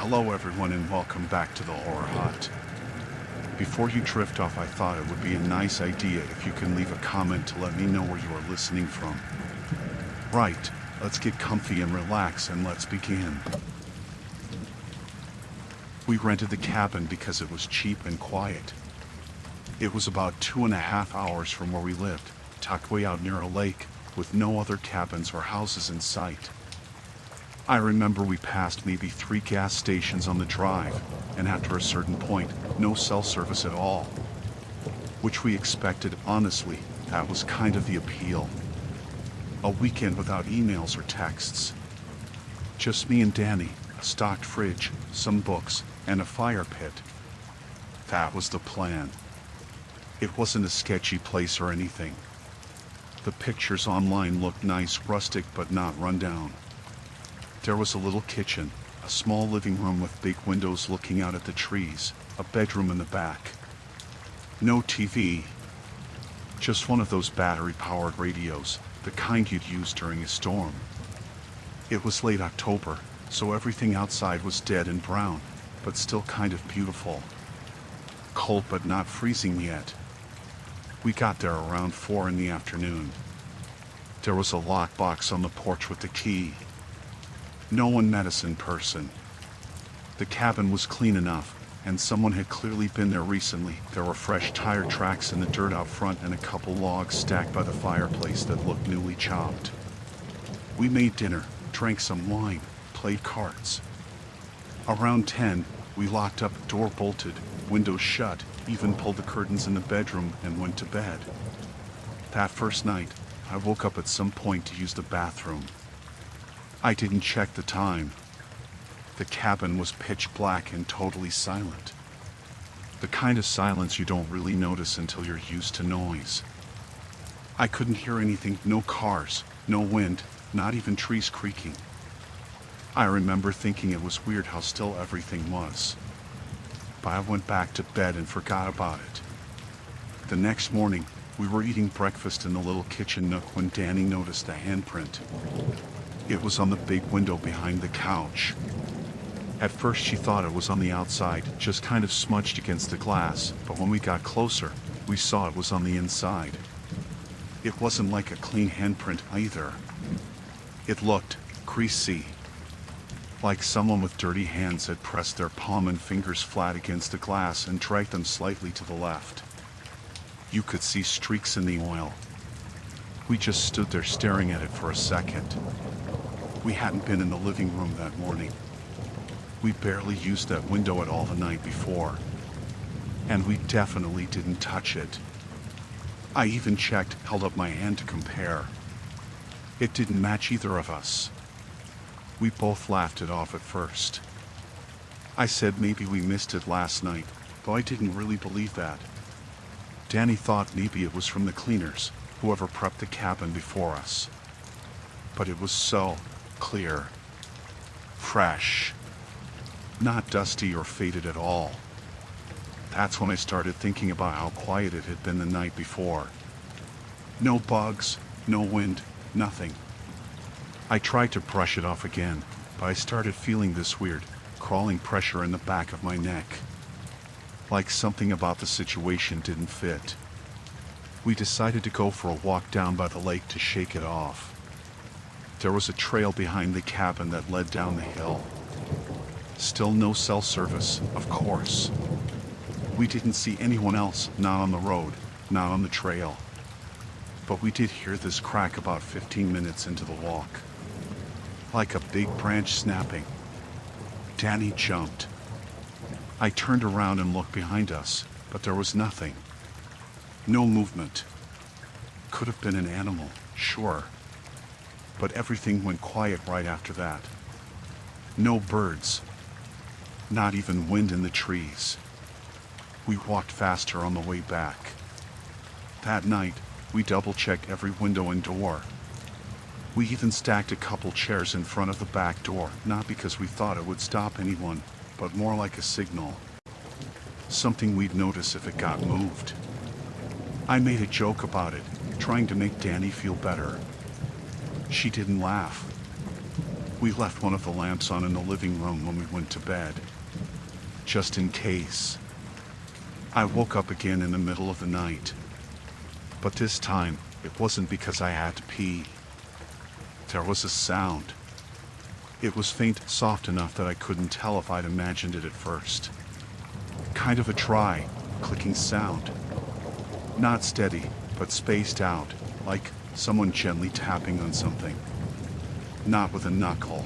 Hello everyone and welcome back to the Horror Hut. Before you drift off, I thought it would be a nice idea if you can leave a comment to let me know where you are listening from. Right, let's get comfy and relax and let's begin. We rented the cabin because it was cheap and quiet. It was about 2.5 hours from where we lived, tucked way out near a lake, with no other cabins or houses in sight. I remember we passed maybe 3 gas stations on the drive, and after a certain point, no cell service at all. Which we expected, honestly. That was kind of the appeal. A weekend without emails or texts. Just me and Danny, a stocked fridge, some books, and a fire pit. That was the plan. It wasn't a sketchy place or anything. The pictures online looked nice, rustic but not run down. There was a little kitchen, a small living room with big windows looking out at the trees, a bedroom in the back. No TV. Just one of those battery-powered radios, the kind you'd use during a storm. It was late October, so everything outside was dead and brown, but still kind of beautiful. Cold but not freezing yet. We got there around 4 in the afternoon. There was a lockbox on the porch with the key. No one met us in person. The cabin was clean enough, and someone had clearly been there recently. There were fresh tire tracks in the dirt out front and a couple logs stacked by the fireplace that looked newly chopped. We made dinner, drank some wine, played cards. Around 10, we locked up, door bolted, windows shut, even pulled the curtains in the bedroom and went to bed. That first night, I woke up at some point to use the bathroom. I didn't check the time. The cabin was pitch black and totally silent. The kind of silence you don't really notice until you're used to noise. I couldn't hear anything, no cars, no wind, not even trees creaking. I remember thinking it was weird how still everything was. But I went back to bed and forgot about it. The next morning, we were eating breakfast in the little kitchen nook when Danny noticed a handprint. It was on the big window behind the couch. At first she thought it was on the outside, just kind of smudged against the glass, but when we got closer, we saw it was on the inside. It wasn't like a clean handprint either. It looked greasy. Like someone with dirty hands had pressed their palm and fingers flat against the glass and dragged them slightly to the left. You could see streaks in the oil. We just stood there staring at it for a second. We hadn't been in the living room that morning. We barely used that window at all the night before. And we definitely didn't touch it. I even checked, held up my hand to compare. It didn't match either of us. We both laughed it off at first. I said maybe we missed it last night, though I didn't really believe that. Danny thought maybe it was from the cleaners, whoever prepped the cabin before us. But it was so clear, fresh, not dusty or faded at all. That's when I started thinking about how quiet it had been the night before. No bugs, no wind, nothing. I tried to brush it off again, but I started feeling this weird, crawling pressure in the back of my neck. Like something about the situation didn't fit. We decided to go for a walk down by the lake to shake it off. There was a trail behind the cabin that led down the hill. Still no cell service, of course. We didn't see anyone else, not on the road, not on the trail. But we did hear this crack about 15 minutes into the walk. Like a big branch snapping. Danny jumped. I turned around and looked behind us, but there was nothing. No movement. Could have been an animal, sure. But everything went quiet right after that. No birds. Not even wind in the trees. We walked faster on the way back. That night, we double-checked every window and door. We even stacked a couple chairs in front of the back door, not because we thought it would stop anyone, but more like a signal. Something we'd notice if it got moved. I made a joke about it, trying to make Danny feel better. She didn't laugh. We left one of the lamps on in the living room when we went to bed, just in case. I woke up again in the middle of the night, but this time it wasn't because I had to pee. There was a sound. It was faint, soft enough that I couldn't tell if I'd imagined it at first. Kind of a dry, clicking sound. Not steady, but spaced out, like someone gently tapping on something. Not with a knuckle.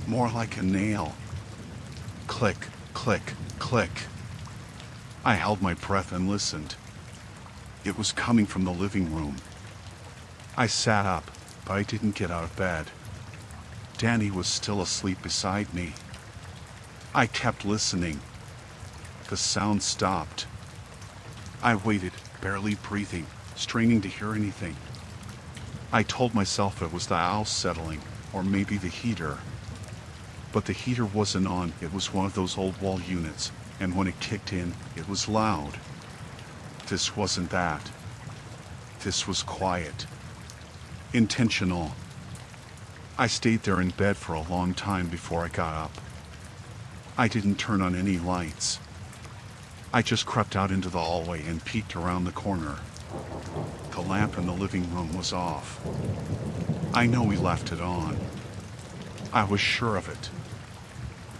More like a nail. Click, click, click. I held my breath and listened. It was coming from the living room. I sat up, but I didn't get out of bed. Danny was still asleep beside me. I kept listening. The sound stopped. I waited, barely breathing, straining to hear anything. I told myself it was the house settling, or maybe the heater. But the heater wasn't on. It was one of those old wall units, and when it kicked in, it was loud. This wasn't that. This was quiet. Intentional. I stayed there in bed for a long time before I got up. I didn't turn on any lights. I just crept out into the hallway and peeked around the corner. The lamp in the living room was off. I know we left it on. I was sure of it.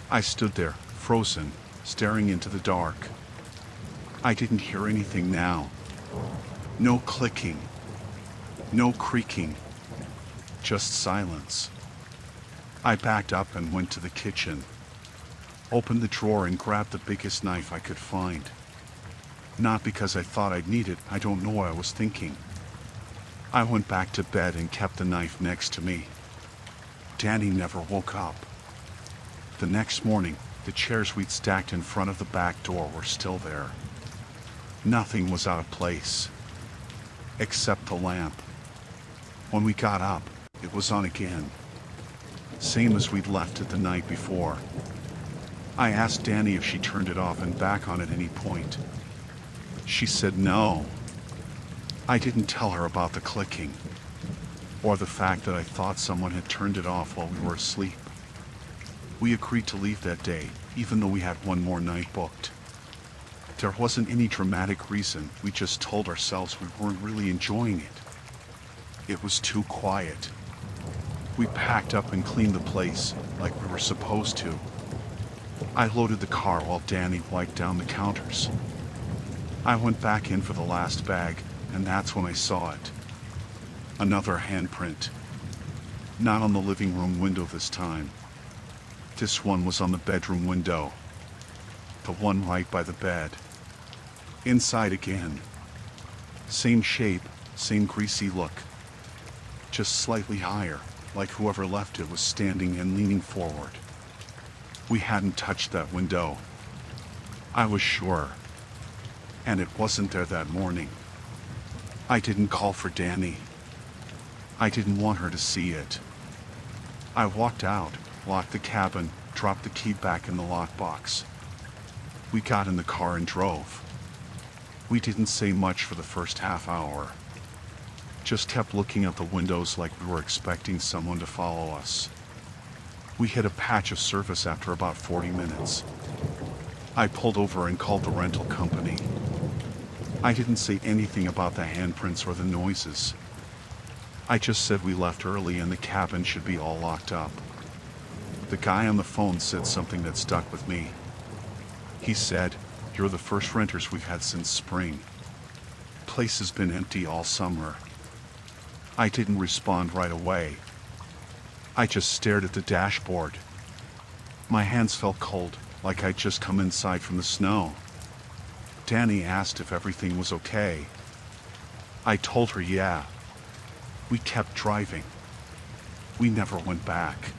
I stood there, frozen, staring into the dark. I didn't hear anything now. No clicking. No creaking. Just silence. I backed up and went to the kitchen. Opened the drawer and grabbed the biggest knife I could find. Not because I thought I'd need it, I don't know what I was thinking. I went back to bed and kept the knife next to me. Danny never woke up. The next morning, the chairs we'd stacked in front of the back door were still there. Nothing was out of place. Except the lamp. When we got up, it was on again. Same as we'd left it the night before. I asked Danny if she turned it off and back on at any point. She said no. I didn't tell her about the clicking, or the fact that I thought someone had turned it off while we were asleep. We agreed to leave that day, even though we had one more night booked. There wasn't any dramatic reason, we just told ourselves we weren't really enjoying it. It was too quiet. We packed up and cleaned the place, like we were supposed to. I loaded the car while Danny wiped down the counters. I went back in for the last bag, and that's when I saw it. Another handprint. Not on the living room window this time. This one was on the bedroom window. The one right by the bed. Inside again. Same shape, same greasy look. Just slightly higher, like whoever left it was standing and leaning forward. We hadn't touched that window. I was sure. And it wasn't there that morning. I didn't call for Danny. I didn't want her to see it. I walked out, locked the cabin, dropped the key back in the lockbox. We got in the car and drove. We didn't say much for the first half hour. Just kept looking out the windows like we were expecting someone to follow us. We hit a patch of surface after about 40 minutes. I pulled over and called the rental company. I didn't say anything about the handprints or the noises. I just said we left early and the cabin should be all locked up. The guy on the phone said something that stuck with me. He said, "You're the first renters we've had since spring. Place has been empty all summer." I didn't respond right away. I just stared at the dashboard. My hands felt cold, like I'd just come inside from the snow. Danny asked if everything was okay. I told her yeah. We kept driving. We never went back.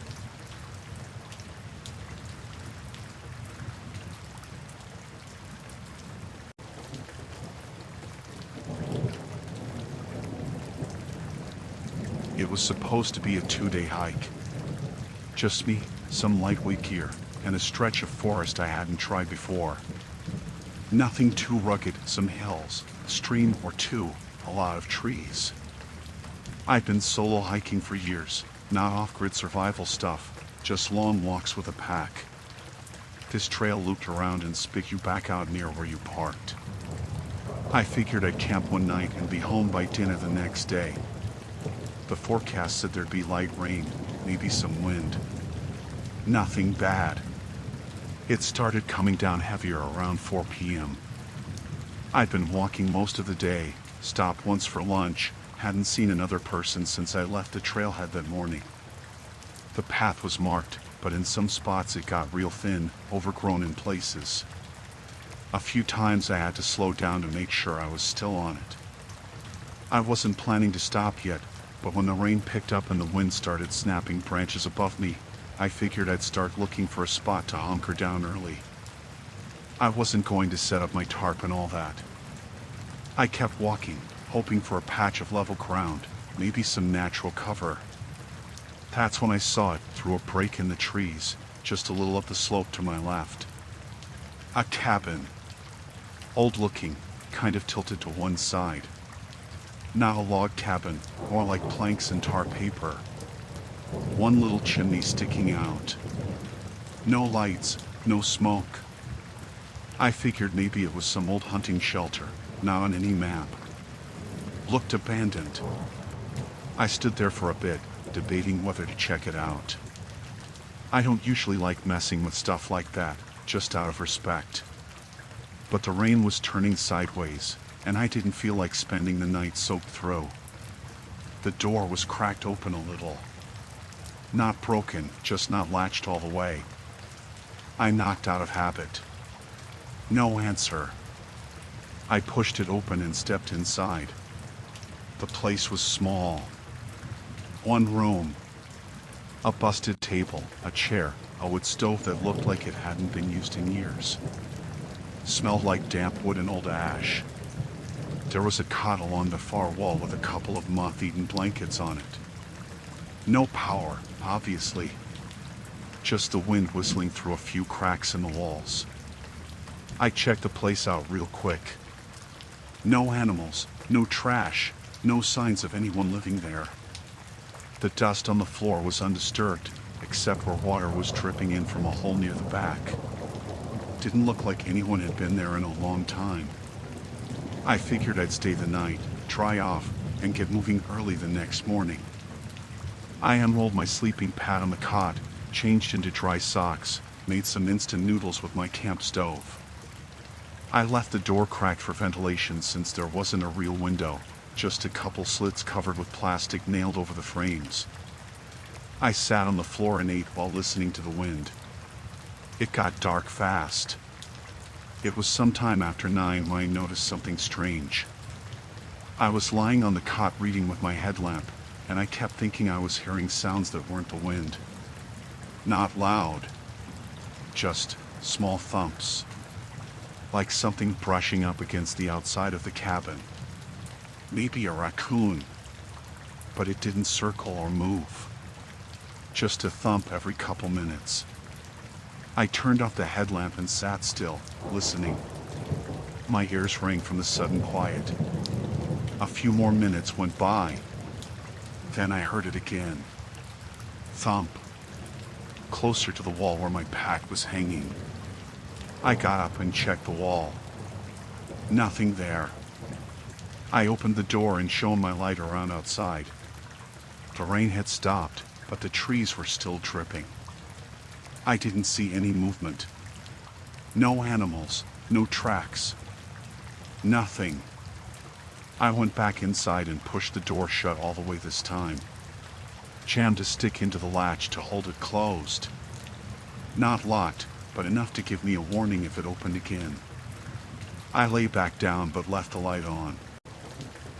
It was supposed to be a 2-day hike. Just me, some lightweight gear, and a stretch of forest I hadn't tried before. Nothing too rugged, some hills, a stream or two, a lot of trees. I'd been solo hiking for years, Not off-grid survival stuff, just long walks with a pack. This trail looped around and spit you back out near where you parked. I figured I'd camp one night and be home by dinner the next day. The forecast said there'd be light rain, maybe some wind. Nothing bad. It started coming down heavier around 4 p.m. I'd been walking most of the day, stopped once for lunch, hadn't seen another person since I left the trailhead that morning. The path was marked, but in some spots it got real thin, overgrown in places. A few times I had to slow down to make sure I was still on it. I wasn't planning to stop yet, but when the rain picked up and the wind started snapping branches above me, I figured I'd start looking for a spot to hunker down early. I wasn't going to set up my tarp and all that. I kept walking, hoping for a patch of level ground, maybe some natural cover. That's when I saw it through a break in the trees, just a little up the slope to my left. A cabin. Old looking, kind of tilted to one side. Not a log cabin, more like planks and tar paper. One little chimney sticking out. No lights, no smoke. I figured maybe it was some old hunting shelter, not on any map. Looked abandoned. I stood there for a bit, debating whether to check it out. I don't usually like messing with stuff like that, just out of respect. But the rain was turning sideways, and I didn't feel like spending the night soaked through. The door was cracked open a little. Not broken, just not latched all the way. I knocked out of habit. No answer. I pushed it open and stepped inside. The place was small. One room. A busted table, a chair, a wood stove that looked like it hadn't been used in years. Smelled like damp wood and old ash. There was a cot along the far wall with a couple of moth-eaten blankets on it. No power, obviously. Just the wind whistling through a few cracks in the walls. I checked the place out real quick. No animals, no trash, no signs of anyone living there. The dust on the floor was undisturbed, except where water was dripping in from a hole near the back. Didn't look like anyone had been there in a long time. I figured I'd stay the night, dry off, and get moving early the next morning. I unrolled my sleeping pad on the cot, changed into dry socks, made some instant noodles with my camp stove. I left the door cracked for ventilation since there wasn't a real window, just a couple slits covered with plastic nailed over the frames. I sat on the floor and ate while listening to the wind. It got dark fast. It was sometime after 9 when I noticed something strange. I was lying on the cot reading with my headlamp, and I kept thinking I was hearing sounds that weren't the wind. Not loud. Just small thumps. Like something brushing up against the outside of the cabin. Maybe a raccoon. But it didn't circle or move. Just a thump every couple minutes. I turned off the headlamp and sat still, listening. My ears rang from the sudden quiet. A few more minutes went by. Then I heard it again. Thump. Closer to the wall where my pack was hanging. I got up and checked the wall. Nothing there. I opened the door and shone my light around outside. The rain had stopped, but the trees were still dripping. I didn't see any movement. No animals, no tracks. Nothing. I went back inside and pushed the door shut all the way this time. Jammed a stick into the latch to hold it closed. Not locked, but enough to give me a warning if it opened again. I lay back down but left the light on.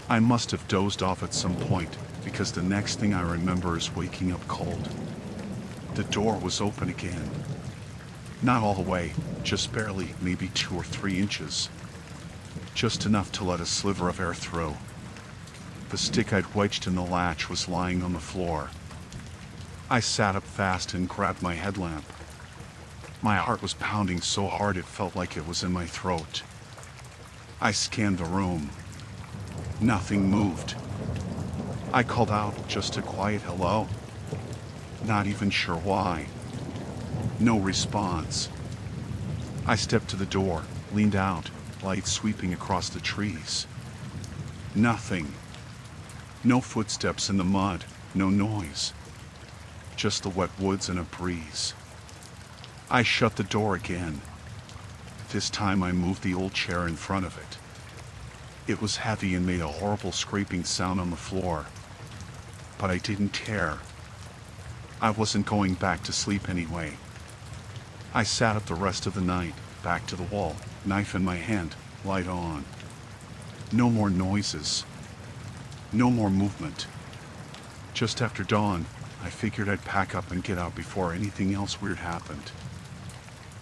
I must have dozed off at some point, because the next thing I remember is waking up cold. The door was open again. Not all the way, just barely, maybe 2 or 3 inches. Just enough to let a sliver of air through. The stick I'd wedged in the latch was lying on the floor. I sat up fast and grabbed my headlamp. My heart was pounding so hard it felt like it was in my throat. I scanned the room. Nothing moved. I called out just a quiet hello. Not even sure why. No response. I stepped to the door, leaned out, light sweeping across the trees. Nothing. No footsteps in the mud, no noise. Just the wet woods and a breeze. I shut the door again. This time I moved the old chair in front of it. It was heavy and made a horrible scraping sound on the floor. But I didn't care. I wasn't going back to sleep anyway. I sat up the rest of the night, back to the wall, knife in my hand, light on. No more noises. No more movement. Just after dawn, I figured I'd pack up and get out before anything else weird happened.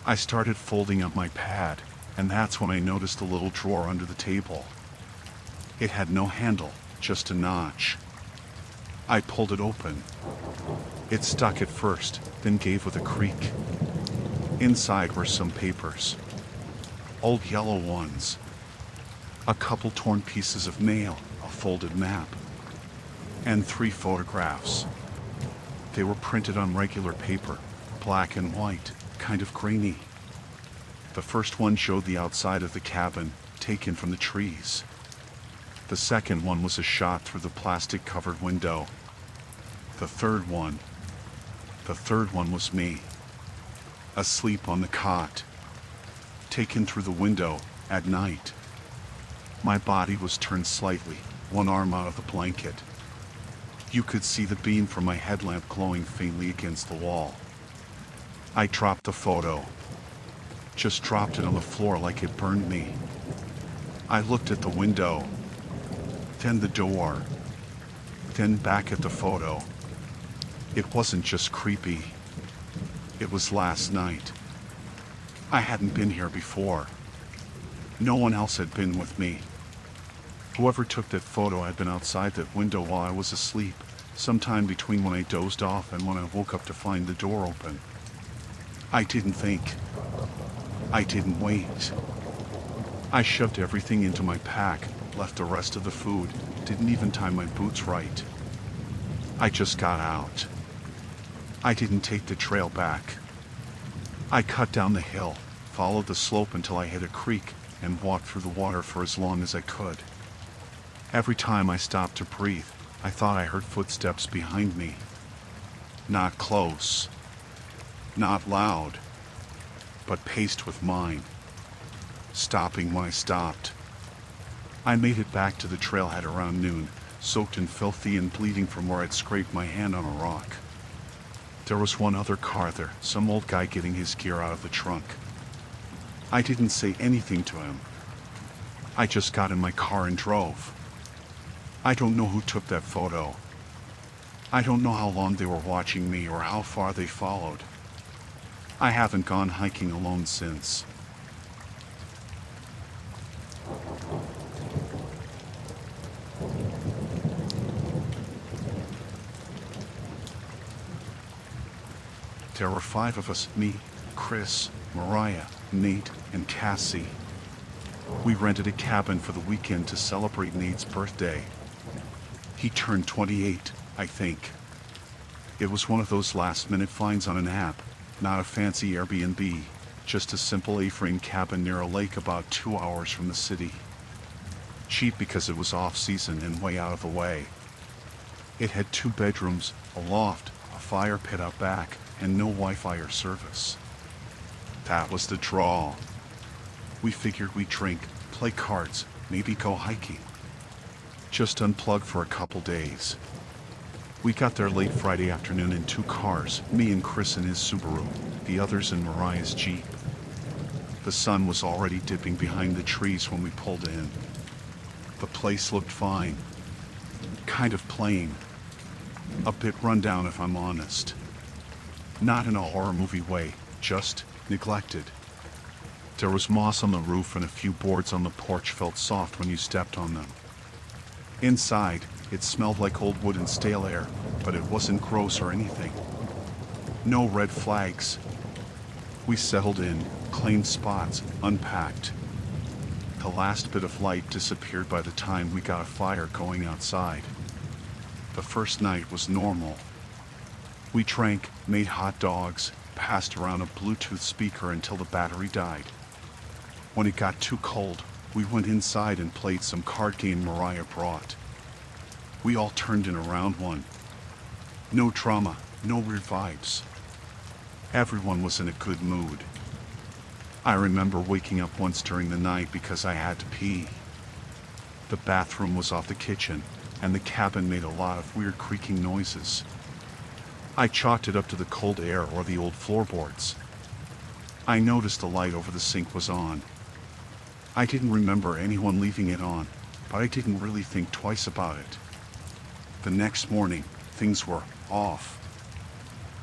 I started folding up my pad, and that's when I noticed the little drawer under the table. It had no handle, just a notch. I pulled it open. It stuck at first, then gave with a creak. Inside were some papers. Old yellow ones. A couple torn pieces of mail, a folded map, and 3 photographs. They were printed on regular paper, black and white, kind of grainy. The first one showed the outside of the cabin, taken from the trees. The second one was a shot through the plastic-covered window. The third one was me, asleep on the cot, taken through the window at night. My body was turned slightly, one arm out of the blanket. You could see the beam from my headlamp glowing faintly against the wall. I dropped the photo. Just dropped it on the floor like it burned me. I looked at the window, then the door, then back at the photo. It wasn't just creepy. It was last night. I hadn't been here before. No one else had been with me. Whoever took that photo had been outside that window while I was asleep, sometime between when I dozed off and when I woke up to find the door open. I didn't think. I didn't wait. I shoved everything into my pack, left the rest of the food, didn't even tie my boots right. I just got out. I didn't take the trail back. I cut down the hill, followed the slope until I hit a creek, and walked through the water for as long as I could. Every time I stopped to breathe, I thought I heard footsteps behind me. Not close. Not loud. But paced with mine. Stopping when I stopped. I made it back to the trailhead around noon, soaked and filthy and bleeding from where I'd scraped my hand on a rock. There was one other car there, some old guy getting his gear out of the trunk. I didn't say anything to him. I just got in my car and drove. I don't know who took that photo. I don't know how long they were watching me or how far they followed. I haven't gone hiking alone since. There were 5 of us, me, Chris, Mariah, Nate, and Cassie. We rented a cabin for the weekend to celebrate Nate's birthday. He turned 28, I think. It was one of those last-minute finds on an app, not a fancy Airbnb, just a simple A-frame cabin near a lake about 2 hours from the city. Cheap because it was off-season and way out of the way. It had 2 bedrooms, a loft, a fire pit out back, and no Wi-Fi or service. That was the draw. We figured we'd drink, play cards, maybe go hiking. Just unplug for a couple days. We got there late Friday afternoon in 2 cars, me and Chris in his Subaru, the others in Mariah's Jeep. The sun was already dipping behind the trees when we pulled in. The place looked fine. Kind of plain. A bit run down if I'm honest. Not in a horror movie way, just neglected. There was moss on the roof and a few boards on the porch felt soft when you stepped on them. Inside, it smelled like old wood and stale air, but it wasn't gross or anything. No red flags. We settled in, claimed spots, unpacked. The last bit of light disappeared by the time we got a fire going outside. The first night was normal. We drank, made hot dogs, passed around a Bluetooth speaker until the battery died. When it got too cold, we went inside and played some card game Mariah brought. We all turned in around 1. No drama, no weird vibes. Everyone was in a good mood. I remember waking up once during the night because I had to pee. The bathroom was off the kitchen, and the cabin made a lot of weird creaking noises. I chalked it up to the cold air or the old floorboards. I noticed the light over the sink was on. I didn't remember anyone leaving it on, but I didn't really think twice about it. The next morning, things were off.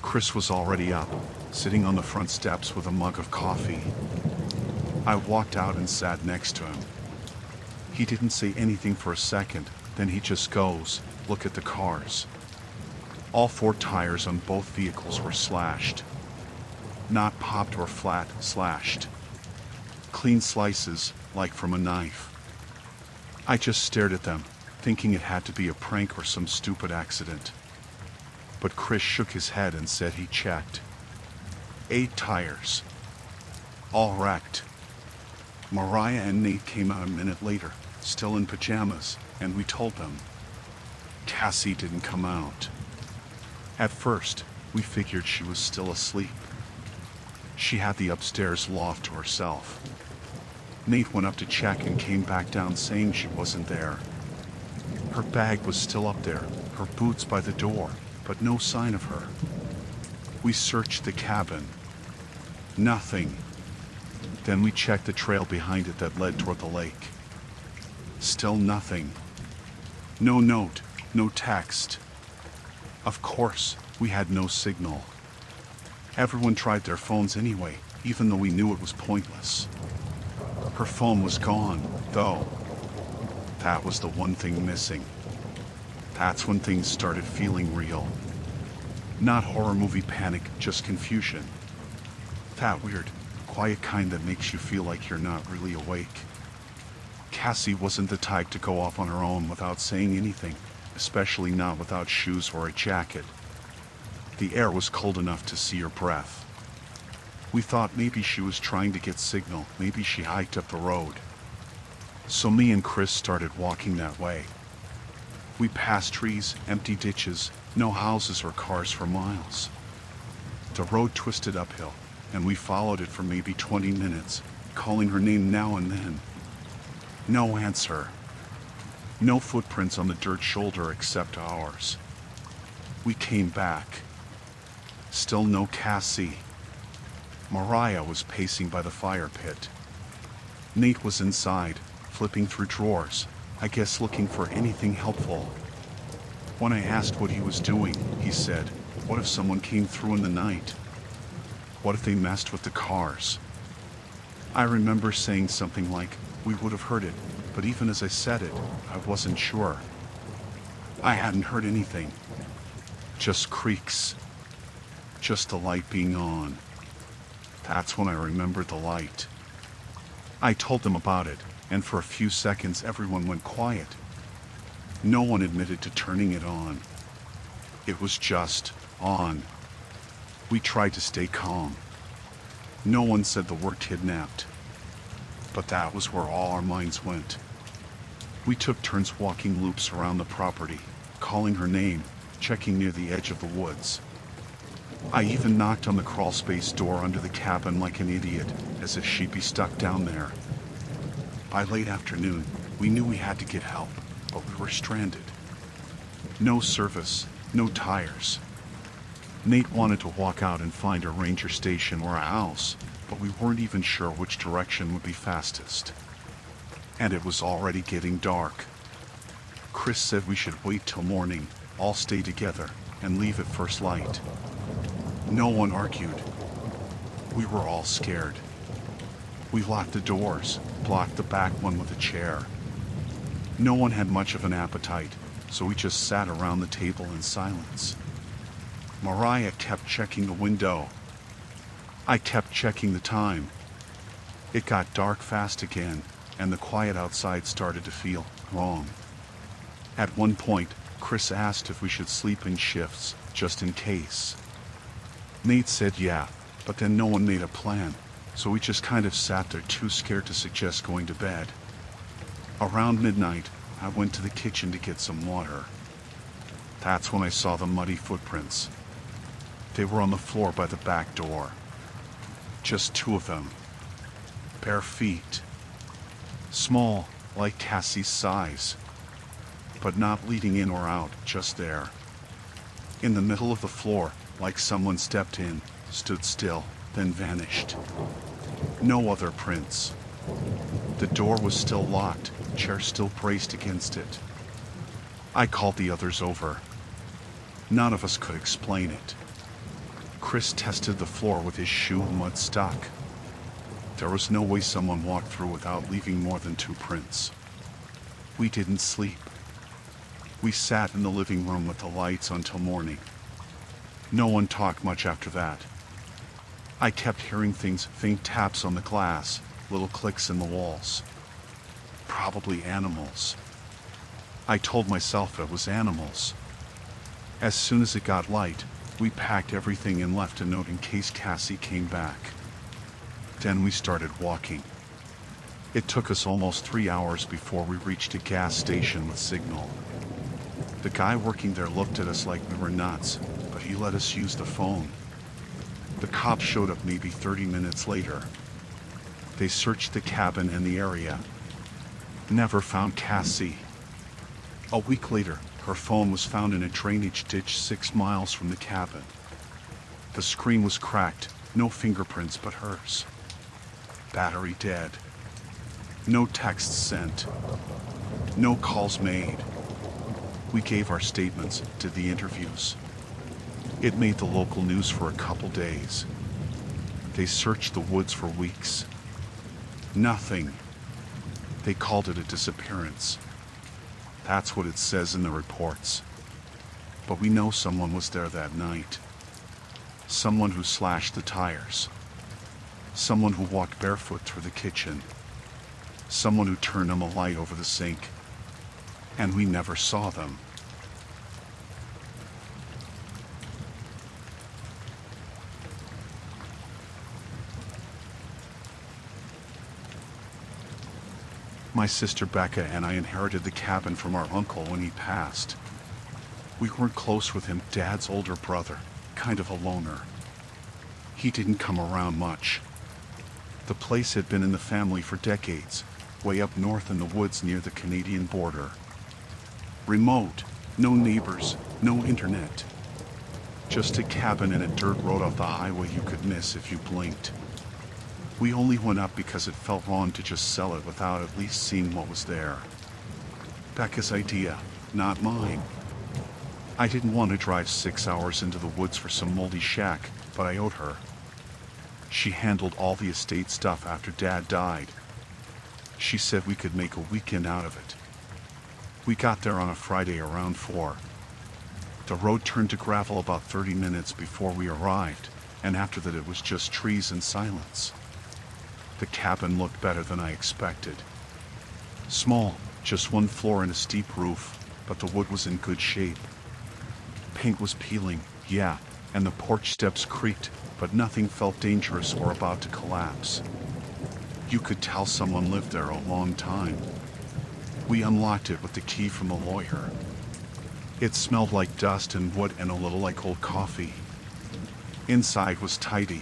Chris was already up, sitting on the front steps with a mug of coffee. I walked out and sat next to him. He didn't say anything for a second, then he just goes, "Look at the cars." All 4 tires on both vehicles were slashed. Not popped or flat, slashed. Clean slices, like from a knife. I just stared at them, thinking it had to be a prank or some stupid accident. But Chris shook his head and said he checked. 8 tires. All wrecked. Mariah and Nate came out a minute later, still in pajamas, and we told them. Cassie didn't come out. At first, we figured she was still asleep. She had the upstairs loft to herself. Nate went up to check and came back down saying she wasn't there. Her bag was still up there, her boots by the door, but no sign of her. We searched the cabin. Nothing. Then we checked the trail behind it that led toward the lake. Still nothing. No note, no text. Of course, we had no signal. Everyone tried their phones anyway, even though we knew it was pointless. Her phone was gone, though. That was the one thing missing. That's when things started feeling real. Not horror movie panic, just confusion. That weird, quiet kind that makes you feel like you're not really awake. Cassie wasn't the type to go off on her own without saying anything, especially not without shoes or a jacket. The air was cold enough to see her breath. We thought maybe she was trying to get signal, maybe she hiked up the road. So me and Chris started walking that way. We passed trees, empty ditches, no houses or cars for miles. The road twisted uphill, and we followed it for maybe 20 minutes, calling her name now and then. No answer. No footprints on the dirt shoulder except ours. We came back. Still no Cassie. Mariah was pacing by the fire pit. Nate was inside, flipping through drawers, I guess looking for anything helpful. When I asked what he was doing, he said, "What if someone came through in the night? What if they messed with the cars?" I remember saying something like, "We would have heard it," but even as I said it, I wasn't sure. I hadn't heard anything. Just creaks. Just the light being on. That's when I remembered the light. I told them about it, and for a few seconds everyone went quiet. No one admitted to turning it on. It was just on. We tried to stay calm. No one said the word kidnapped. But that was where all our minds went. We took turns walking loops around the property, calling her name, checking near the edge of the woods. I even knocked on the crawl space door under the cabin like an idiot, as if she'd be stuck down there. By late afternoon, we knew we had to get help, but we were stranded. No service, no tires. Nate wanted to walk out and find a ranger station or a house, but we weren't even sure which direction would be fastest. And it was already getting dark. Chris said we should wait till morning, all stay together, and leave at first light. No one argued. We were all scared. We locked the doors, blocked the back one with a chair. No one had much of an appetite, so we just sat around the table in silence. Mariah kept checking the window. I kept checking the time. It got dark fast again, and the quiet outside started to feel wrong. At one point, Chris asked if we should sleep in shifts, just in case. Nate said yeah, but then no one made a plan, so we just kind of sat there too scared to suggest going to bed. Around midnight, I went to the kitchen to get some water. That's when I saw the muddy footprints. They were on the floor by the back door. Just two of them. Bare feet. Small, like Cassie's size. But not leading in or out, just there. In the middle of the floor, like someone stepped in, stood still, then vanished. No other prints. The door was still locked, chair still braced against it. I called the others over. None of us could explain it. Chris tested the floor with his shoe, mud stuck. There was no way someone walked through without leaving more than two prints. We didn't sleep. We sat in the living room with the lights until morning. No one talked much after that. I kept hearing things, faint taps on the glass, little clicks in the walls. Probably animals. I told myself it was animals. As soon as it got light, we packed everything and left a note in case Cassie came back. Then we started walking. It took us almost 3 hours before we reached a gas station with signal. The guy working there looked at us like we were nuts, but he let us use the phone. The cops showed up maybe 30 minutes later. They searched the cabin and the area. Never found Cassie. A week later, her phone was found in a drainage ditch 6 miles from the cabin. The screen was cracked, no fingerprints but hers. Battery dead. No texts sent. No calls made. We gave our statements, did the interviews. It made the local news for a couple days. They searched the woods for weeks. Nothing. They called it a disappearance. That's what it says in the reports. But we know someone was there that night. Someone who slashed the tires. Someone who walked barefoot through the kitchen. Someone who turned on the light over the sink. And we never saw them. My sister Becca and I inherited the cabin from our uncle when he passed. We weren't close with him, Dad's older brother, kind of a loner. He didn't come around much. The place had been in the family for decades, way up north in the woods near the Canadian border. Remote, no neighbors, no internet. Just a cabin and a dirt road off the highway you could miss if you blinked. We only went up because it felt wrong to just sell it without at least seeing what was there. Becca's idea, not mine. I didn't want to drive 6 hours into the woods for some moldy shack, but I owed her. She handled all the estate stuff after Dad died. She said we could make a weekend out of it. We got there on a Friday around 4. The road turned to gravel about 30 minutes before we arrived, and after that it was just trees and silence. The cabin looked better than I expected. Small, just one floor and a steep roof, but the wood was in good shape. Paint was peeling, yeah, and the porch steps creaked, but nothing felt dangerous or about to collapse. You could tell someone lived there a long time. We unlocked it with the key from the lawyer. It smelled like dust and wood and a little like old coffee. Inside was tidy.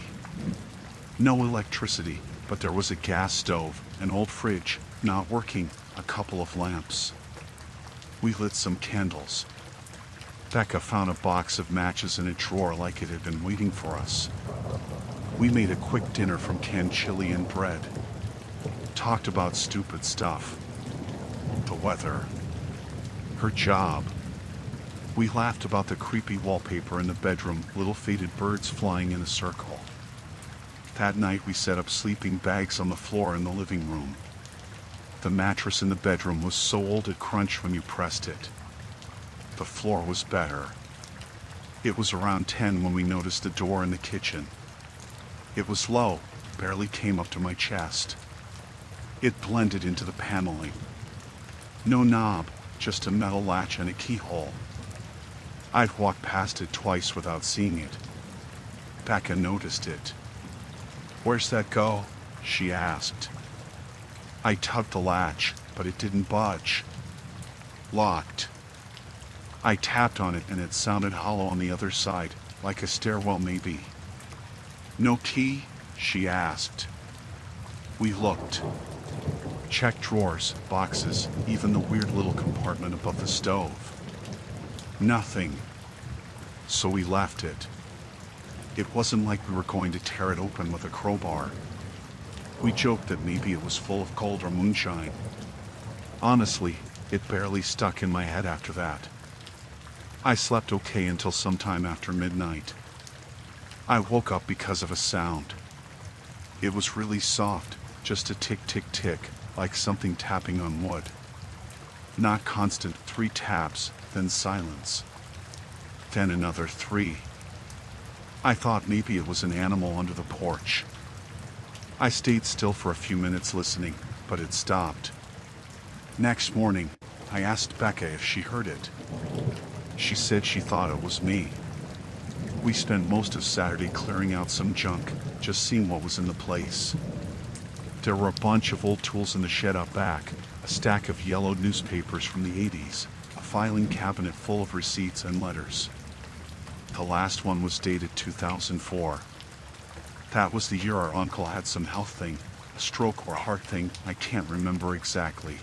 No electricity, but there was a gas stove, an old fridge, not working, a couple of lamps. We lit some candles. Becca found a box of matches in a drawer like it had been waiting for us. We made a quick dinner from canned chili and bread. Talked about stupid stuff. The weather. Her job. We laughed about the creepy wallpaper in the bedroom, little faded birds flying in a circle. That night we set up sleeping bags on the floor in the living room. The mattress in the bedroom was so old it crunched when you pressed it. The floor was better. It was around 10 when we noticed the door in the kitchen. It was low, barely came up to my chest. It blended into the paneling. No knob, just a metal latch and a keyhole. I'd walked past it twice without seeing it. Becca noticed it. "Where's that go?" she asked. I tugged the latch, but it didn't budge. Locked. I tapped on it and it sounded hollow on the other side, like a stairwell maybe. "No key?" she asked. We looked. Checked drawers, boxes, even the weird little compartment above the stove. Nothing. So we left it. It wasn't like we were going to tear it open with a crowbar. We joked that maybe it was full of cold or moonshine. Honestly, it barely stuck in my head after that. I slept okay until sometime after midnight. I woke up because of a sound. It was really soft, just a tick tick tick, like something tapping on wood. Not constant, 3 taps, then silence. Then another 3. I thought maybe it was an animal under the porch. I stayed still for a few minutes listening, but it stopped. Next morning, I asked Becca if she heard it. She said she thought it was me. We spent most of Saturday clearing out some junk, just seeing what was in the place. There were a bunch of old tools in the shed out back, a stack of yellowed newspapers from the 80s, a filing cabinet full of receipts and letters. The last one was dated 2004. That was the year our uncle had some health thing, a stroke or a heart thing, I can't remember exactly.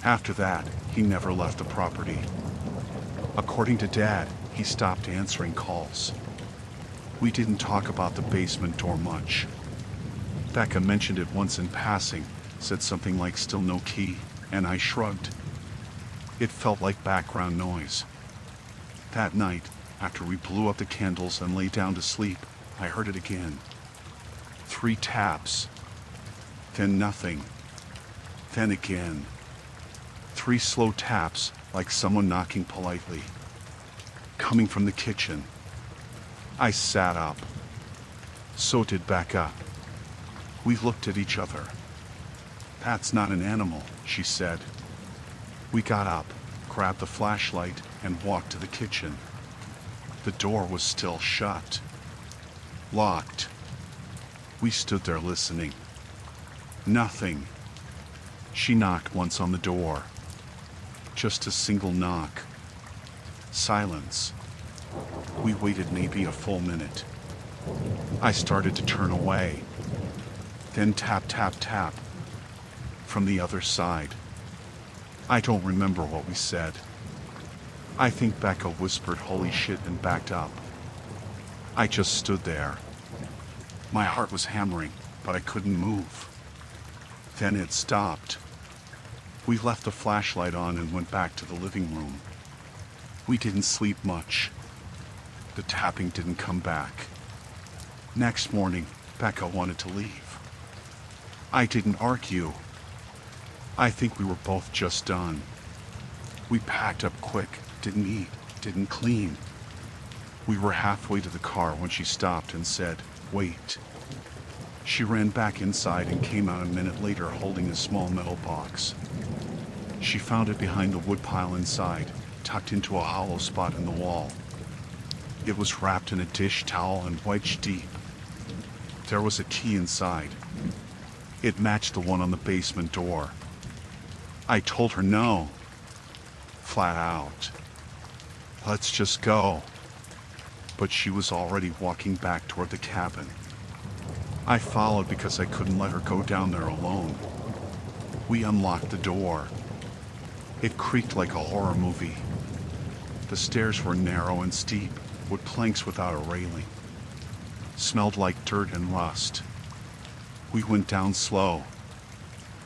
After that, he never left the property. According to Dad, he stopped answering calls. We didn't talk about the basement door much. Becca mentioned it once in passing, said something like still no key, and I shrugged. It felt like background noise. That night, after we blew up the candles and lay down to sleep, I heard it again. 3 taps. Then nothing. Then again. 3 slow taps, like someone knocking politely. Coming from the kitchen. I sat up. So did Becca. We looked at each other. "That's not an animal," she said. We got up, grabbed the flashlight, and walked to the kitchen. The door was still shut. Locked. We stood there listening. Nothing. She knocked once on the door. Just a single knock. Silence. We waited maybe a full minute. I started to turn away. Then tap, tap, tap. From the other side. I don't remember what we said. I think Becca whispered "holy shit" and backed up. I just stood there. My heart was hammering, but I couldn't move. Then it stopped. We left the flashlight on and went back to the living room. We didn't sleep much. The tapping didn't come back. Next morning, Becca wanted to leave. I didn't argue. I think we were both just done. We packed up quick, didn't eat, didn't clean. We were halfway to the car when she stopped and said, "Wait." She ran back inside and came out a minute later holding a small metal box. She found it behind the woodpile inside, tucked into a hollow spot in the wall. It was wrapped in a dish towel and wedged deep. There was a key inside. It matched the one on the basement door. I told her no. Flat out. "Let's just go." But she was already walking back toward the cabin. I followed because I couldn't let her go down there alone. We unlocked the door. It creaked like a horror movie. The stairs were narrow and steep, with planks without a railing. Smelled like dirt and rust. We went down slow.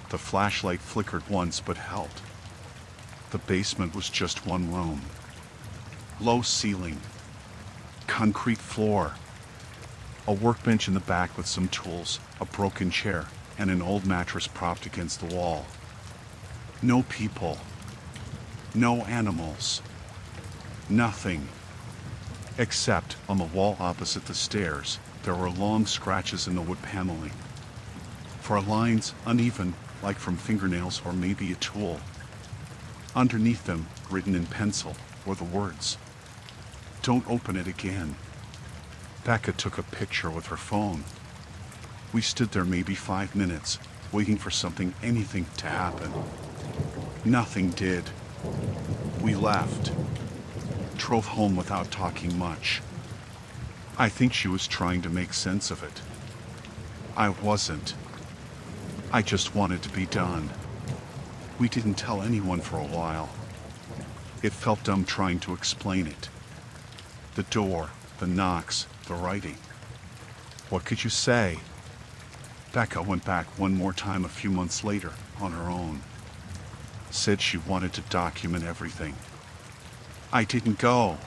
The flashlight flickered once but held. The basement was just one room. Low ceiling. Concrete floor. A workbench in the back with some tools, a broken chair, and an old mattress propped against the wall. No people. No animals. Nothing. Except on the wall opposite the stairs, there were long scratches in the wood paneling. For lines uneven, like from fingernails or maybe a tool. Underneath them, written in pencil, were the words, "Don't open it again." Becca took a picture with her phone. We stood there maybe 5 minutes, waiting for anything to happen. Nothing did. We left. Drove home without talking much. I think she was trying to make sense of it. I wasn't. I just wanted to be done. We didn't tell anyone for a while. It felt dumb trying to explain it. The door, the knocks, the writing. What could you say? Becca went back one more time a few months later, on her own. Said she wanted to document everything. I didn't go.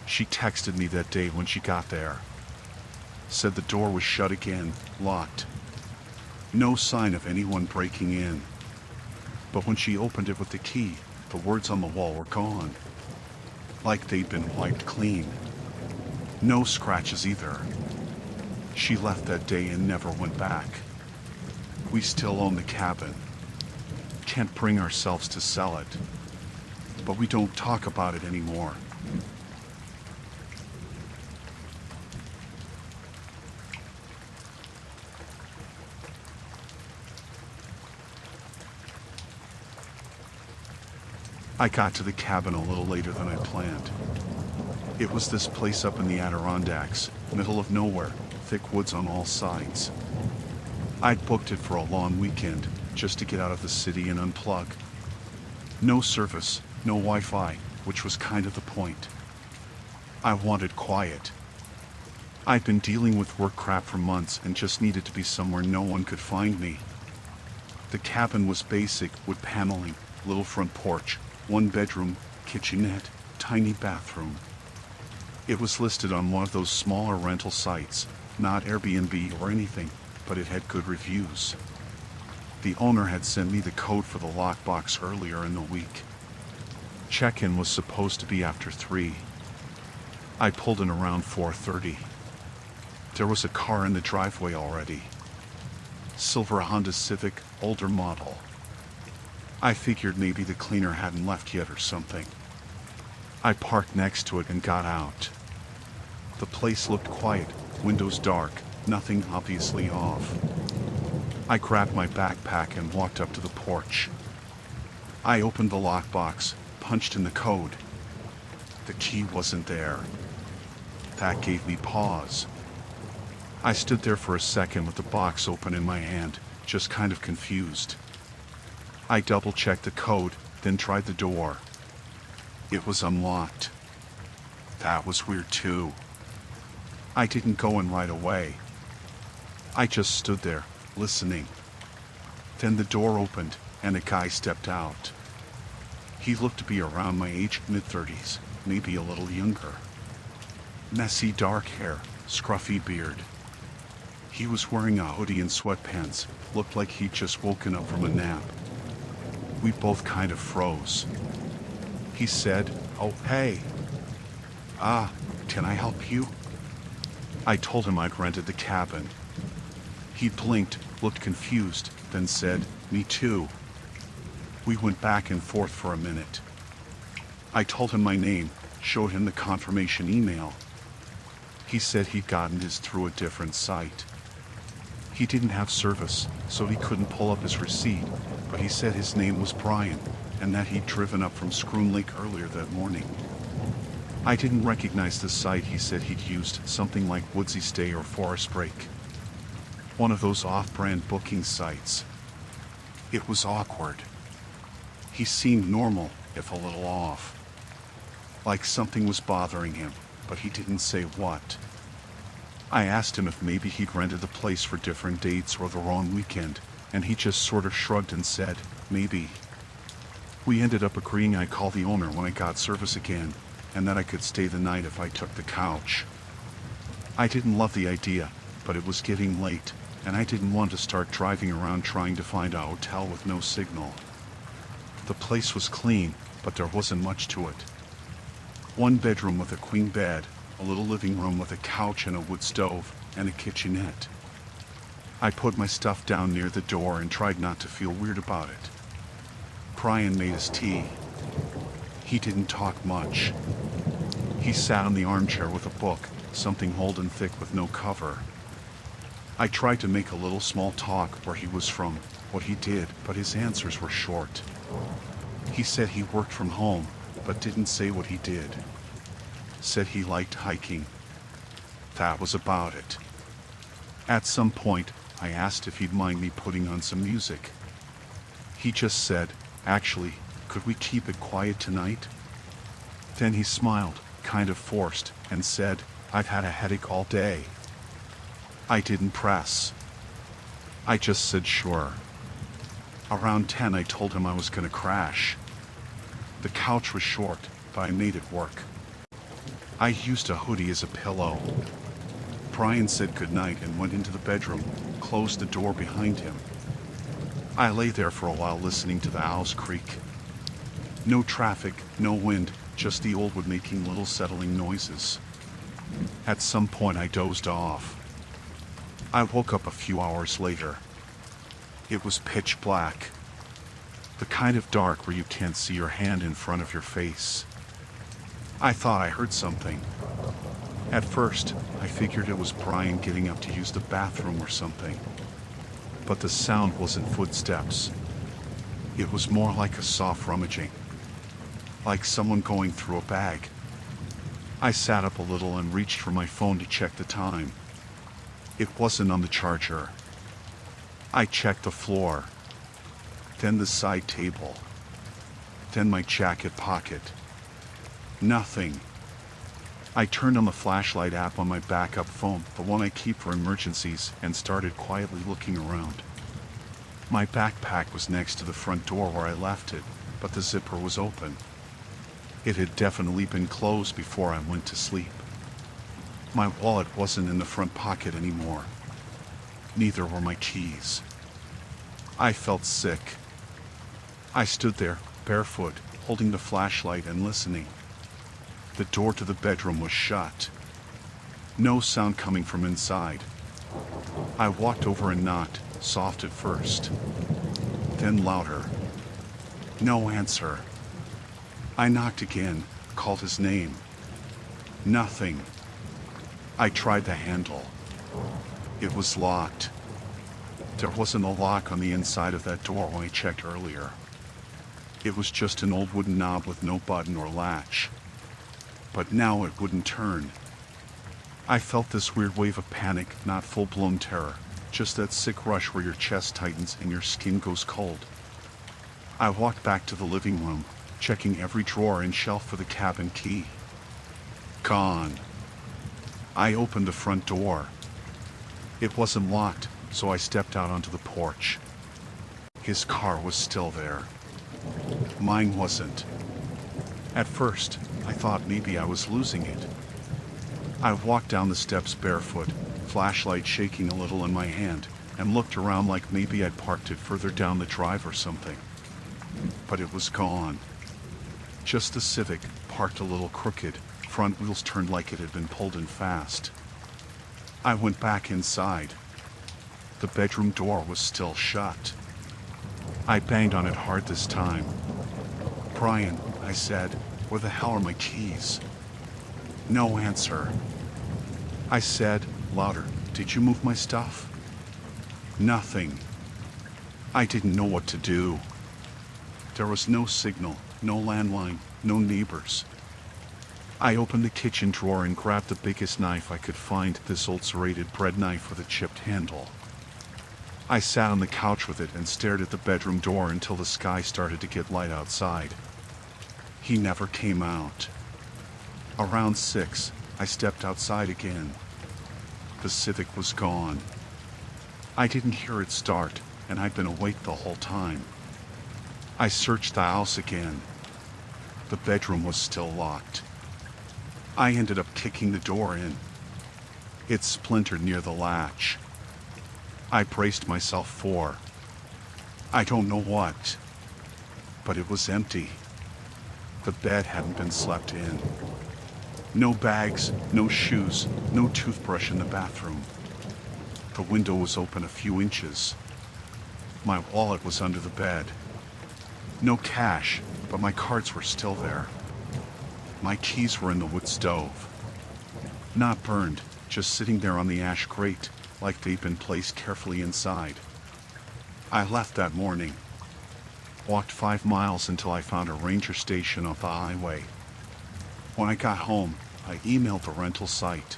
She texted me that day when she got there. Said the door was shut again, locked. No sign of anyone breaking in. But when she opened it with the key, the words on the wall were gone. Like they'd been wiped clean. No scratches either. She left that day and never went back. We still own the cabin. Can't bring ourselves to sell it. But we don't talk about it anymore. I got to the cabin a little later than I planned. It was this place up in the Adirondacks, middle of nowhere, thick woods on all sides. I'd booked it for a long weekend, just to get out of the city and unplug. No service, no Wi-Fi, which was kind of the point. I wanted quiet. I'd been dealing with work crap for months and just needed to be somewhere no one could find me. The cabin was basic, wood paneling, little front porch, 1 bedroom, kitchenette, tiny bathroom. It was listed on one of those smaller rental sites, not Airbnb or anything, but it had good reviews. The owner had sent me the code for the lockbox earlier in the week. Check-in was supposed to be after 3. I pulled in around 4:30. There was a car in the driveway already. Silver Honda Civic, older model. I figured maybe the cleaner hadn't left yet or something. I parked next to it and got out. The place looked quiet, windows dark, nothing obviously off. I grabbed my backpack and walked up to the porch. I opened the lockbox, punched in the code. The key wasn't there. That gave me pause. I stood there for a second with the box open in my hand, just kind of confused. I double-checked the code, then tried the door. It was unlocked. That was weird too. I didn't go in right away. I just stood there, listening. Then the door opened, and a guy stepped out. He looked to be around my age, mid-30s, maybe a little younger. Messy dark hair, scruffy beard. He was wearing a hoodie and sweatpants, looked like he'd just woken up from a nap. We both kind of froze. He said, "Oh, hey. Can I help you?" I told him I'd rented the cabin. He blinked, looked confused, then said, "Me too." We went back and forth for a minute. I told him my name, showed him the confirmation email. He said he'd gotten his through a different site. He didn't have service, so he couldn't pull up his receipt, but he said his name was Brian, and that he'd driven up from Scroon Lake earlier that morning. I didn't recognize the site. He said he'd used something like Woodsy Stay or Forest Break. One of those off-brand booking sites. It was awkward. He seemed normal, if a little off. Like something was bothering him, but he didn't say what. I asked him if maybe he'd rented the place for different dates or the wrong weekend, and he just sort of shrugged and said, maybe. We ended up agreeing I'd call the owner when I got service again, and that I could stay the night if I took the couch. I didn't love the idea, but it was getting late, and I didn't want to start driving around trying to find a hotel with no signal. The place was clean, but there wasn't much to it. 1 bedroom with a queen bed, a little living room with a couch and a wood stove, and a kitchenette. I put my stuff down near the door and tried not to feel weird about it. Brian made us tea. He didn't talk much. He sat on the armchair with a book, something old and thick with no cover. I tried to make a little small talk where he was from, what he did, but his answers were short. He said he worked from home, but didn't say what he did. Said he liked hiking. That was about it. At some point, I asked if he'd mind me putting on some music. He just said, "Actually, could we keep it quiet tonight?" Then he smiled, kind of forced, and said, "I've had a headache all day." I didn't press. I just said sure. Around 10 I told him I was gonna crash. The couch was short, but I made it work. I used a hoodie as a pillow. Brian said goodnight and went into the bedroom, closed the door behind him. I lay there for a while listening to the owls creak. No traffic, no wind, just the old wood making little settling noises. At some point I dozed off. I woke up a few hours later. It was pitch black. The kind of dark where you can't see your hand in front of your face. I thought I heard something. At first, I figured it was Brian getting up to use the bathroom or something. But the sound wasn't footsteps. It was more like a soft rummaging. Like someone going through a bag. I sat up a little and reached for my phone to check the time. It wasn't on the charger. I checked the floor. Then the side table. Then my jacket pocket. Nothing. I turned on the flashlight app on my backup phone, the one I keep for emergencies, and started quietly looking around. My backpack was next to the front door where I left it, but the zipper was open. It had definitely been closed before I went to sleep. My wallet wasn't in the front pocket anymore. Neither were my keys. I felt sick. I stood there, barefoot, holding the flashlight and listening. The door to the bedroom was shut. No sound coming from inside. I walked over and knocked, soft at first. Then louder. No answer. I knocked again, called his name. Nothing. I tried the handle. It was locked. There wasn't a lock on the inside of that door when I checked earlier. It was just an old wooden knob with no button or latch. But now it wouldn't turn. I felt this weird wave of panic, not full-blown terror, just that sick rush where your chest tightens and your skin goes cold. I walked back to the living room, checking every drawer and shelf for the cabin key. Gone. I opened the front door. It wasn't locked, so I stepped out onto the porch. His car was still there. Mine wasn't. At first, I thought maybe I was losing it. I walked down the steps barefoot, flashlight shaking a little in my hand, and looked around like maybe I'd parked it further down the drive or something. But it was gone. Just the Civic, parked a little crooked, front wheels turned like it had been pulled in fast. I went back inside. The bedroom door was still shut. I banged on it hard this time. "Brian," I said, "where the hell are my keys?" No answer. I said, louder, "Did you move my stuff?" Nothing. I didn't know what to do. There was no signal, no landline, no neighbors. I opened the kitchen drawer and grabbed the biggest knife I could find, this old serrated bread knife with a chipped handle. I sat on the couch with it and stared at the bedroom door until the sky started to get light outside. He never came out. Around 6, I stepped outside again. The Civic was gone. I didn't hear it start, and I'd been awake the whole time. I searched the house again. The bedroom was still locked. I ended up kicking the door in. It splintered near the latch. I braced myself for, I don't know what, but it was empty. The bed hadn't been slept in. No bags, no shoes, no toothbrush in the bathroom. The window was open a few inches. My wallet was under the bed. No cash, but my cards were still there. My keys were in the wood stove. Not burned, just sitting there on the ash grate, like they'd been placed carefully inside. I left that morning. Walked 5 miles until I found a ranger station off the highway. When I got home, I emailed the rental site.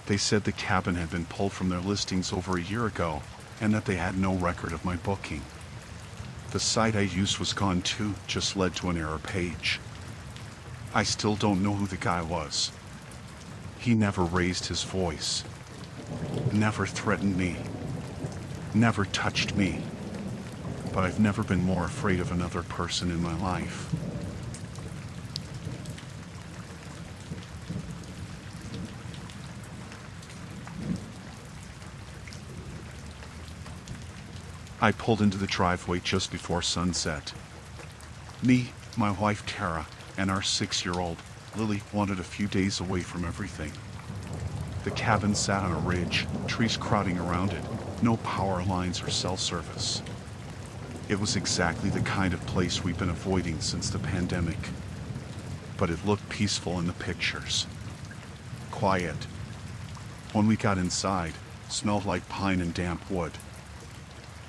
They said the cabin had been pulled from their listings over a year ago, and that they had no record of my booking. The site I used was gone too, just led to an error page. I still don't know who the guy was. He never raised his voice, never threatened me, never touched me, but I've never been more afraid of another person in my life. I pulled into the driveway just before sunset. Me, my wife Tara, and our 6-year-old, Lily, wanted a few days away from everything. The cabin sat on a ridge, trees crowding around it, no power lines or cell service. It was exactly the kind of place we've been avoiding since the pandemic. But it looked peaceful in the pictures. Quiet. When we got inside, smelled like pine and damp wood.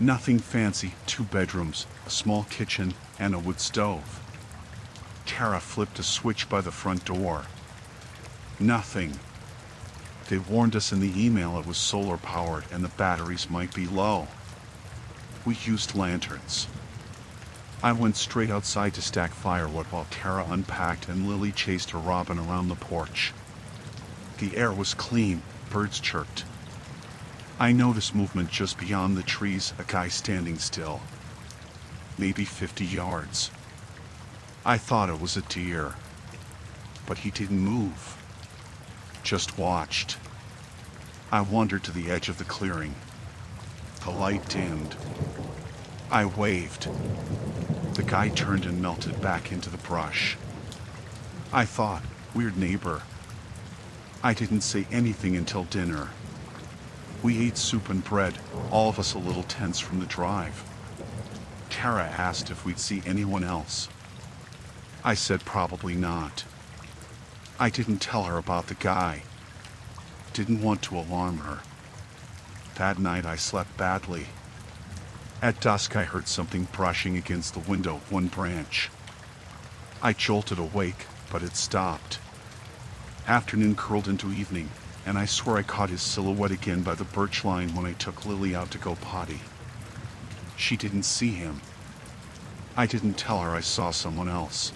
Nothing fancy, 2 bedrooms, a small kitchen, and a wood stove. Tara flipped a switch by the front door. Nothing. They warned us in the email it was solar powered and the batteries might be low. We used lanterns. I went straight outside to stack firewood while Tara unpacked and Lily chased a robin around the porch. The air was clean, birds chirped. I noticed movement just beyond the trees, a guy standing still. Maybe 50 yards. I thought it was a deer, but he didn't move. Just watched. I wandered to the edge of the clearing. The light dimmed. I waved. The guy turned and melted back into the brush. I thought, weird neighbor. I didn't say anything until dinner. We ate soup and bread, all of us a little tense from the drive. Tara asked if we'd see anyone else. I said probably not. I didn't tell her about the guy. Didn't want to alarm her. That night I slept badly. At dusk I heard something brushing against the window, one branch. I jolted awake, but it stopped. Afternoon curled into evening, and I swear I caught his silhouette again by the birch line when I took Lily out to go potty. She didn't see him. I didn't tell her I saw someone else.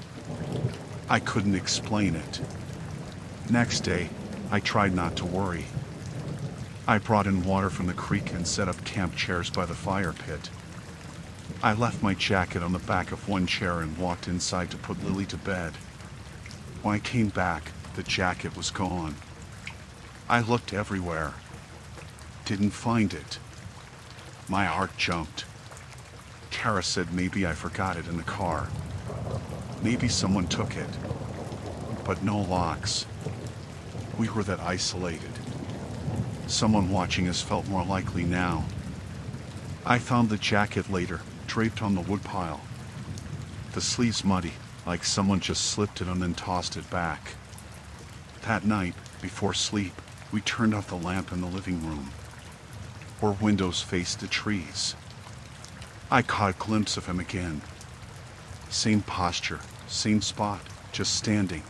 I couldn't explain it. Next day, I tried not to worry. I brought in water from the creek and set up camp chairs by the fire pit. I left my jacket on the back of one chair and walked inside to put Lily to bed. When I came back, the jacket was gone. I looked everywhere. Didn't find it. My heart jumped. Tara said maybe I forgot it in the car. Maybe someone took it. But no locks. We were that isolated. Someone watching us felt more likely now. I found the jacket later, draped on the woodpile. The sleeves muddy, like someone just slipped it and then tossed it back. That night, before sleep, we turned off the lamp in the living room. Our windows faced the trees. I caught a glimpse of him again. Same posture, same spot, just standing.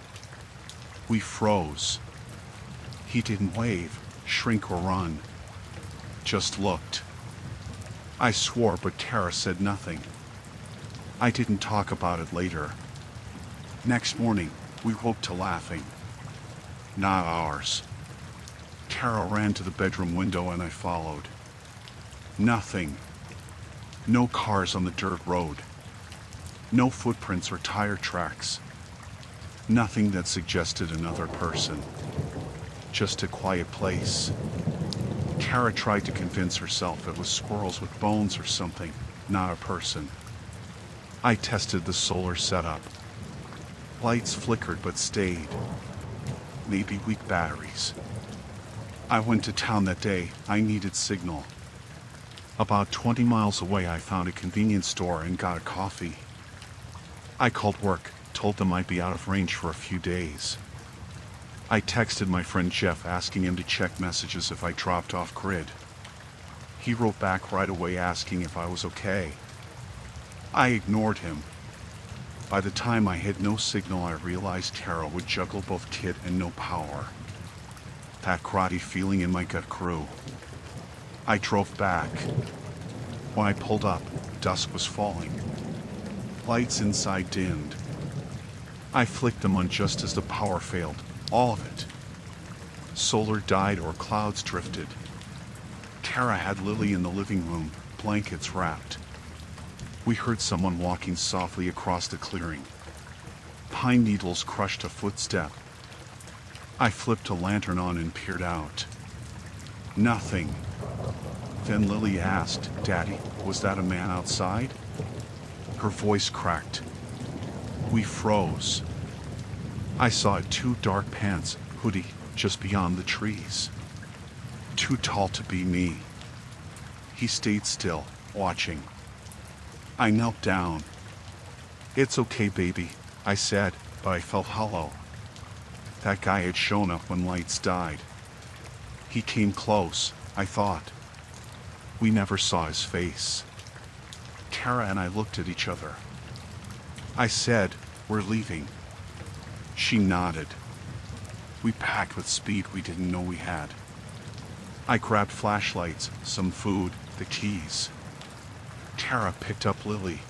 We froze. He didn't wave, shrink or run. Just looked. I swore, but Tara said nothing. I didn't talk about it later. Next morning, we woke to laughing. Not ours. Tara ran to the bedroom window and I followed. Nothing. No cars on the dirt road. No footprints or tire tracks. Nothing that suggested another person. Just a quiet place. Tara tried to convince herself it was squirrels with bones or something, not a person. I tested the solar setup. Lights flickered but stayed. Maybe weak batteries. I went to town that day. I needed signal. About 20 miles away I found a convenience store and got a coffee. I called work, told them I'd be out of range for a few days. I texted my friend Jeff asking him to check messages if I dropped off grid. He wrote back right away asking if I was okay. I ignored him. By the time I had no signal, I realized Tara would juggle both kit and no power. That grotty feeling in my gut grew. I drove back. When I pulled up, dusk was falling. Lights inside dimmed. I flicked them on just as the power failed, all of it. Solar died or clouds drifted. Tara had Lily in the living room, blankets wrapped. We heard someone walking softly across the clearing. Pine needles crushed a footstep. I flipped a lantern on and peered out. Nothing. Then Lily asked, "Daddy, was that a man outside?" Her voice cracked. We froze. I saw two dark pants, hoodie, just beyond the trees. Too tall to be me. He stayed still, watching. I knelt down. "It's okay, baby," I said, but I felt hollow. That guy had shown up when lights died. He came close, I thought. We never saw his face. Tara and I looked at each other. I said, "We're leaving." She nodded. We packed with speed we didn't know we had. I grabbed flashlights, some food, the keys. Tara picked up Lily.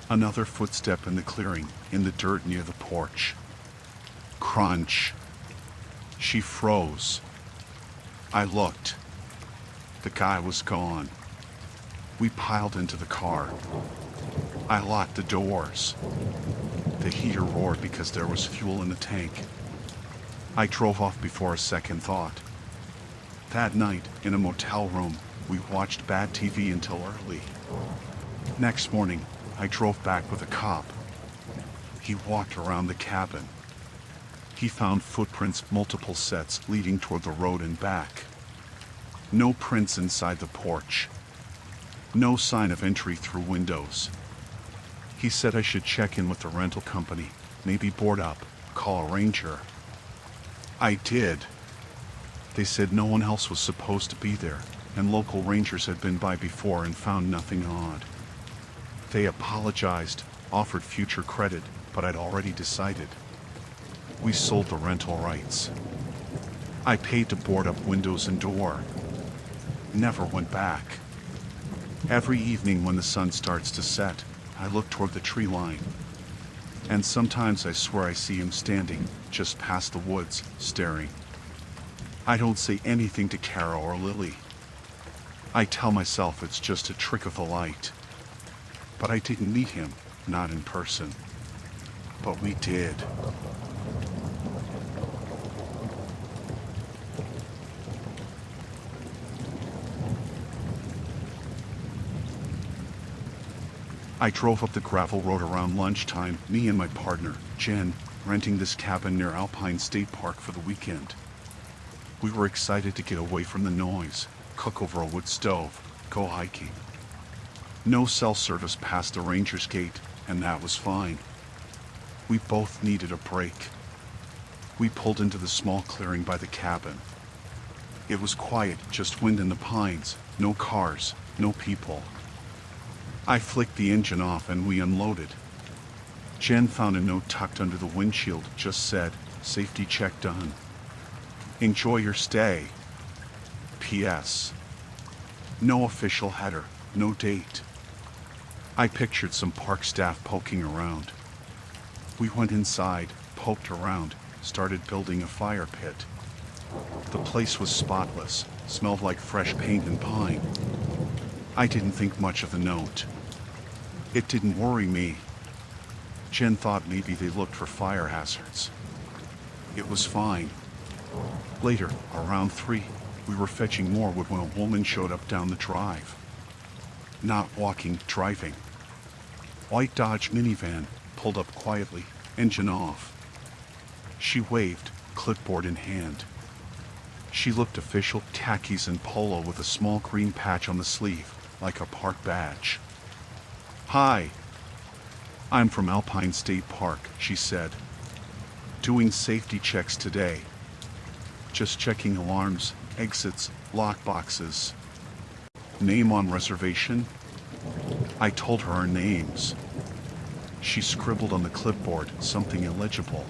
Another footstep in the clearing, in the dirt near the porch. Crunch. She froze. I looked. The guy was gone. We piled into the car. I locked the doors. The heater roared because there was fuel in the tank. I drove off before a second thought. That night, in a motel room, we watched bad TV until early. Next morning, I drove back with a cop. He walked around the cabin. He found footprints, multiple sets leading toward the road and back. No prints inside the porch. No sign of entry through windows. He said I should check in with the rental company, maybe board up, call a ranger. I did. They said no one else was supposed to be there, and local rangers had been by before and found nothing odd. They apologized, offered future credit, but I'd already decided. We sold the rental rights. I paid to board up windows and door. Never went back. Every evening when the sun starts to set, I look toward the tree line. And sometimes I swear I see him standing, just past the woods, staring. I don't say anything to Kara or Lily. I tell myself it's just a trick of the light. But I didn't meet him, not in person. But we did. I drove up the gravel road around lunchtime, me and my partner, Jen, renting this cabin near Alpine State Park for the weekend. We were excited to get away from the noise, cook over a wood stove, go hiking. No cell service past the ranger's gate, and that was fine. We both needed a break. We pulled into the small clearing by the cabin. It was quiet, just wind in the pines, no cars, no people. I flicked the engine off and we unloaded. Jen found a note tucked under the windshield, just said, "Safety check done. Enjoy your stay. P.S." No official header, no date. I pictured some park staff poking around. We went inside, poked around, started building a fire pit. The place was spotless, smelled like fresh paint and pine. I didn't think much of the note. It didn't worry me. Jen thought maybe they looked for fire hazards. It was fine. Later, around 3, we were fetching more wood when a woman showed up down the drive. Not walking, driving. White Dodge minivan, pulled up quietly, engine off. She waved, clipboard in hand. She looked official, khakis and polo with a small green patch on the sleeve, like a park badge. "Hi. I'm from Alpine State Park," she said. Doing safety checks today. Just checking alarms, exits, lock boxes. Name on reservation? I told her our names. She scribbled on the clipboard something illegible.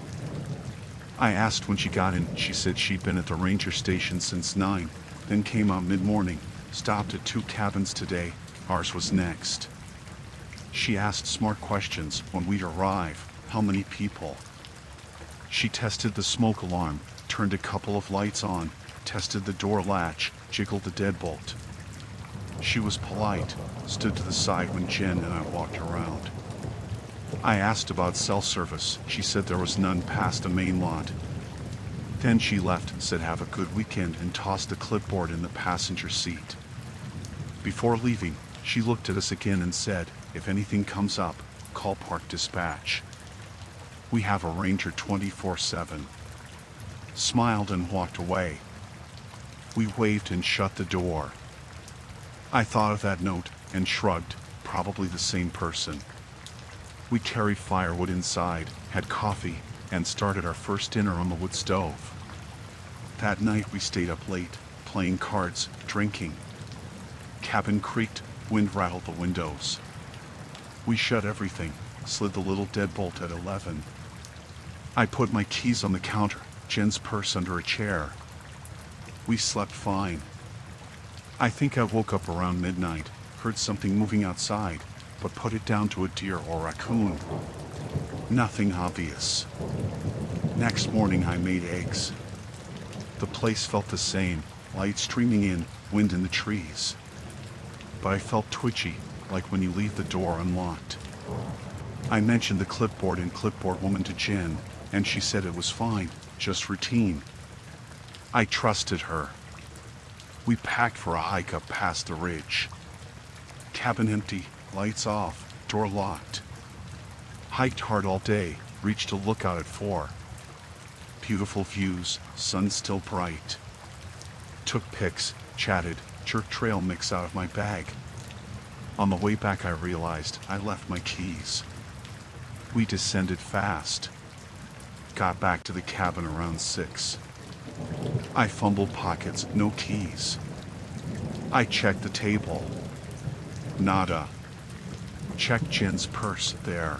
I asked when she got in. She said she'd been at the ranger station since 9, then came out mid-morning, stopped at 2 cabins today. Ours was next. She asked smart questions when we'd arrive. How many people? She tested the smoke alarm, turned a couple of lights on, tested the door latch, jiggled the deadbolt. She was polite, stood to the side when Jen and I walked around. I asked about cell service. She said there was none past the main lot. Then she left, said have a good weekend, and tossed the clipboard in the passenger seat. Before leaving, she looked at us again and said, if anything comes up, call Park Dispatch. We have a ranger 24/7. Smiled and walked away. We waved and shut the door. I thought of that note and shrugged, probably the same person. We carried firewood inside, had coffee, and started our first dinner on the wood stove. That night we stayed up late, playing cards, drinking. Cabin creaked, wind rattled the windows. We shut everything, slid the little deadbolt at 11. I put my keys on the counter, Jen's purse under a chair. We slept fine. I think I woke up around midnight, heard something moving outside, but put it down to a deer or raccoon. Nothing obvious. Next morning I made eggs. The place felt the same, light streaming in, wind in the trees. But I felt twitchy, like when you leave the door unlocked. I mentioned the clipboard and clipboard woman to Jen, and she said it was fine, just routine. I trusted her. We packed for a hike up past the ridge. Cabin empty, lights off, door locked. Hiked hard all day, reached a lookout at 4. Beautiful views, sun still bright. Took pics, chatted, jerked trail mix out of my bag. On the way back I realized I left my keys. We descended fast. Got back to the cabin around 6. I fumbled pockets, no keys. I checked the table. Nada. Checked Jen's purse, there.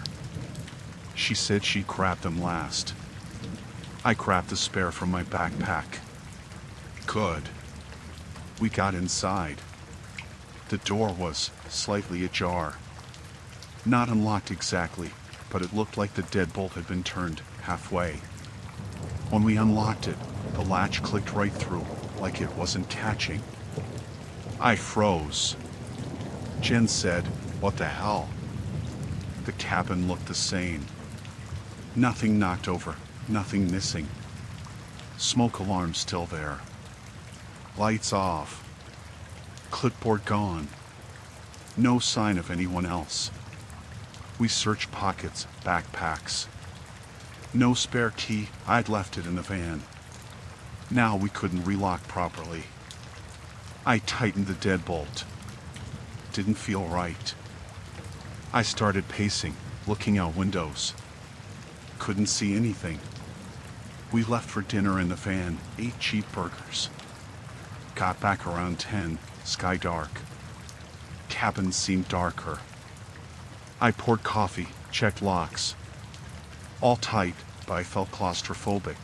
She said she grabbed them last. I grabbed the spare from my backpack. Good. We got inside. The door was slightly ajar. Not unlocked exactly, but it looked like the deadbolt had been turned halfway. When we unlocked it, the latch clicked right through, like it wasn't catching. I froze. Jen said, "What the hell?" The cabin looked the same. Nothing knocked over, nothing missing. Smoke alarm still there. Lights off. Clipboard gone. No sign of anyone else. We searched pockets, backpacks. No spare key, I'd left it in the van. Now we couldn't relock properly. I tightened the deadbolt. Didn't feel right. I started pacing, looking out windows. Couldn't see anything. We left for dinner in the van, ate cheap burgers. Got back around 10, sky dark. Cabin seemed darker. I poured coffee, checked locks. All tight, but I felt claustrophobic.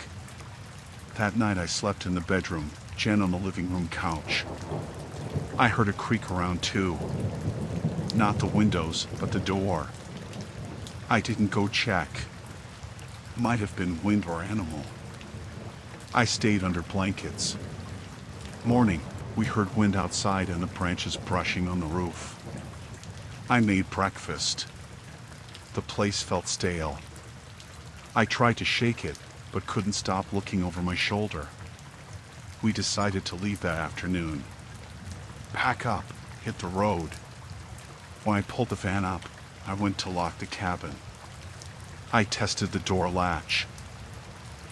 That night I slept in the bedroom, Jen on the living room couch. I heard a creak around 2. Not the windows, but the door. I didn't go check. Might have been wind or animal. I stayed under blankets. Morning, we heard wind outside and the branches brushing on the roof. I made breakfast. The place felt stale. I tried to shake it, but couldn't stop looking over my shoulder. We decided to leave that afternoon. Pack up, hit the road. When I pulled the van up, I went to lock the cabin. I tested the door latch.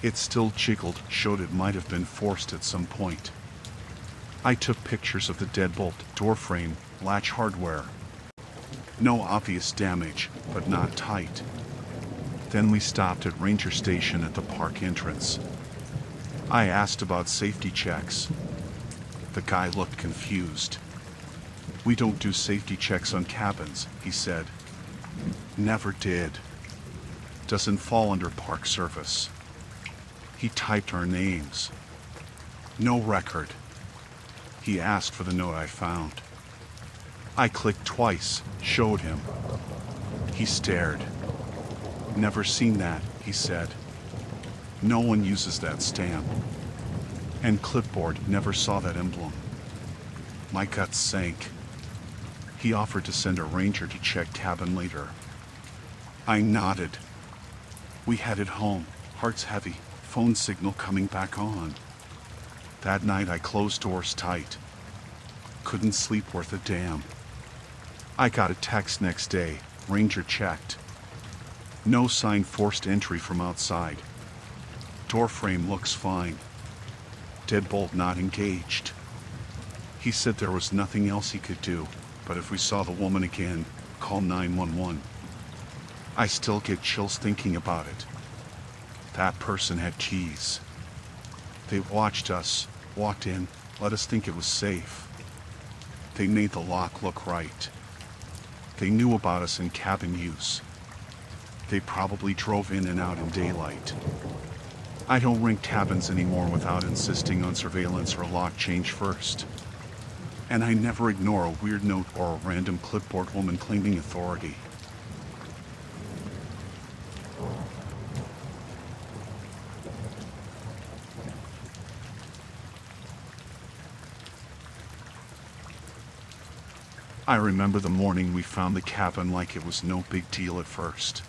It still jiggled, showed it might have been forced at some point. I took pictures of the deadbolt, door frame, latch hardware. No obvious damage, but not tight. Then we stopped at ranger station at the park entrance. I asked about safety checks. The guy looked confused. "We don't do safety checks on cabins," he said. "Never did. Doesn't fall under park service." He typed our names. No record. He asked for the note I found. I clicked twice, showed him. He stared. "Never seen that," he said. "No one uses that stamp. And clipboard never saw that emblem." My guts sank. He offered to send a ranger to check cabin later. I nodded. We headed home, hearts heavy, phone signal coming back on. That night I closed doors tight. Couldn't sleep worth a damn. I got a text next day, ranger checked. No sign, forced entry from outside. Door frame looks fine. Deadbolt not engaged. He said there was nothing else he could do, but if we saw the woman again, call 911. I still get chills thinking about it. That person had keys. They watched us, walked in, let us think it was safe. They made the lock look right. They knew about us in cabin use. They probably drove in and out in daylight. I don't rent cabins anymore without insisting on surveillance or lock change first. And I never ignore a weird note or a random clipboard woman claiming authority. I remember the morning we found the cabin like it was no big deal at first.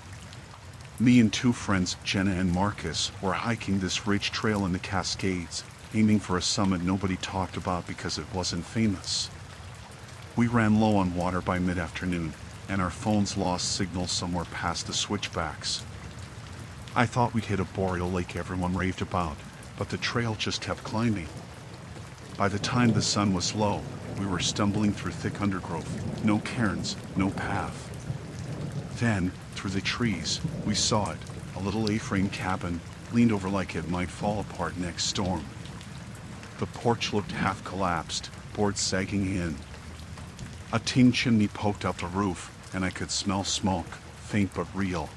Me and two friends, Jenna and Marcus, were hiking this ridge trail in the Cascades, aiming for a summit nobody talked about because it wasn't famous. We ran low on water by mid-afternoon, and our phones lost signal somewhere past the switchbacks. I thought we'd hit a boreal lake everyone raved about, but the trail just kept climbing. By the time the sun was low, we were stumbling through thick undergrowth, no cairns, no path. Then, through the trees, we saw it, a little A-frame cabin, leaned over like it might fall apart next storm. The porch looked half collapsed, boards sagging in. A tin chimney poked up the roof, and I could smell smoke, faint but real.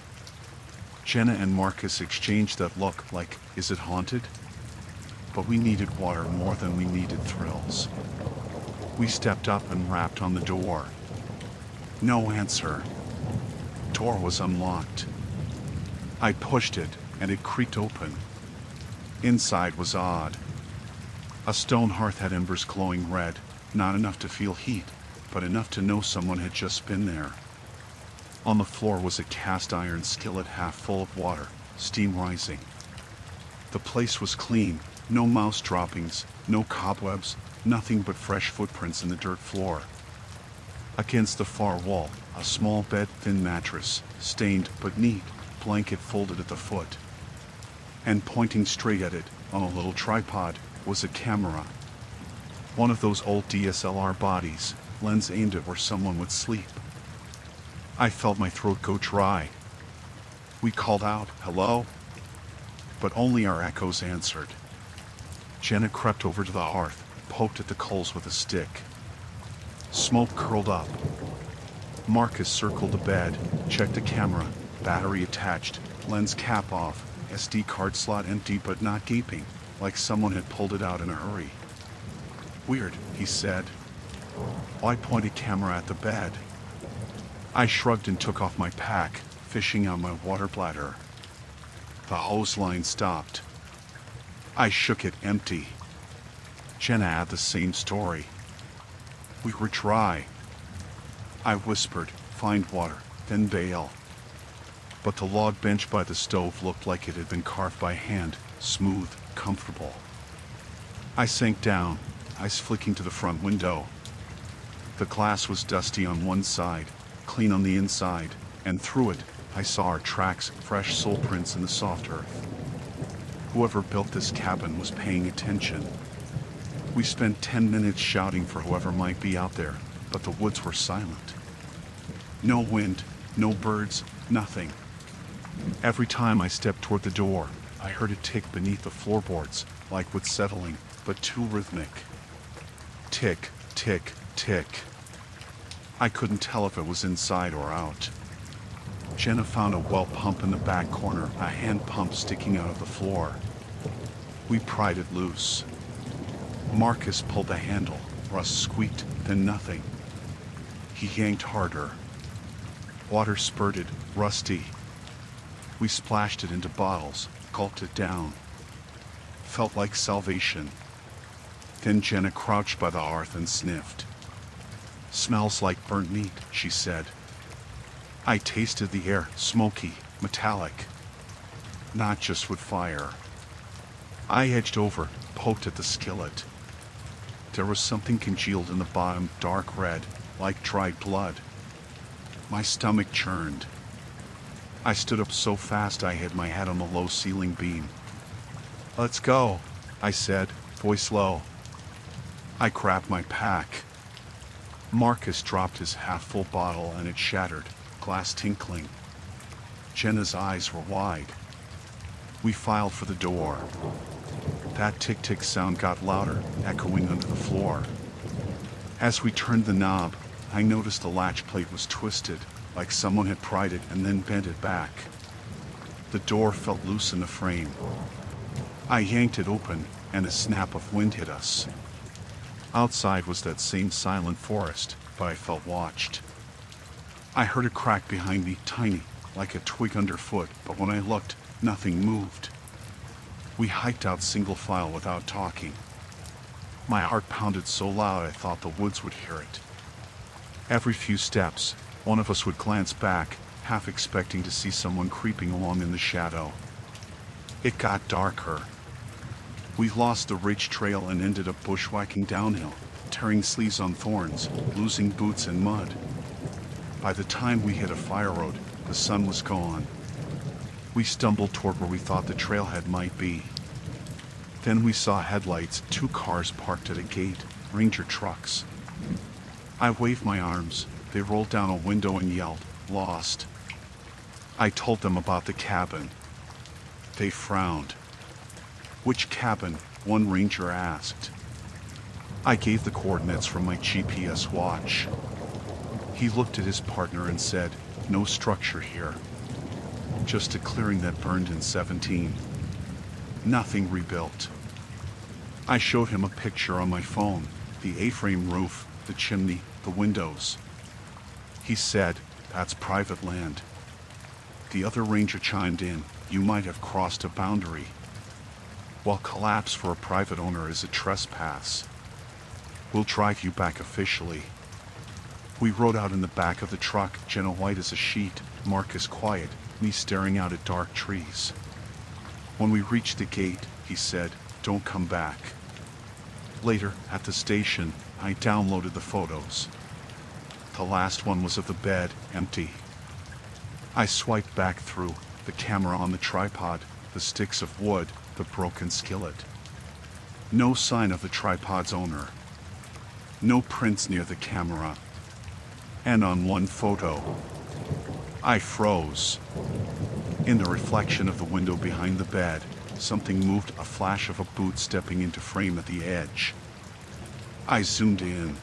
Jenna and Marcus exchanged that look like, is it haunted? But we needed water more than we needed thrills. We stepped up and rapped on the door. No answer. Door was unlocked. I pushed it, and it creaked open. Inside was odd. A stone hearth had embers glowing red, not enough to feel heat, but enough to know someone had just been there. On the floor was a cast iron skillet half full of water, steam rising. The place was clean, no mouse droppings, no cobwebs, nothing but fresh footprints in the dirt floor. Against the far wall, a small bed, thin mattress, stained but neat, blanket folded at the foot. And pointing straight at it, on a little tripod, was a camera. One of those old DSLR bodies, lens aimed at where someone would sleep. I felt my throat go dry. We called out, "Hello?" But only our echoes answered. Jenna crept over to the hearth, poked at the coals with a stick. Smoke curled up. Marcus circled the bed, checked the camera, battery attached, lens cap off, SD card slot empty but not gaping, like someone had pulled it out in a hurry. "Weird," he said. I pointed camera at the bed. I shrugged and took off my pack, fishing out my water bladder. The hose line stopped. I shook it empty. Jenna had the same story. We were dry. I whispered, "Find water, then bail." But the log bench by the stove looked like it had been carved by hand, smooth, comfortable. I sank down, eyes flicking to the front window. The glass was dusty on one side, clean on the inside, and through it, I saw our tracks, fresh sole prints in the soft earth. Whoever built this cabin was paying attention. We spent 10 minutes shouting for whoever might be out there, but the woods were silent. No wind, no birds, nothing. Every time I stepped toward the door, I heard it tick beneath the floorboards, like wood settling, but too rhythmic. Tick, tick, tick. I couldn't tell if it was inside or out. Jenna found a well pump in the back corner, a hand pump sticking out of the floor. We pried it loose. Marcus pulled the handle. Russ squeaked, then nothing. He yanked harder. Water spurted, rusty. We splashed it into bottles, gulped it down. Felt like salvation. Then Jenna crouched by the hearth and sniffed. "Smells like burnt meat," she said. I tasted the air, smoky, metallic. Not just wood fire. I edged over, poked at the skillet. There was something congealed in the bottom, dark red, like dried blood. My stomach churned. I stood up so fast I hit my head on the low ceiling beam. "Let's go," I said, voice low. I grabbed my pack. Marcus dropped his half-full bottle and it shattered, glass tinkling. Jenna's eyes were wide. We filed for the door. That tick-tick sound got louder, echoing under the floor. As we turned the knob, I noticed the latch plate was twisted, like someone had pried it and then bent it back. The door felt loose in the frame. I yanked it open, and a snap of wind hit us. Outside was that same silent forest, but I felt watched. I heard a crack behind me, tiny, like a twig underfoot, but when I looked, nothing moved. We hiked out single file without talking. My heart pounded so loud I thought the woods would hear it. Every few steps, one of us would glance back, half expecting to see someone creeping along in the shadow. It got darker. We lost the ridge trail and ended up bushwhacking downhill, tearing sleeves on thorns, losing boots in mud. By the time we hit a fire road, the sun was gone. We stumbled toward where we thought the trailhead might be. Then we saw headlights, 2 cars parked at a gate, Ranger trucks. I waved my arms. They rolled down a window and yelled, "Lost." I told them about the cabin. They frowned. "Which cabin?" one ranger asked. I gave the coordinates from my GPS watch. He looked at his partner and said, "No structure here. Just a clearing that burned in 17. Nothing rebuilt." I showed him a picture on my phone, the A-frame roof, the chimney, the windows. He said, "That's private land." The other ranger chimed in, "You might have crossed a boundary." While collapse for a private owner is a trespass. "We'll drive you back officially." We rode out in the back of the truck, Jenna white as a sheet, Marcus quiet, me staring out at dark trees. When we reached the gate, he said, "Don't come back." Later, at the station, I downloaded the photos. The last one was of the bed, empty. I swiped back through, the camera on the tripod, the sticks of wood, the broken skillet. No sign of the tripod's owner. No prints near the camera. And on one photo, I froze. In the reflection of the window behind the bed, something moved, a flash of a boot stepping into frame at the edge. I zoomed in.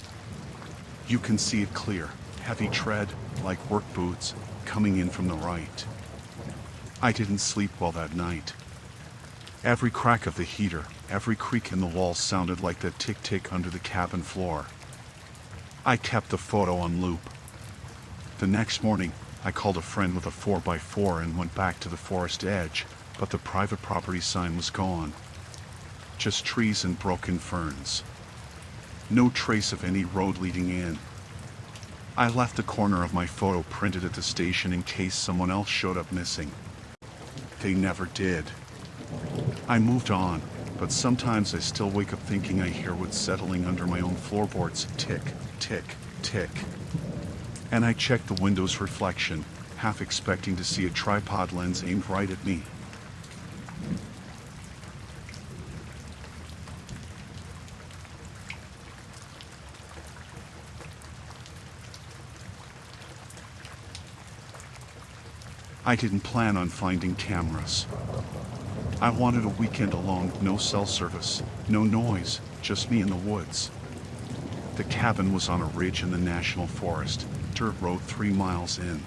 You can see it clear, heavy tread, like work boots, coming in from the right. I didn't sleep well that night. Every crack of the heater, every creak in the wall sounded like the tick-tick under the cabin floor. I kept the photo on loop. The next morning, I called a friend with a 4x4 and went back to the forest edge, but the private property sign was gone. Just trees and broken ferns. No trace of any road leading in. I left a corner of my photo printed at the station in case someone else showed up missing. They never did. I moved on, but sometimes I still wake up thinking I hear wood settling under my own floorboards, tick, tick, tick. And I check the window's reflection, half expecting to see a tripod lens aimed right at me. I didn't plan on finding cameras. I wanted a weekend alone, no cell service, no noise, just me in the woods. The cabin was on a ridge in the national forest, dirt road 3 miles in.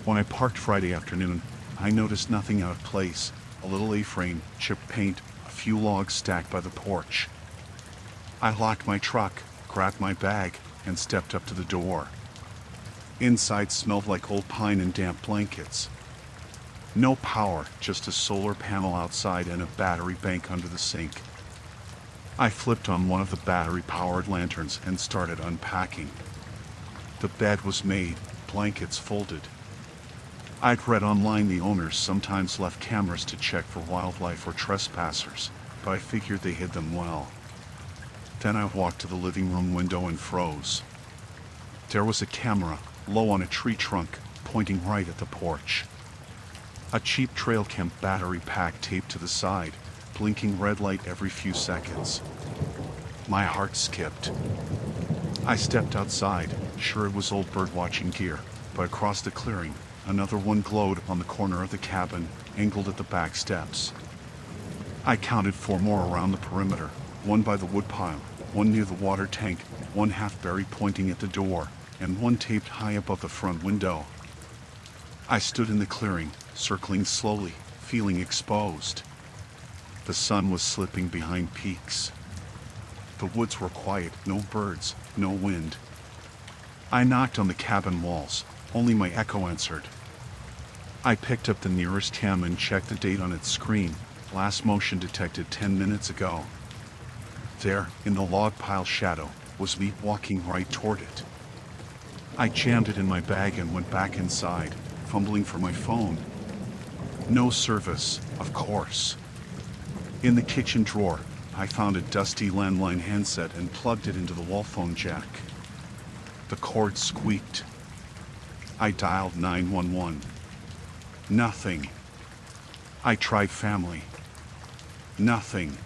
When I parked Friday afternoon, I noticed nothing out of place, a little A-frame, chipped paint, a few logs stacked by the porch. I locked my truck, grabbed my bag, and stepped up to the door. Inside smelled like old pine and damp blankets. No power, just a solar panel outside and a battery bank under the sink. I flipped on one of the battery-powered lanterns and started unpacking. The bed was made, blankets folded. I'd read online the owners sometimes left cameras to check for wildlife or trespassers, but I figured they hid them well. Then I walked to the living room window and froze. There was a camera, low on a tree trunk, pointing right at the porch. A cheap trail cam battery pack taped to the side, blinking red light every few seconds. My heart skipped. I stepped outside, sure it was old bird-watching gear, but across the clearing, another one glowed on the corner of the cabin, angled at the back steps. I counted 4 more around the perimeter, one by the woodpile, one near the water tank, one half buried pointing at the door, and one taped high above the front window. I stood in the clearing, circling slowly, feeling exposed. The sun was slipping behind peaks. The woods were quiet, no birds, no wind. I knocked on the cabin walls, only my echo answered. I picked up the nearest cam and checked the date on its screen, last motion detected 10 minutes ago. There, in the log pile shadow, was me walking right toward it. I jammed it in my bag and went back inside, fumbling for my phone. No service, of course. In the kitchen drawer, I found a dusty landline handset and plugged it into the wall phone jack. The cord squeaked. I dialed 911. Nothing. I tried family. Nothing.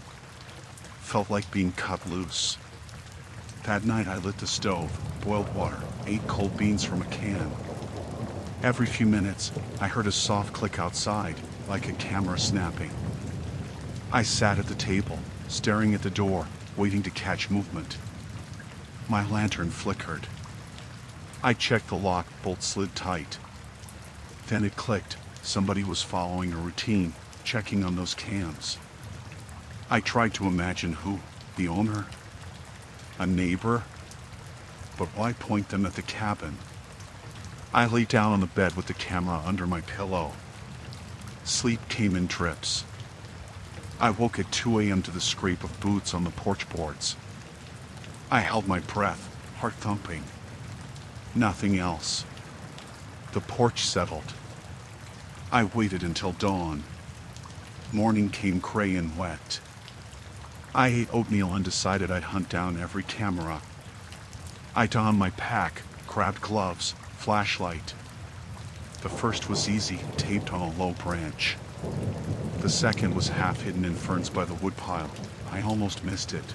Felt like being cut loose. That night I lit the stove, boiled water, ate cold beans from a can. Every few minutes, I heard a soft click outside, like a camera snapping. I sat at the table, staring at the door, waiting to catch movement. My lantern flickered. I checked the lock, bolt slid tight. Then it clicked. Somebody was following a routine, checking on those cams. I tried to imagine who, the owner? A neighbor? But why point them at the cabin? I lay down on the bed with the camera under my pillow. Sleep came in drips. I woke at 2 a.m. to the scrape of boots on the porch boards. I held my breath, heart thumping. Nothing else. The porch settled. I waited until dawn. Morning came gray and wet. I ate oatmeal and decided I'd hunt down every camera. I donned my pack, grabbed gloves, flashlight. The first was easy, taped on a low branch. The second was half hidden in ferns by the woodpile. I almost missed it.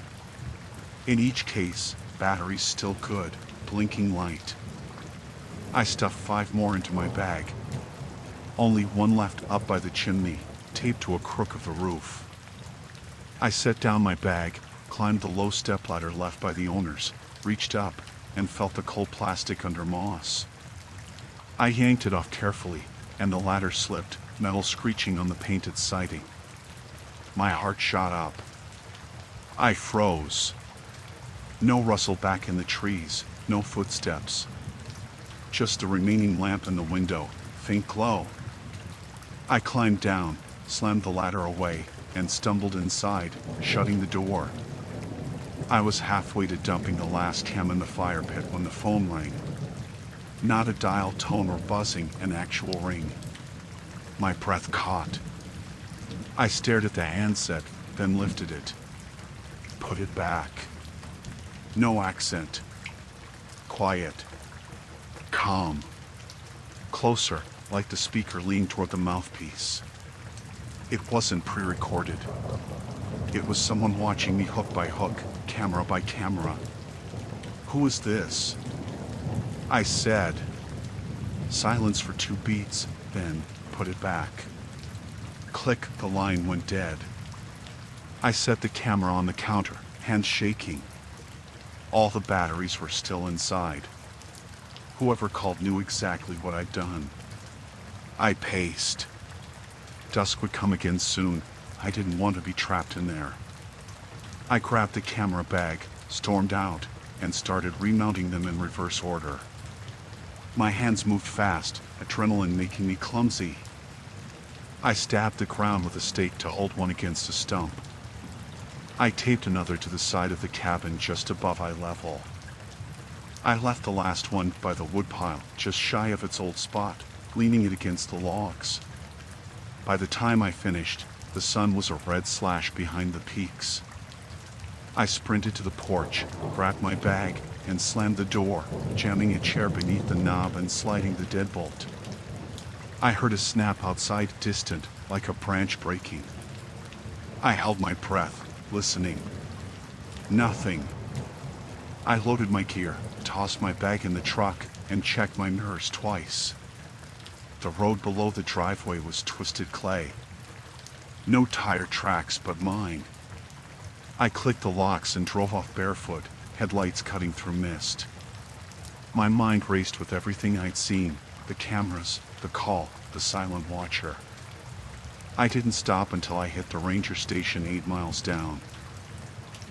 In each case, batteries still good, blinking light. I stuffed 5 more into my bag. Only one left up by the chimney, taped to a crook of the roof. I set down my bag, climbed the low stepladder left by the owners, reached up, and felt the cold plastic under moss. I yanked it off carefully, and the ladder slipped, metal screeching on the painted siding. My heart shot up. I froze. No rustle back in the trees, no footsteps. Just the remaining lamp in the window, faint glow. I climbed down, slammed the ladder away, and stumbled inside, shutting the door. I was halfway to dumping the last cam in the fire pit when the phone rang. Not a dial tone or buzzing, an actual ring. My breath caught. I stared at the handset, then lifted it. Put it back. No accent. Quiet. Calm. Closer, like the speaker leaned toward the mouthpiece. It wasn't pre-recorded. It was someone watching me hook by hook, camera by camera. Who is this? I said. Silence for 2 beats, then put it back. Click, the line went dead. I set the camera on the counter, hands shaking. All the batteries were still inside. Whoever called knew exactly what I'd done. I paced. Dusk would come again soon. I didn't want to be trapped in there. I grabbed the camera bag, stormed out, and started remounting them in reverse order. My hands moved fast, adrenaline making me clumsy. I stabbed the ground with a stake to hold one against a stump. I taped another to the side of the cabin just above eye level. I left the last one by the woodpile, just shy of its old spot, leaning it against the logs. By the time I finished, the sun was a red slash behind the peaks. I sprinted to the porch, grabbed my bag, and slammed the door, jamming a chair beneath the knob and sliding the deadbolt. I heard a snap outside, distant, like a branch breaking. I held my breath, listening. Nothing. I loaded my gear, tossed my bag in the truck, and checked my mirrors twice. The road below the driveway was twisted clay. No tire tracks but mine. I clicked the locks and drove off barefoot, headlights cutting through mist. My mind raced with everything I'd seen, the cameras, the call, the silent watcher. I didn't stop until I hit the ranger station 8 miles down.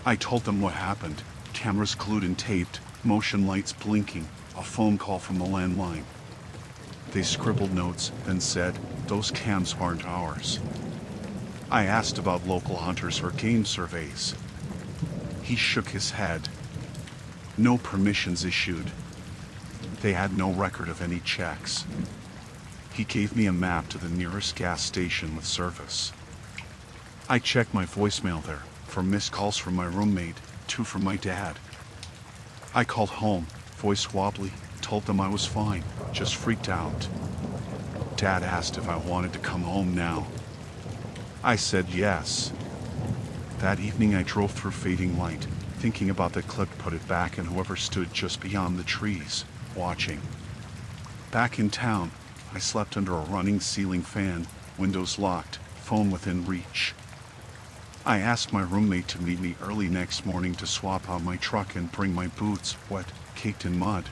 I told them what happened, cameras glued and taped, motion lights blinking, a phone call from the landline. They scribbled notes, then said, "Those cams aren't ours." I asked about local hunters or game surveys. He shook his head. No permissions issued. They had no record of any checks. He gave me a map to the nearest gas station with service. I checked my voicemail there for missed calls from my roommate, 2 from my dad. I called home, voice wobbly, told them I was fine, just freaked out. Dad asked if I wanted to come home now. I said yes. That evening I drove through fading light, thinking about the clip, put it back, and whoever stood just beyond the trees, watching. Back in town, I slept under a running ceiling fan, windows locked, phone within reach. I asked my roommate to meet me early next morning to swap out my truck and bring my boots, wet, caked in mud.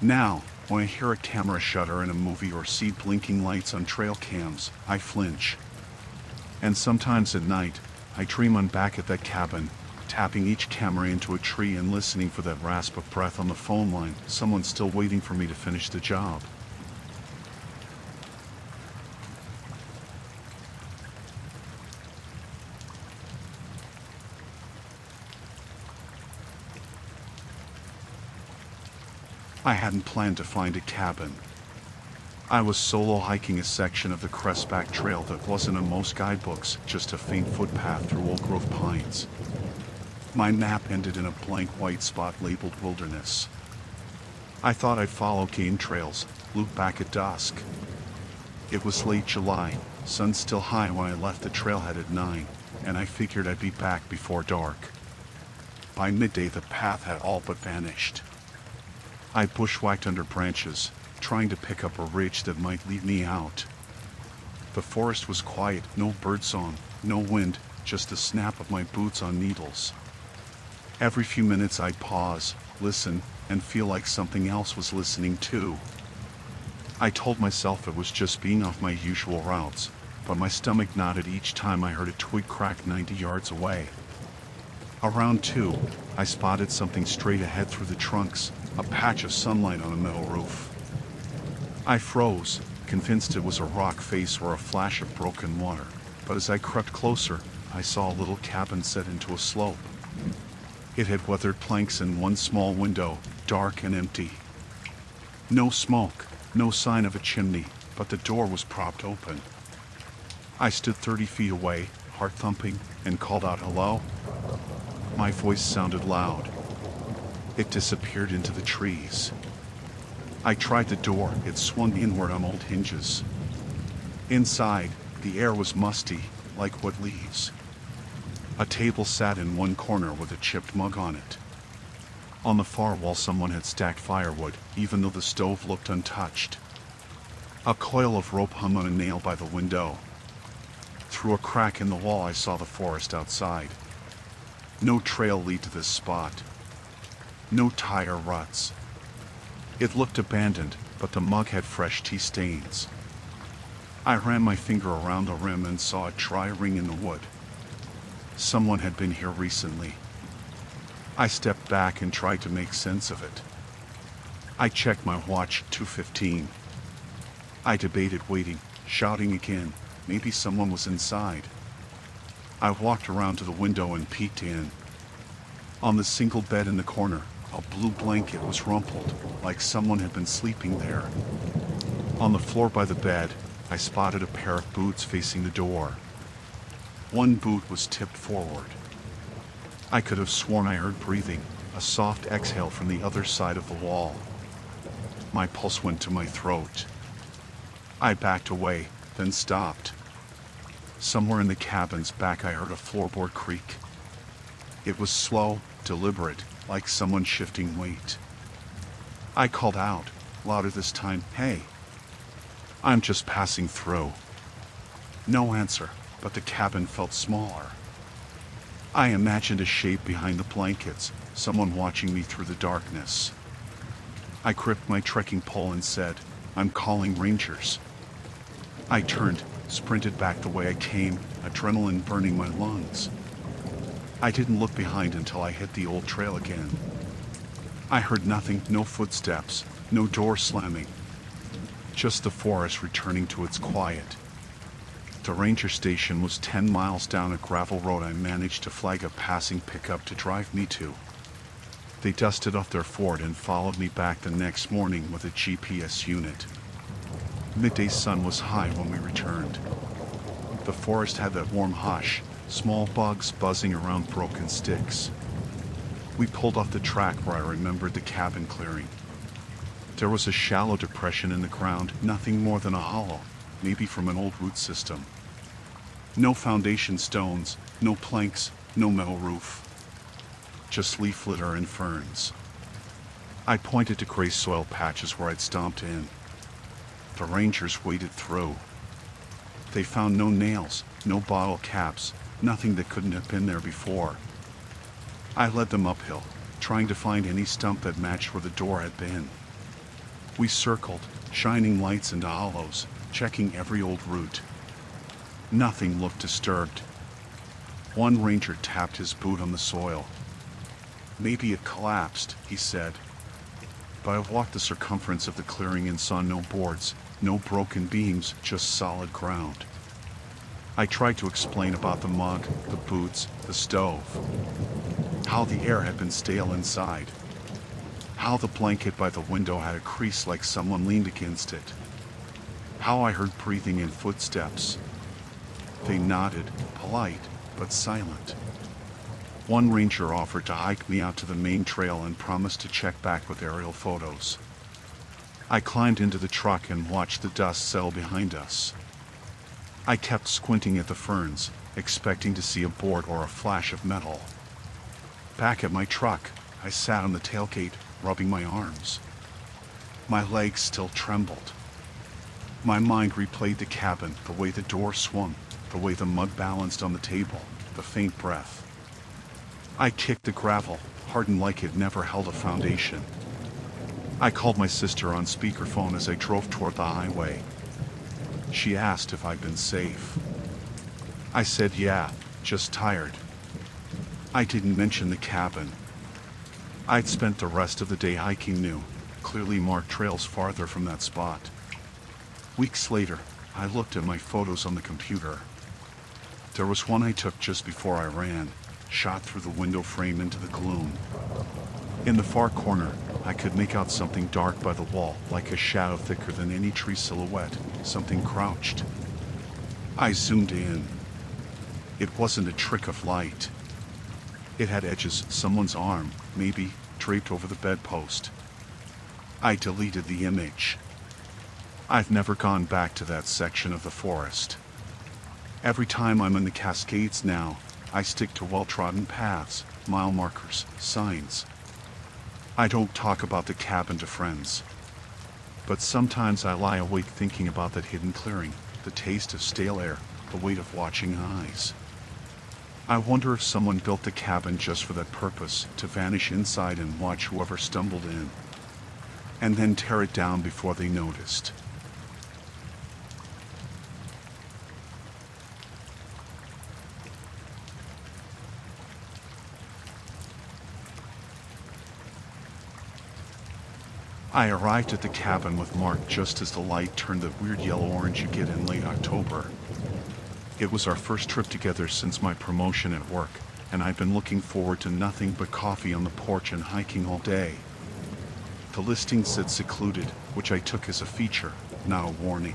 Now, when I hear a camera shutter in a movie or see blinking lights on trail cams, I flinch. And sometimes at night, I dream I'm back at that cabin, tapping each camera into a tree and listening for that rasp of breath on the phone line, someone still waiting for me to finish the job. I hadn't planned to find a cabin. I was solo hiking a section of the Crestback Trail that wasn't in most guidebooks, just a faint footpath through old-growth pines. My map ended in a blank white spot labeled wilderness. I thought I'd follow game trails, loop back at dusk. It was late July, sun still high when I left the trailhead at 9, and I figured I'd be back before dark. By midday the path had all but vanished. I bushwhacked under branches, trying to pick up a ridge that might lead me out. The forest was quiet, no birdsong, no wind, just the snap of my boots on needles. Every few minutes I'd pause, listen, and feel like something else was listening too. I told myself it was just being off my usual routes, but my stomach knotted each time I heard a twig crack 90 yards away. Around 2, I spotted something straight ahead through the trunks, a patch of sunlight on a metal roof. I froze, convinced it was a rock face or a flash of broken water, but as I crept closer, I saw a little cabin set into a slope. It had weathered planks and one small window, dark and empty. No smoke, no sign of a chimney, but the door was propped open. I stood 30 feet away, heart thumping, and called out, "Hello?" My voice sounded loud. It disappeared into the trees. I tried the door, it swung inward on old hinges. Inside, the air was musty, like wet leaves. A table sat in one corner with a chipped mug on it. On the far wall someone had stacked firewood, even though the stove looked untouched. A coil of rope hung on a nail by the window. Through a crack in the wall I saw the forest outside. No trail lead to this spot. No tire ruts. It looked abandoned, but the mug had fresh tea stains. I ran my finger around the rim and saw a dry ring in the wood. Someone had been here recently. I stepped back and tried to make sense of it. I checked my watch, 2:15. I debated waiting, shouting again. Maybe someone was inside. I walked around to the window and peeked in. On the single bed in the corner, a blue blanket was rumpled, like someone had been sleeping there. On the floor by the bed, I spotted a pair of boots facing the door. One boot was tipped forward. I could have sworn I heard breathing, a soft exhale from the other side of the wall. My pulse went to my throat. I backed away, then stopped. Somewhere in the cabin's back I heard a floorboard creak. It was slow, deliberate, like someone shifting weight. I called out, louder this time, "Hey, I'm just passing through." No answer, but the cabin felt smaller. I imagined a shape behind the blankets, someone watching me through the darkness. I gripped my trekking pole and said, "I'm calling rangers." I turned, sprinted back the way I came, adrenaline burning my lungs. I didn't look behind until I hit the old trail again. I heard nothing, no footsteps, no door slamming. Just the forest returning to its quiet. The ranger station was 10 miles down a gravel road I managed to flag a passing pickup to drive me to. They dusted off their Ford and followed me back the next morning with a GPS unit. Midday sun was high when we returned. The forest had that warm hush, small bugs buzzing around broken sticks. We pulled off the track where I remembered the cabin clearing. There was a shallow depression in the ground, nothing more than a hollow, maybe from an old root system. No foundation stones, no planks, no metal roof. Just leaf litter and ferns. I pointed to gray soil patches where I'd stomped in. The rangers waded through. They found no nails, no bottle caps, nothing that couldn't have been there before. I led them uphill, trying to find any stump that matched where the door had been. We circled, shining lights into hollows, checking every old root. Nothing looked disturbed. One ranger tapped his boot on the soil. "Maybe it collapsed," he said. But I walked the circumference of the clearing and saw no boards, no broken beams, just solid ground. I tried to explain about the mug, the boots, the stove. How the air had been stale inside. How the blanket by the window had a crease like someone leaned against it. How I heard breathing and footsteps. They nodded, polite, but silent. One ranger offered to hike me out to the main trail and promised to check back with aerial photos. I climbed into the truck and watched the dust settle behind us. I kept squinting at the ferns, expecting to see a board or a flash of metal. Back at my truck, I sat on the tailgate, rubbing my arms. My legs still trembled. My mind replayed the cabin, the way the door swung, the way the mug balanced on the table, the faint breath. I kicked the gravel, hardened like it never held a foundation. I called my sister on speakerphone as I drove toward the highway. She asked if I'd been safe. I said yeah, just tired. I didn't mention the cabin. I'd spent the rest of the day hiking new, clearly marked trails farther from that spot. Weeks later, I looked at my photos on the computer. There was one I took just before I ran, shot through the window frame into the gloom. In the far corner, I could make out something dark by the wall, like a shadow thicker than any tree silhouette, something crouched. I zoomed in. It wasn't a trick of light. It had edges, someone's arm, maybe, draped over the bedpost. I deleted the image. I've never gone back to that section of the forest. Every time I'm in the Cascades now, I stick to well-trodden paths, mile markers, signs. I don't talk about the cabin to friends. But sometimes I lie awake thinking about that hidden clearing, the taste of stale air, the weight of watching eyes. I wonder if someone built the cabin just for that purpose, to vanish inside and watch whoever stumbled in, and then tear it down before they noticed. I arrived at the cabin with Mark just as the light turned the weird yellow-orange you get in late October. It was our first trip together since my promotion at work, and I'd been looking forward to nothing but coffee on the porch and hiking all day. The listing said secluded, which I took as a feature, not a warning.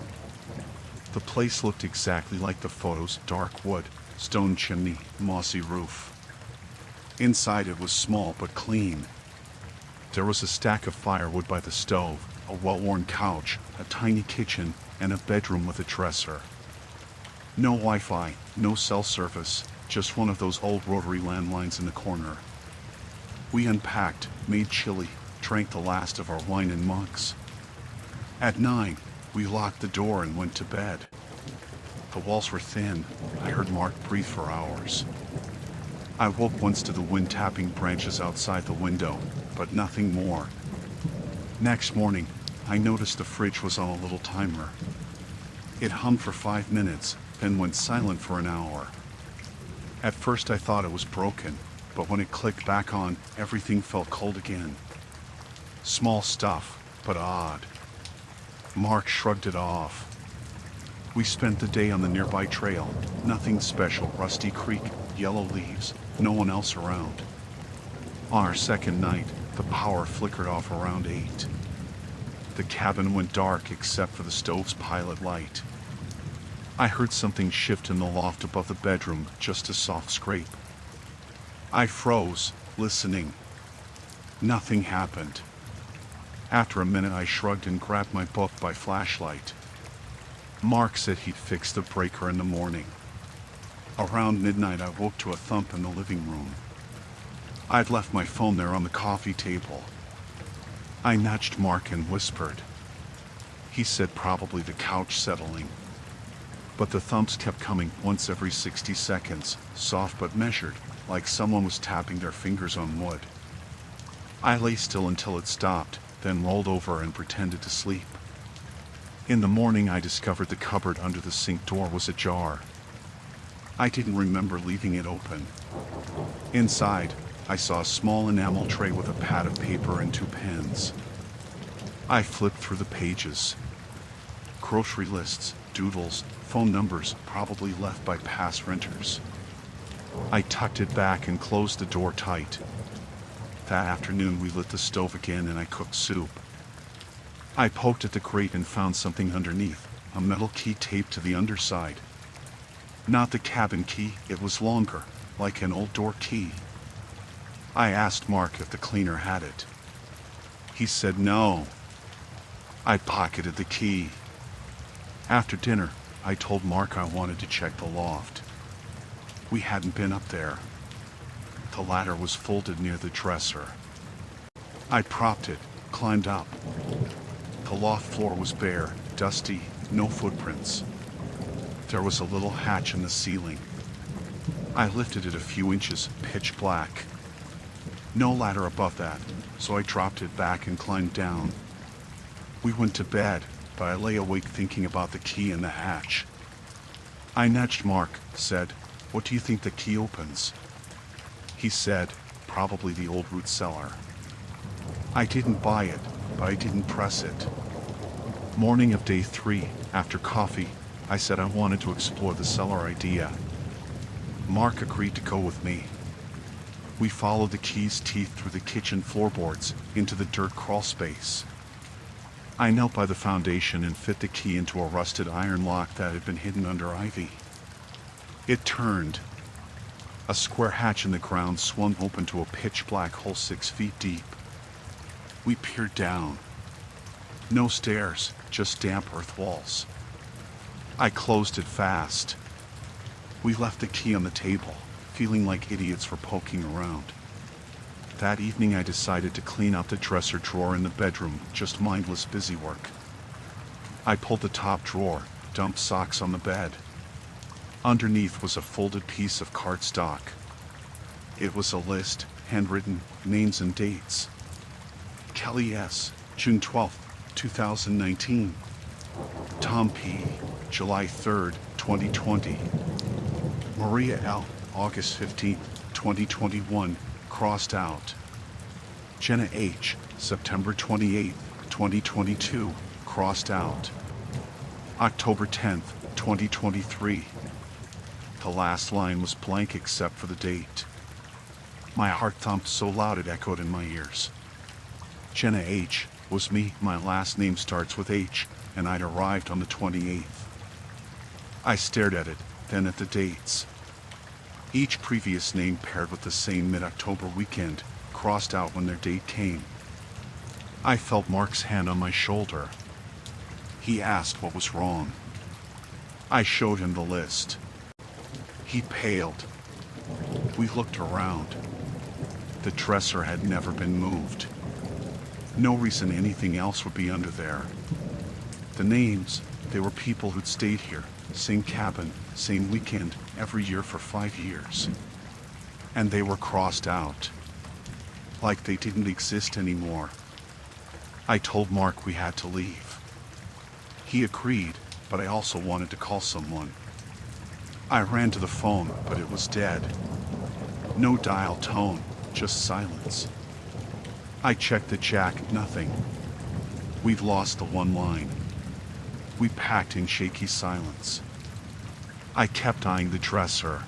The place looked exactly like the photos: dark wood, stone chimney, mossy roof. Inside it was small but clean. There was a stack of firewood by the stove, a well-worn couch, a tiny kitchen, and a bedroom with a dresser. No Wi-Fi, no cell service, just one of those old rotary landlines in the corner. We unpacked, made chili, drank the last of our wine in mugs. At 9, we locked the door and went to bed. The walls were thin. I heard Mark breathe for hours. I woke once to the wind tapping branches outside the window, but nothing more. Next morning, I noticed the fridge was on a little timer. It hummed for 5 minutes, then went silent for an hour. At first I thought it was broken, but when it clicked back on, everything felt cold again. Small stuff, but odd. Mark shrugged it off. We spent the day on the nearby trail. Nothing special: rusty creek, yellow leaves, no one else around. On our second night, the power flickered off around 8. The cabin went dark except for the stove's pilot light. I heard something shift in the loft above the bedroom, just a soft scrape. I froze, listening. Nothing happened. After a minute I shrugged and grabbed my book by flashlight. Mark said he'd fix the breaker in the morning. Around midnight I woke to a thump in the living room. I'd left my phone there on the coffee table. I nudged Mark and whispered. He said probably the couch settling. But the thumps kept coming, once every 60 seconds, soft but measured, like someone was tapping their fingers on wood. I lay still until it stopped, then rolled over and pretended to sleep. In the morning I discovered the cupboard under the sink door was ajar. I didn't remember leaving it open. Inside, I saw a small enamel tray with a pad of paper and 2 pens. I flipped through the pages. Grocery lists, doodles, phone numbers probably left by past renters. I tucked it back and closed the door tight. That afternoon we lit the stove again and I cooked soup. I poked at the grate and found something underneath, a metal key taped to the underside. Not the cabin key, it was longer, like an old door key. I asked Mark if the cleaner had it. He said no. I pocketed the key. After dinner, I told Mark I wanted to check the loft. We hadn't been up there. The ladder was folded near the dresser. I propped it, climbed up. The loft floor was bare, dusty, no footprints. There was a little hatch in the ceiling. I lifted it a few inches, pitch black. No ladder above that, so I dropped it back and climbed down. We went to bed, but I lay awake thinking about the key in the hatch. I nudged Mark, said, "What do you think the key opens?" He said, "Probably the old root cellar." I didn't buy it, but I didn't press it. Morning of day 3, after coffee, I said I wanted to explore the cellar idea. Mark agreed to go with me. We followed the key's teeth through the kitchen floorboards into the dirt crawl space. I knelt by the foundation and fit the key into a rusted iron lock that had been hidden under ivy. It turned. A square hatch in the ground swung open to a pitch-black hole 6 feet deep. We peered down. No stairs, just damp earth walls. I closed it fast. We left the key on the table, feeling like idiots for poking around. That evening I decided to clean out the dresser drawer in the bedroom, just mindless busy work. I pulled the top drawer, dumped socks on the bed. Underneath was a folded piece of cardstock. It was a list, handwritten, names and dates. Kelly S., June 12, 2019. Tom P., July 3rd, 2020. Maria L., August 15, 2021, crossed out. Jenna H., September 28, 2022, crossed out. October 10th, 2023. The last line was blank except for the date. My heart thumped so loud it echoed in my ears. Jenna H. was me, my last name starts with H, and I'd arrived on the 28th. I stared at it, then at the dates. Each previous name paired with the same mid-October weekend, crossed out when their date came. I felt Mark's hand on my shoulder. He asked what was wrong. I showed him the list. He paled. We looked around. The dresser had never been moved. No reason anything else would be under there. The names, they were people who'd stayed here, same cabin, same weekend, every year for 5 years. And they were crossed out. Like they didn't exist anymore. I told Mark we had to leave. He agreed, but I also wanted to call someone. I ran to the phone, but it was dead. No dial tone, just silence. I checked the jack, nothing. We'd lost the one line. We packed in shaky silence. I kept eyeing the dresser.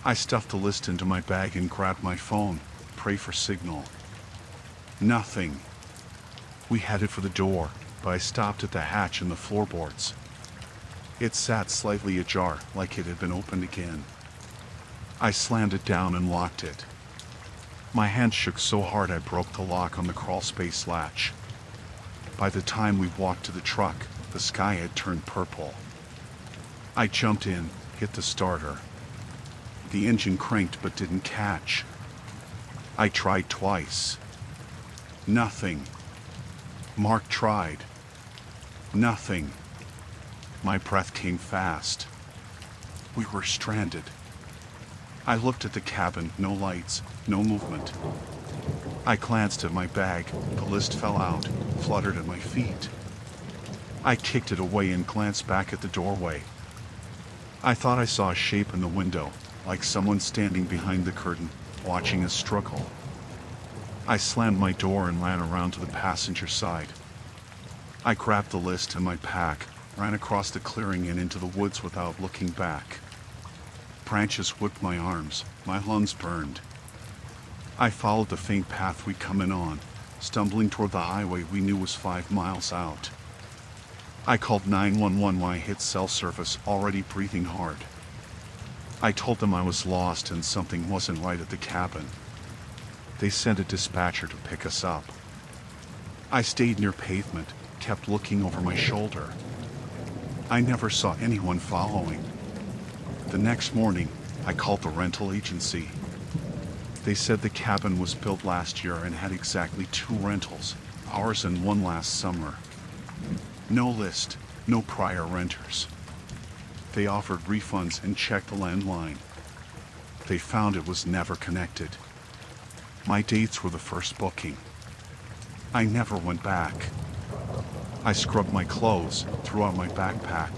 I stuffed the list into my bag and grabbed my phone, pray for signal. Nothing. We headed for the door, but I stopped at the hatch in the floorboards. It sat slightly ajar, like it had been opened again. I slammed it down and locked it. My hand shook so hard I broke the lock on the crawlspace latch. By the time we walked to the truck, the sky had turned purple. I jumped in, hit the starter. The engine cranked but didn't catch. I tried twice. Nothing. Mark tried. Nothing. My breath came fast. We were stranded. I looked at the cabin, no lights, no movement. I glanced at my bag, the list fell out, fluttered at my feet. I kicked it away and glanced back at the doorway. I thought I saw a shape in the window, like someone standing behind the curtain, watching us struggle. I slammed my door and ran around to the passenger side. I grabbed the list and my pack, ran across the clearing and into the woods without looking back. Branches whipped my arms, my lungs burned. I followed the faint path we'd come in on, stumbling toward the highway we knew was 5 miles out. I called 911 when I hit cell service, already breathing hard. I told them I was lost and something wasn't right at the cabin. They sent a dispatcher to pick us up. I stayed near pavement, kept looking over my shoulder. I never saw anyone following. The next morning, I called the rental agency. They said the cabin was built last year and had exactly 2 rentals, ours and one last summer. No list, no prior renters. They offered refunds and checked the landline. They found it was never connected. My dates were the first booking. I never went back. I scrubbed my clothes, threw out my backpack.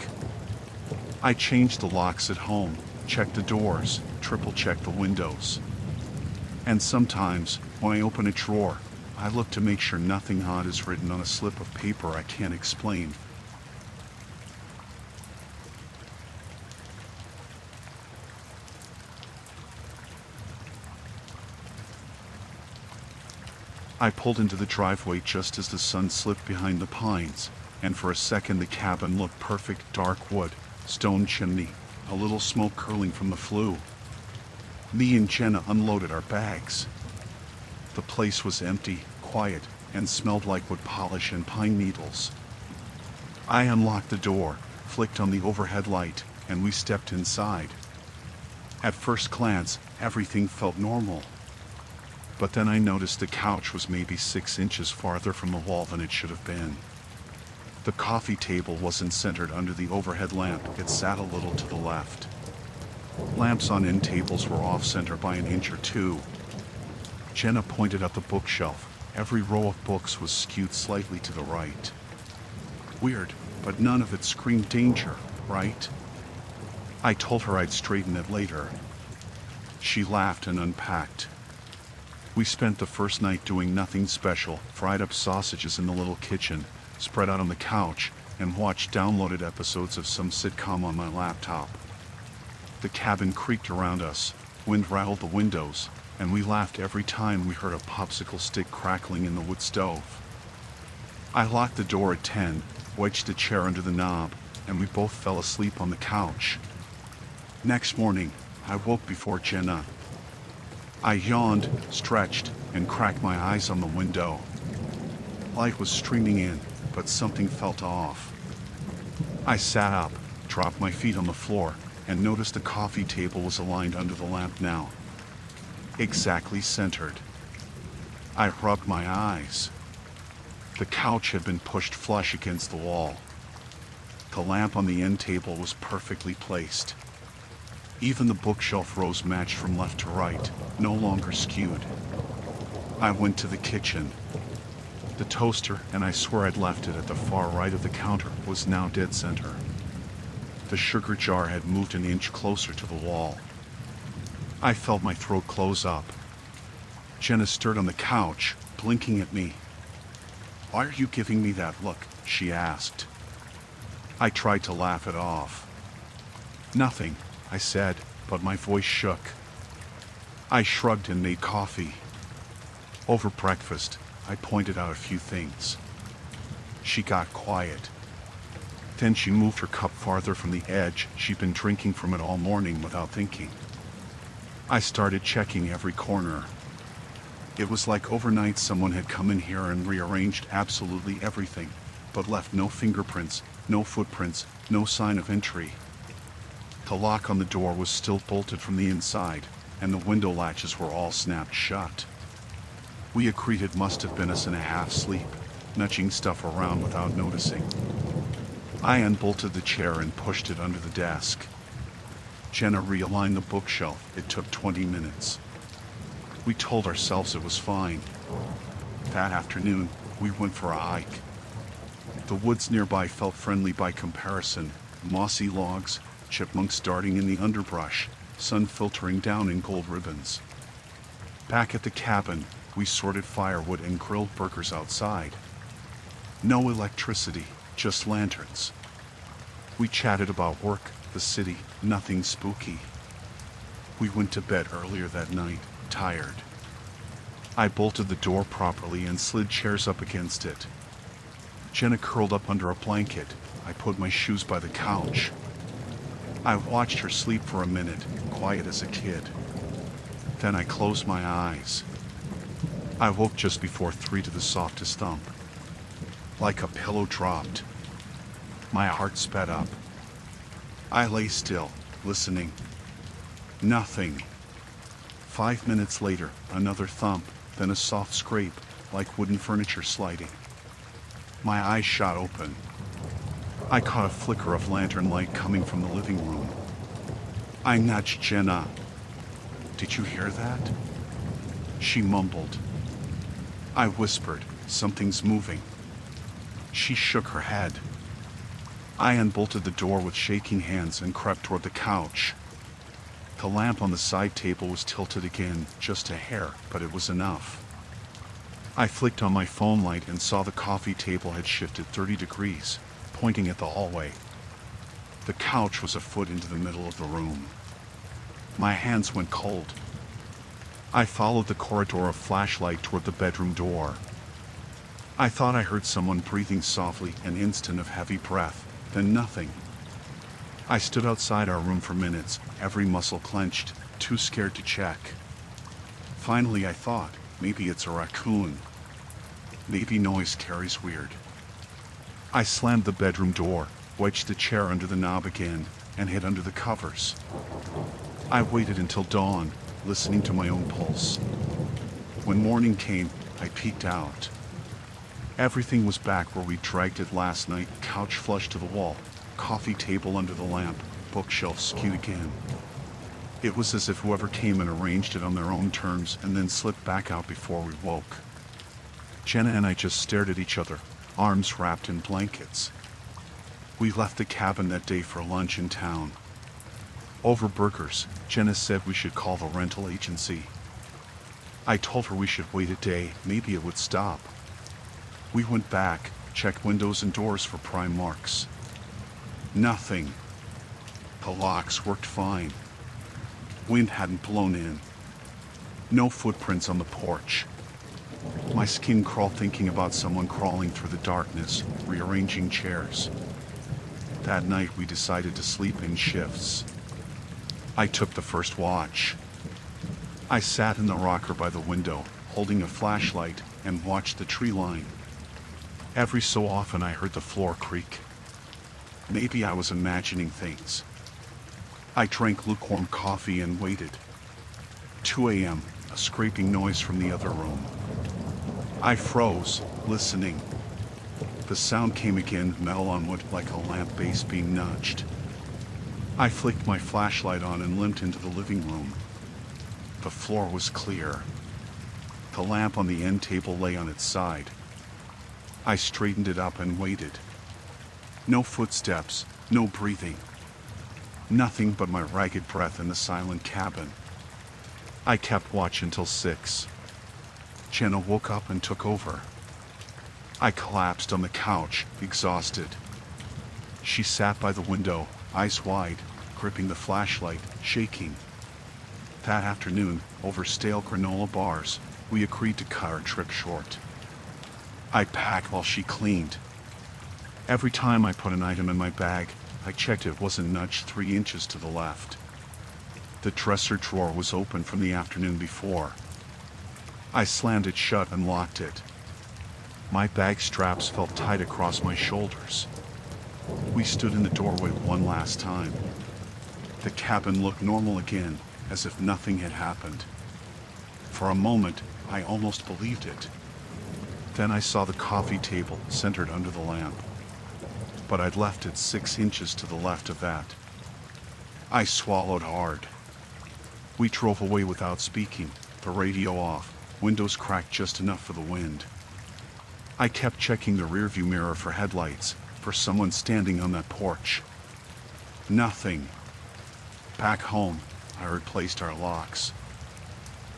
I changed the locks at home, checked the doors, triple-checked the windows. And sometimes, when I open a drawer, I look to make sure nothing odd is written on a slip of paper I can't explain. I pulled into the driveway just as the sun slipped behind the pines, and for a second the cabin looked perfect, dark wood, stone chimney, a little smoke curling from the flue. Me and Jenna unloaded our bags. The place was empty, quiet, and smelled like wood polish and pine needles. I unlocked the door, flicked on the overhead light, and we stepped inside. At first glance, everything felt normal. But then I noticed the couch was maybe 6 inches farther from the wall than it should have been. The coffee table wasn't centered under the overhead lamp, it sat a little to the left. Lamps on end tables were off-center by an inch or two. Jenna pointed at the bookshelf. Every row of books was skewed slightly to the right. Weird, but none of it screamed danger, right? I told her I'd straighten it later. She laughed and unpacked. We spent the first night doing nothing special, fried up sausages in the little kitchen, spread out on the couch, and watched downloaded episodes of some sitcom on my laptop. The cabin creaked around us, wind rattled the windows, and we laughed every time we heard a popsicle stick crackling in the wood stove. I locked the door at 10, wedged a chair under the knob, and we both fell asleep on the couch. Next morning, I woke before Jenna. I yawned, stretched, and cracked my eyes on the window. Light was streaming in, but something felt off. I sat up, dropped my feet on the floor, and noticed the coffee table was aligned under the lamp now. Exactly centered. I rubbed my eyes. The couch had been pushed flush against the wall. The lamp on the end table was perfectly placed. Even the bookshelf rows matched from left to right, no longer skewed. I went to the kitchen. The toaster, and I swear I'd left it at the far right of the counter, was now dead center. The sugar jar had moved an inch closer to the wall. I felt my throat close up. Jenna stirred on the couch, blinking at me. "Why are you giving me that look?" she asked. I tried to laugh it off. "Nothing," I said, but my voice shook. I shrugged and made coffee. Over breakfast, I pointed out a few things. She got quiet. Then she moved her cup farther from the edge. She'd been drinking from it all morning without thinking. I started checking every corner. It was like overnight someone had come in here and rearranged absolutely everything, but left no fingerprints, no footprints, no sign of entry. The lock on the door was still bolted from the inside, and the window latches were all snapped shut. We agreed it must have been us in a half-sleep, nudging stuff around without noticing. I unbolted the chair and pushed it under the desk. Jenna realigned the bookshelf. It took 20 minutes. We told ourselves it was fine. That afternoon, we went for a hike. The woods nearby felt friendly by comparison. Mossy logs, chipmunks darting in the underbrush, sun filtering down in gold ribbons. Back at the cabin, we sorted firewood and grilled burgers outside. No electricity, just lanterns. We chatted about work, the city, nothing spooky. We went to bed earlier that night, tired. I bolted the door properly and slid chairs up against it. Jenna curled up under a blanket. I put my shoes by the couch. I watched her sleep for a minute, quiet as a kid. Then I closed my eyes. I woke just before 3 to the softest thump. Like a pillow dropped. My heart sped up. I lay still, listening. Nothing. 5 minutes later, another thump, then a soft scrape, like wooden furniture sliding. My eyes shot open. I caught a flicker of lantern light coming from the living room. I nudged Jenna. "Did you hear that?" She mumbled. I whispered, "Something's moving." She shook her head. I unbolted the door with shaking hands and crept toward the couch. The lamp on the side table was tilted again, just a hair, but it was enough. I flicked on my phone light and saw the coffee table had shifted 30 degrees, pointing at the hallway. The couch was a foot into the middle of the room. My hands went cold. I followed the corridor of flashlight toward the bedroom door. I thought I heard someone breathing softly, an instant of heavy breath, then nothing. I stood outside our room for minutes, every muscle clenched, too scared to check. Finally I thought, maybe it's a raccoon. Maybe noise carries weird. I slammed the bedroom door, wedged the chair under the knob again, and hid under the covers. I waited until dawn, listening to my own pulse. When morning came, I peeked out. Everything was back where we dragged it last night, couch flush to the wall, coffee table under the lamp, bookshelf skewed again. It was as if whoever came and arranged it on their own terms and then slipped back out before we woke. Jenna and I just stared at each other, arms wrapped in blankets. We left the cabin that day for lunch in town. Over burgers, Jenna said we should call the rental agency. I told her we should wait a day, maybe it would stop. We went back, checked windows and doors for prime marks. Nothing. The locks worked fine. Wind hadn't blown in. No footprints on the porch. My skin crawled thinking about someone crawling through the darkness, rearranging chairs. That night we decided to sleep in shifts. I took the first watch. I sat in the rocker by the window, holding a flashlight, and watched the tree line. Every so often I heard the floor creak. Maybe I was imagining things. I drank lukewarm coffee and waited. 2 a.m., a scraping noise from the other room. I froze, listening. The sound came again, metal on wood like a lamp base being nudged. I flicked my flashlight on and limped into the living room. The floor was clear. The lamp on the end table lay on its side. I straightened it up and waited. No footsteps, no breathing. Nothing but my ragged breath in the silent cabin. I kept watch until 6. Jenna woke up and took over. I collapsed on the couch, exhausted. She sat by the window, eyes wide, gripping the flashlight, shaking. That afternoon, over stale granola bars, we agreed to cut our trip short. I packed while she cleaned. Every time I put an item in my bag, I checked it wasn't nudged 3 inches to the left. The dresser drawer was open from the afternoon before. I slammed it shut and locked it. My bag straps felt tight across my shoulders. We stood in the doorway one last time. The cabin looked normal again, as if nothing had happened. For a moment, I almost believed it. Then I saw the coffee table centered under the lamp. But I'd left it 6 inches to the left of that. I swallowed hard. We drove away without speaking, the radio off, windows cracked just enough for the wind. I kept checking the rearview mirror for headlights, for someone standing on that porch. Nothing. Back home, I replaced our locks.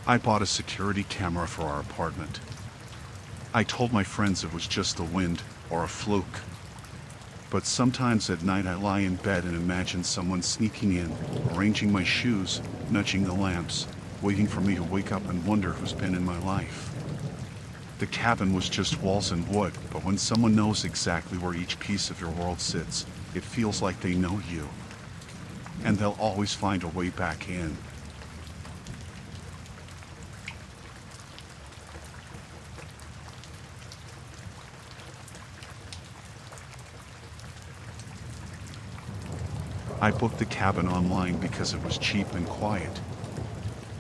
I bought a security camera for our apartment. I told my friends it was just the wind or a fluke. But sometimes at night I lie in bed and imagine someone sneaking in, arranging my shoes, nudging the lamps, waiting for me to wake up and wonder who's been in my life. The cabin was just walls and wood, but when someone knows exactly where each piece of your world sits, it feels like they know you. And they'll always find a way back in. I booked the cabin online because it was cheap and quiet.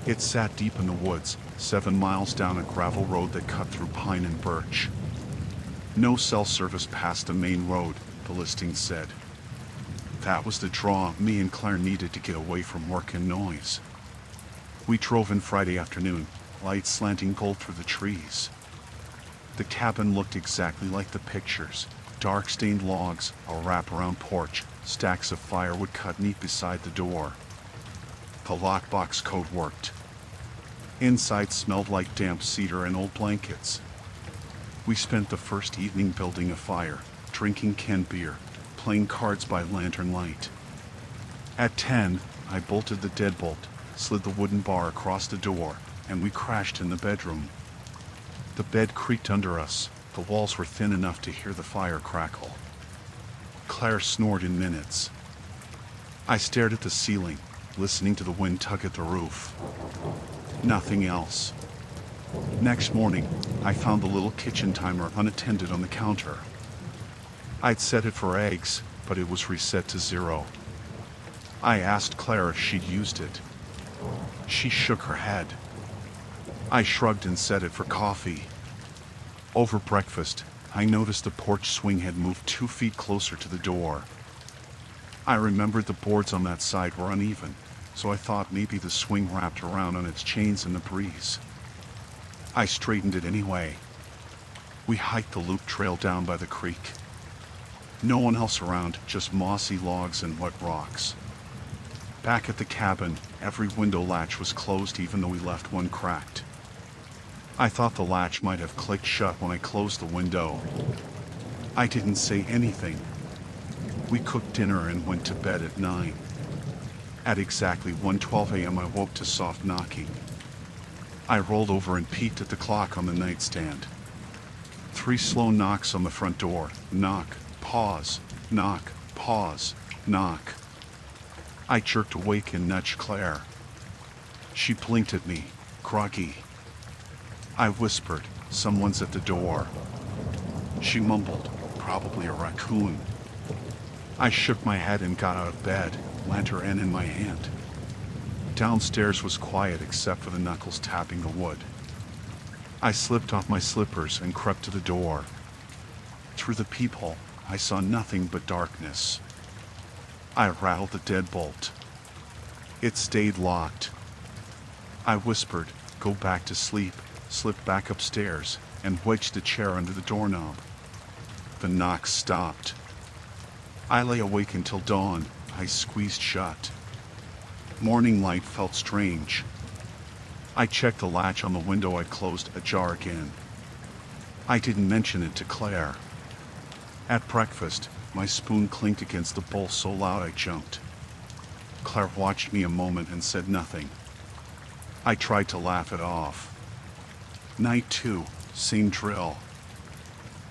It sat deep in the woods, 7 miles down a gravel road that cut through pine and birch. No cell service past the main road, the listing said. That was the draw me and Claire needed to get away from work and noise. We drove in Friday afternoon, lights slanting gold through the trees. The cabin looked exactly like the pictures. Dark stained logs, a wraparound porch, stacks of firewood cut neat beside the door. The lockbox code worked. Inside smelled like damp cedar and old blankets. We spent the first evening building a fire, drinking canned beer, playing cards by lantern light. At 10, I bolted the deadbolt, slid the wooden bar across the door, and we crashed in the bedroom. The bed creaked under us. The walls were thin enough to hear the fire crackle. Claire snored in minutes. I stared at the ceiling, listening to the wind tug at the roof. Nothing else. Next morning, I found the little kitchen timer unattended on the counter. I'd set it for eggs, but it was reset to 0. I asked Claire if she'd used it. She shook her head. I shrugged and set it for coffee. Over breakfast, I noticed the porch swing had moved 2 feet closer to the door. I remembered the boards on that side were uneven, so I thought maybe the swing wrapped around on its chains in the breeze. I straightened it anyway. We hiked the loop trail down by the creek. No one else around, just mossy logs and wet rocks. Back at the cabin, every window latch was closed even though we left one cracked. I thought the latch might have clicked shut when I closed the window. I didn't say anything. We cooked dinner and went to bed at 9. At exactly 1:12 a.m. I woke to soft knocking. I rolled over and peeked at the clock on the nightstand. 3 slow knocks on the front door. Knock, pause, knock, pause, knock. I jerked awake and nudged Claire. She blinked at me, groggy. I whispered, "Someone's at the door." She mumbled, "Probably a raccoon." I shook my head and got out of bed, lantern in my hand. Downstairs was quiet except for the knuckles tapping the wood. I slipped off my slippers and crept to the door. Through the peephole, I saw nothing but darkness. I rattled the deadbolt. It stayed locked. I whispered, "Go back to sleep," slipped back upstairs, and wedged a chair under the doorknob. The knocks stopped. I lay awake until dawn, eyes squeezed shut. Morning light felt strange. I checked the latch on the window I'd closed ajar again. I didn't mention it to Claire. At breakfast, my spoon clinked against the bowl so loud I jumped. Claire watched me a moment and said nothing. I tried to laugh it off. Night 2, same drill.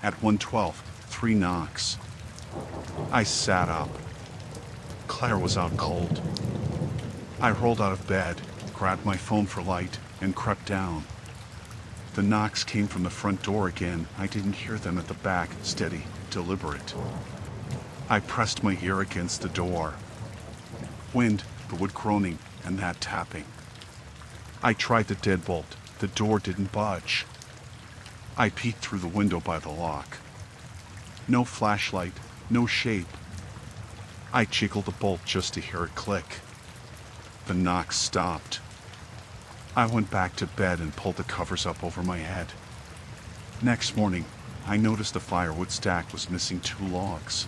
At 1:12, 3 knocks. I sat up. Claire was out cold. I rolled out of bed, grabbed my phone for light, and crept down. The knocks came from the front door again. I didn't hear them at the back, steady, deliberate. I pressed my ear against the door. Wind, the wood groaning, and that tapping. I tried the deadbolt. The door didn't budge. I peeked through the window by the lock. No flashlight, no shape. I jiggled the bolt just to hear it click. The knocks stopped. I went back to bed and pulled the covers up over my head. Next morning, I noticed the firewood stack was missing 2 logs.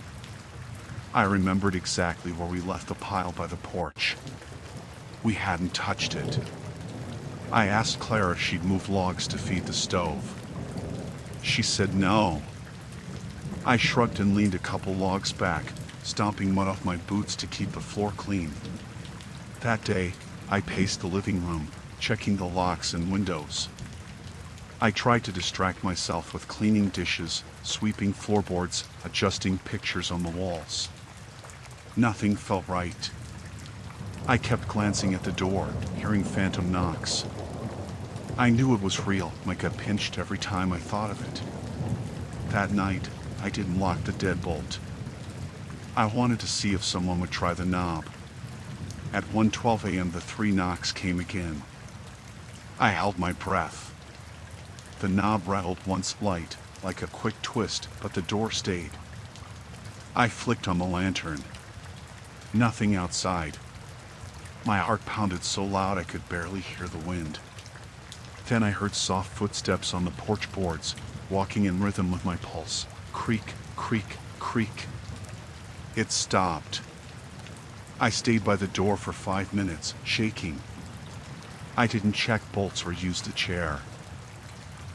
I remembered exactly where we left the pile by the porch. We hadn't touched it. I asked Claire if she'd moved logs to feed the stove. She said no. I shrugged and leaned a couple logs back, stomping mud off my boots to keep the floor clean. That day, I paced the living room, checking the locks and windows. I tried to distract myself with cleaning dishes, sweeping floorboards, adjusting pictures on the walls. Nothing felt right. I kept glancing at the door, hearing phantom knocks. I knew it was real. My gut pinched every time I thought of it. That night, I didn't lock the deadbolt. I wanted to see if someone would try the knob. At 1:12 a.m. the 3 knocks came again. I held my breath. The knob rattled once light, like a quick twist, but the door stayed. I flicked on the lantern. Nothing outside. My heart pounded so loud I could barely hear the wind. Then I heard soft footsteps on the porch boards, walking in rhythm with my pulse. Creak, creak, creak. It stopped. I stayed by the door for 5 minutes, shaking. I didn't check bolts or use the chair.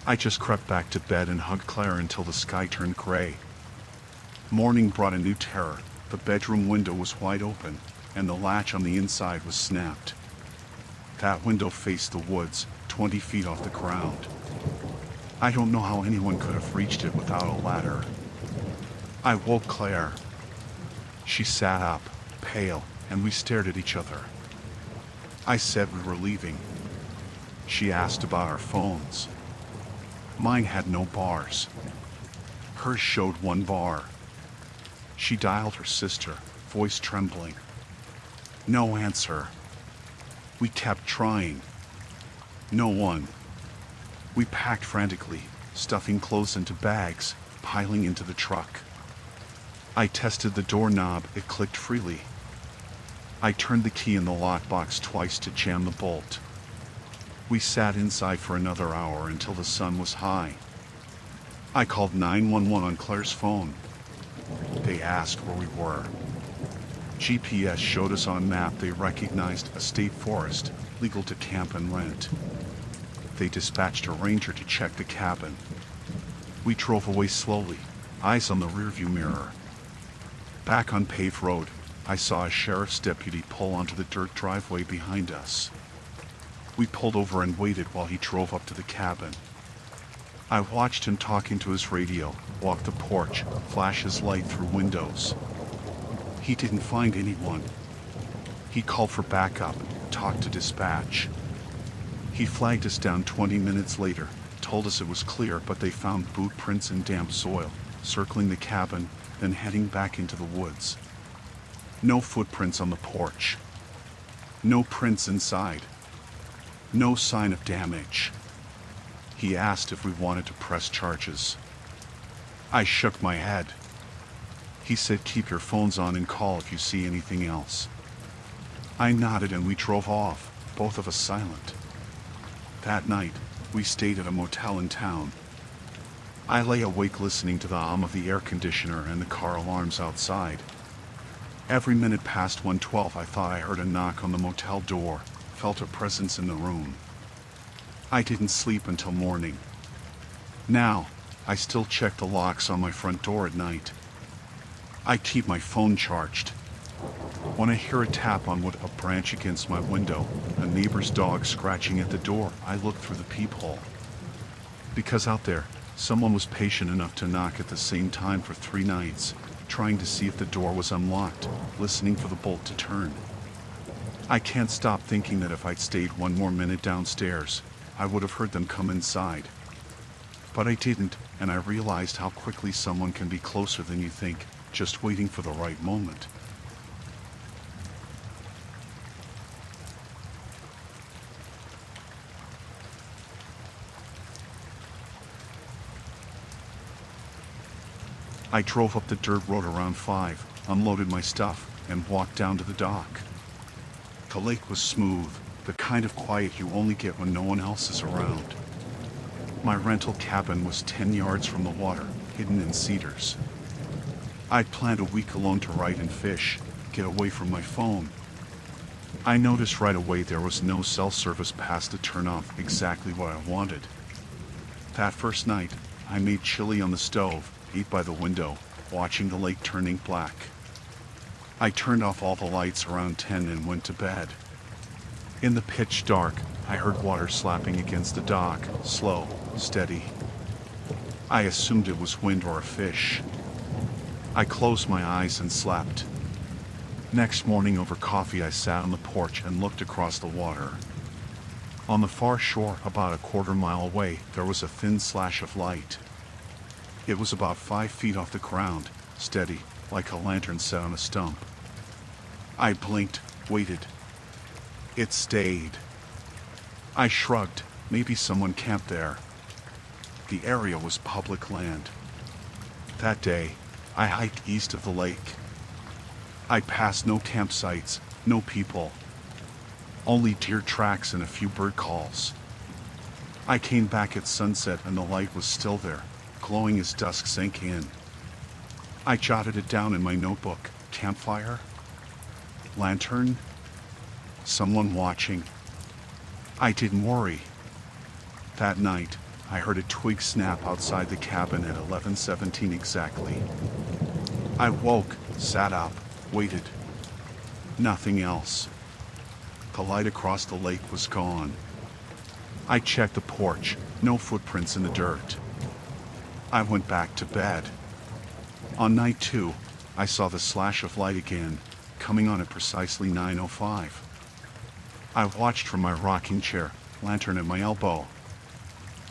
I just crept back to bed and hugged Claire until the sky turned gray. Morning brought a new terror. The bedroom window was wide open, and the latch on the inside was snapped. That window faced the woods, 20 feet off the ground. I don't know how anyone could have reached it without a ladder. I woke Claire. She sat up, pale, and we stared at each other. I said we were leaving. She asked about our phones. Mine had no bars. Hers showed 1 bar. She dialed her sister, voice trembling. No answer. We kept trying. No one. We packed frantically, stuffing clothes into bags, piling into the truck. I tested the doorknob, it clicked freely. I turned the key in the lockbox twice to jam the bolt. We sat inside for another hour until the sun was high. I called 911 on Claire's phone. They asked where we were. GPS showed us on map they recognized a state forest, legal to camp and rent. They dispatched a ranger to check the cabin. We drove away slowly, eyes on the rearview mirror. Back on paved road, I saw a sheriff's deputy pull onto the dirt driveway behind us. We pulled over and waited while he drove up to the cabin. I watched him talking to his radio, walk the porch, flash his light through windows. He didn't find anyone. He called for backup, talked to dispatch. He flagged us down 20 minutes later, told us it was clear, but they found boot prints in damp soil, circling the cabin, then heading back into the woods. No footprints on the porch. No prints inside. No sign of damage. He asked if we wanted to press charges. I shook my head. He said, keep your phones on and call if you see anything else. I nodded and we drove off, both of us silent. That night, we stayed at a motel in town. I lay awake listening to the hum of the air conditioner and the car alarms outside. Every minute past 1:12, I thought I heard a knock on the motel door, felt a presence in the room. I didn't sleep until morning. Now, I still check the locks on my front door at night. I keep my phone charged. When I hear a tap on wood, a branch against my window, a neighbor's dog scratching at the door, I look through the peephole. Because out there, someone was patient enough to knock at the same time for 3 nights, trying to see if the door was unlocked, listening for the bolt to turn. I can't stop thinking that if I'd stayed 1 more minute downstairs, I would have heard them come inside. But I didn't, and I realized how quickly someone can be closer than you think, just waiting for the right moment. I drove up the dirt road around 5, unloaded my stuff, and walked down to the dock. The lake was smooth, the kind of quiet you only get when no one else is around. My rental cabin was 10 yards from the water, hidden in cedars. I'd planned a week alone to write and fish, get away from my phone. I noticed right away there was no cell service pass to turn off exactly what I wanted. That first night, I made chili on the stove, ate by the window, watching the lake turning black. I turned off all the lights around 10 and went to bed. In the pitch dark, I heard water slapping against the dock, slow, steady. I assumed it was wind or a fish. I closed my eyes and slept. Next morning over coffee I sat on the porch and looked across the water. On the far shore, about a quarter-mile away, there was a thin slash of light. It was about 5 feet off the ground, steady, like a lantern set on a stump. I blinked, waited. It stayed. I shrugged, maybe someone camped there. The area was public land. That day, I hiked east of the lake. I passed no campsites, no people. Only deer tracks and a few bird calls. I came back at sunset and the light was still there, glowing as dusk sank in. I jotted it down in my notebook. Campfire? Lantern? Someone watching? I didn't worry. That night, I heard a twig snap outside the cabin at 11:17 exactly. I woke, sat up, waited. Nothing else. The light across the lake was gone. I checked the porch, no footprints in the dirt. I went back to bed. On night 2, I saw the slash of light again, coming on at precisely 9:05. I watched from my rocking chair, lantern at my elbow.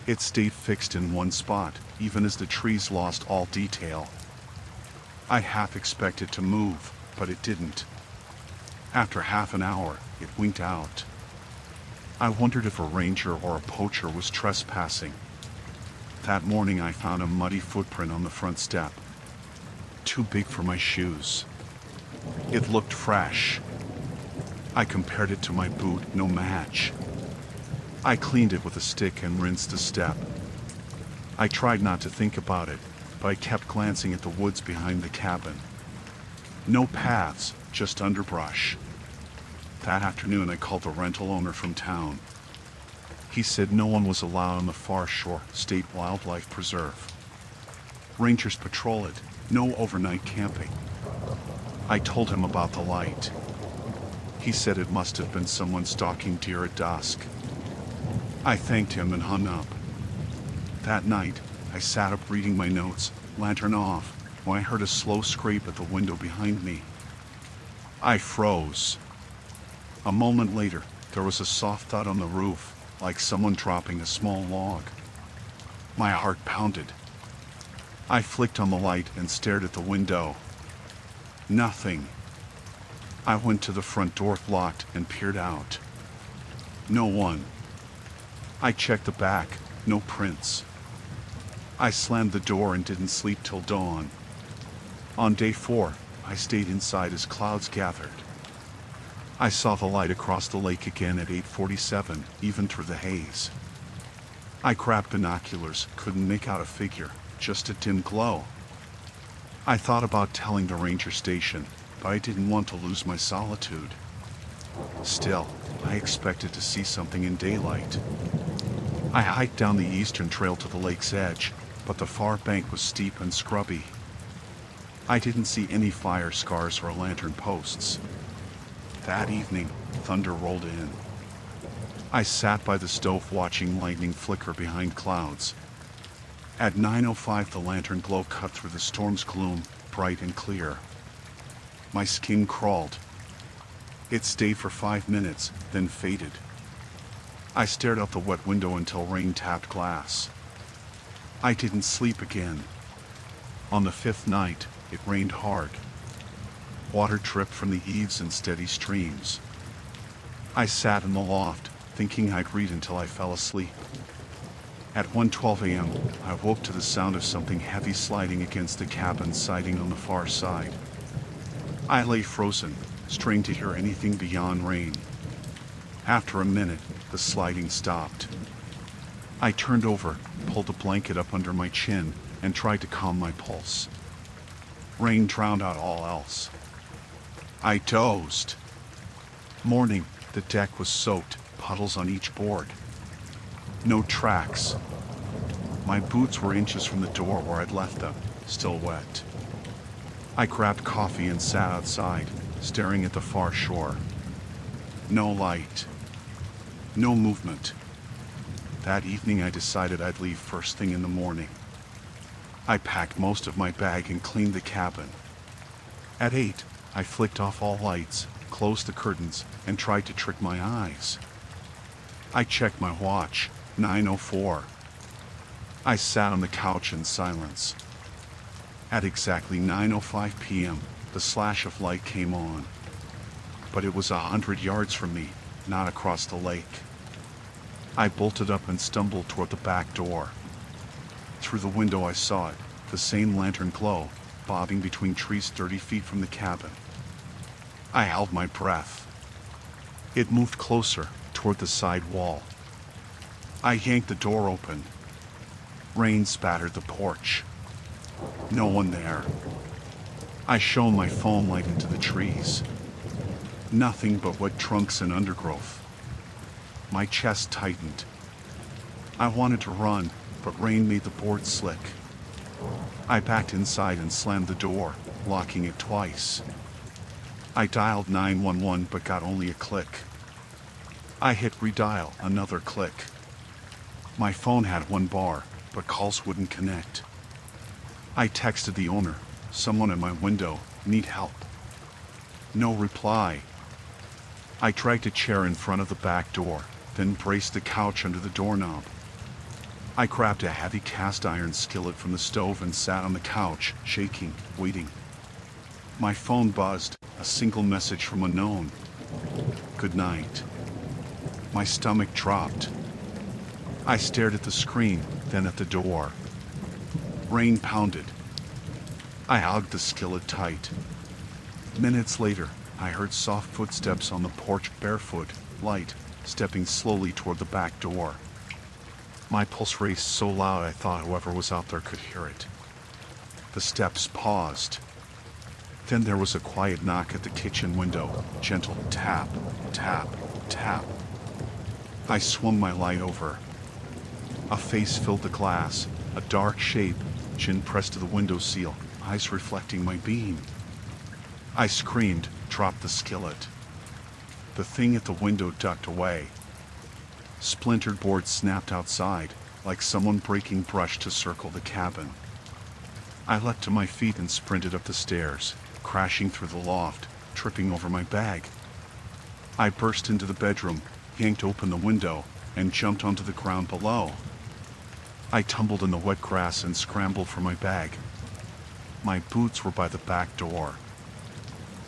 It stayed fixed in one spot, even as the trees lost all detail. I half expected to move, but it didn't. After half an hour, it winked out. I wondered if a ranger or a poacher was trespassing. That morning I found a muddy footprint on the front step. Too big for my shoes. It looked fresh. I compared it to my boot, no match. I cleaned it with a stick and rinsed the step. I tried not to think about it, but I kept glancing at the woods behind the cabin. No paths, just underbrush. That afternoon I called the rental owner from town. He said no one was allowed on the Far Shore State Wildlife Preserve. Rangers patrol it, no overnight camping. I told him about the light. He said it must have been someone stalking deer at dusk. I thanked him and hung up. That night, I sat up reading my notes, lantern off, when I heard a slow scrape at the window behind me. I froze. A moment later, there was a soft thud on the roof, like someone dropping a small log. My heart pounded. I flicked on the light and stared at the window. Nothing. I went to the front door locked and peered out. No one. I checked the back, no prints. I slammed the door and didn't sleep till dawn. On day 4, I stayed inside as clouds gathered. I saw the light across the lake again at 8:47, even through the haze. I grabbed binoculars, couldn't make out a figure, just a dim glow. I thought about telling the ranger station, but I didn't want to lose my solitude. Still, I expected to see something in daylight. I hiked down the eastern trail to the lake's edge, but the far bank was steep and scrubby. I didn't see any fire scars or lantern posts. That evening, thunder rolled in. I sat by the stove watching lightning flicker behind clouds. At 9:05, the lantern glow cut through the storm's gloom, bright and clear. My skin crawled. It stayed for 5 minutes, then faded. I stared out the wet window until rain tapped glass. I didn't sleep again. On the 5th night, it rained hard. Water dripped from the eaves in steady streams. I sat in the loft, thinking I'd read until I fell asleep. At 1:12 a.m., I woke to the sound of something heavy sliding against the cabin siding on the far side. I lay frozen, strained to hear anything beyond rain. After a minute, the sliding stopped. I turned over, pulled a blanket up under my chin, and tried to calm my pulse. Rain drowned out all else. I dozed. Morning, the deck was soaked, puddles on each board. No tracks. My boots were inches from the door where I'd left them, still wet. I grabbed coffee and sat outside, staring at the far shore. No light. No movement. That evening I decided I'd leave first thing in the morning. I packed most of my bag and cleaned the cabin. At 8, I flicked off all lights, closed the curtains, and tried to trick my eyes. I checked my watch, 9:04. I sat on the couch in silence. At exactly 9:05 p.m., the slash of light came on. But it was 100 yards from me, not across the lake. I bolted up and stumbled toward the back door. Through the window I saw it, the same lantern glow, bobbing between trees 30 feet from the cabin. I held my breath. It moved closer, toward the side wall. I yanked the door open. Rain spattered the porch. No one there. I shone my phone light into the trees. Nothing but wet trunks and undergrowth. My chest tightened. I wanted to run, but rain made the board slick. I backed inside and slammed the door, locking it twice. I dialed 911 but got only a click. I hit redial, another click. My phone had one bar, but calls wouldn't connect. I texted the owner, someone at my window, need help. No reply. I dragged a chair in front of the back door, then braced the couch under the doorknob. I grabbed a heavy cast iron skillet from the stove and sat on the couch, shaking, waiting. My phone buzzed, a single message from unknown. Good night. My stomach dropped. I stared at the screen, then at the door. Rain pounded. I hugged the skillet tight. Minutes later, I heard soft footsteps on the porch, barefoot, light, stepping slowly toward the back door. My pulse raced so loud I thought whoever was out there could hear it. The steps paused. Then there was a quiet knock at the kitchen window, gentle tap, tap, tap. I swung my light over. A face filled the glass, a dark shape, chin pressed to the window sill, eyes reflecting my beam. I screamed, dropped the skillet. The thing at the window ducked away. Splintered boards snapped outside, like someone breaking brush to circle the cabin. I leapt to my feet and sprinted up the stairs, crashing through the loft, tripping over my bag. I burst into the bedroom, yanked open the window, and jumped onto the ground below. I tumbled in the wet grass and scrambled for my bag. My boots were by the back door.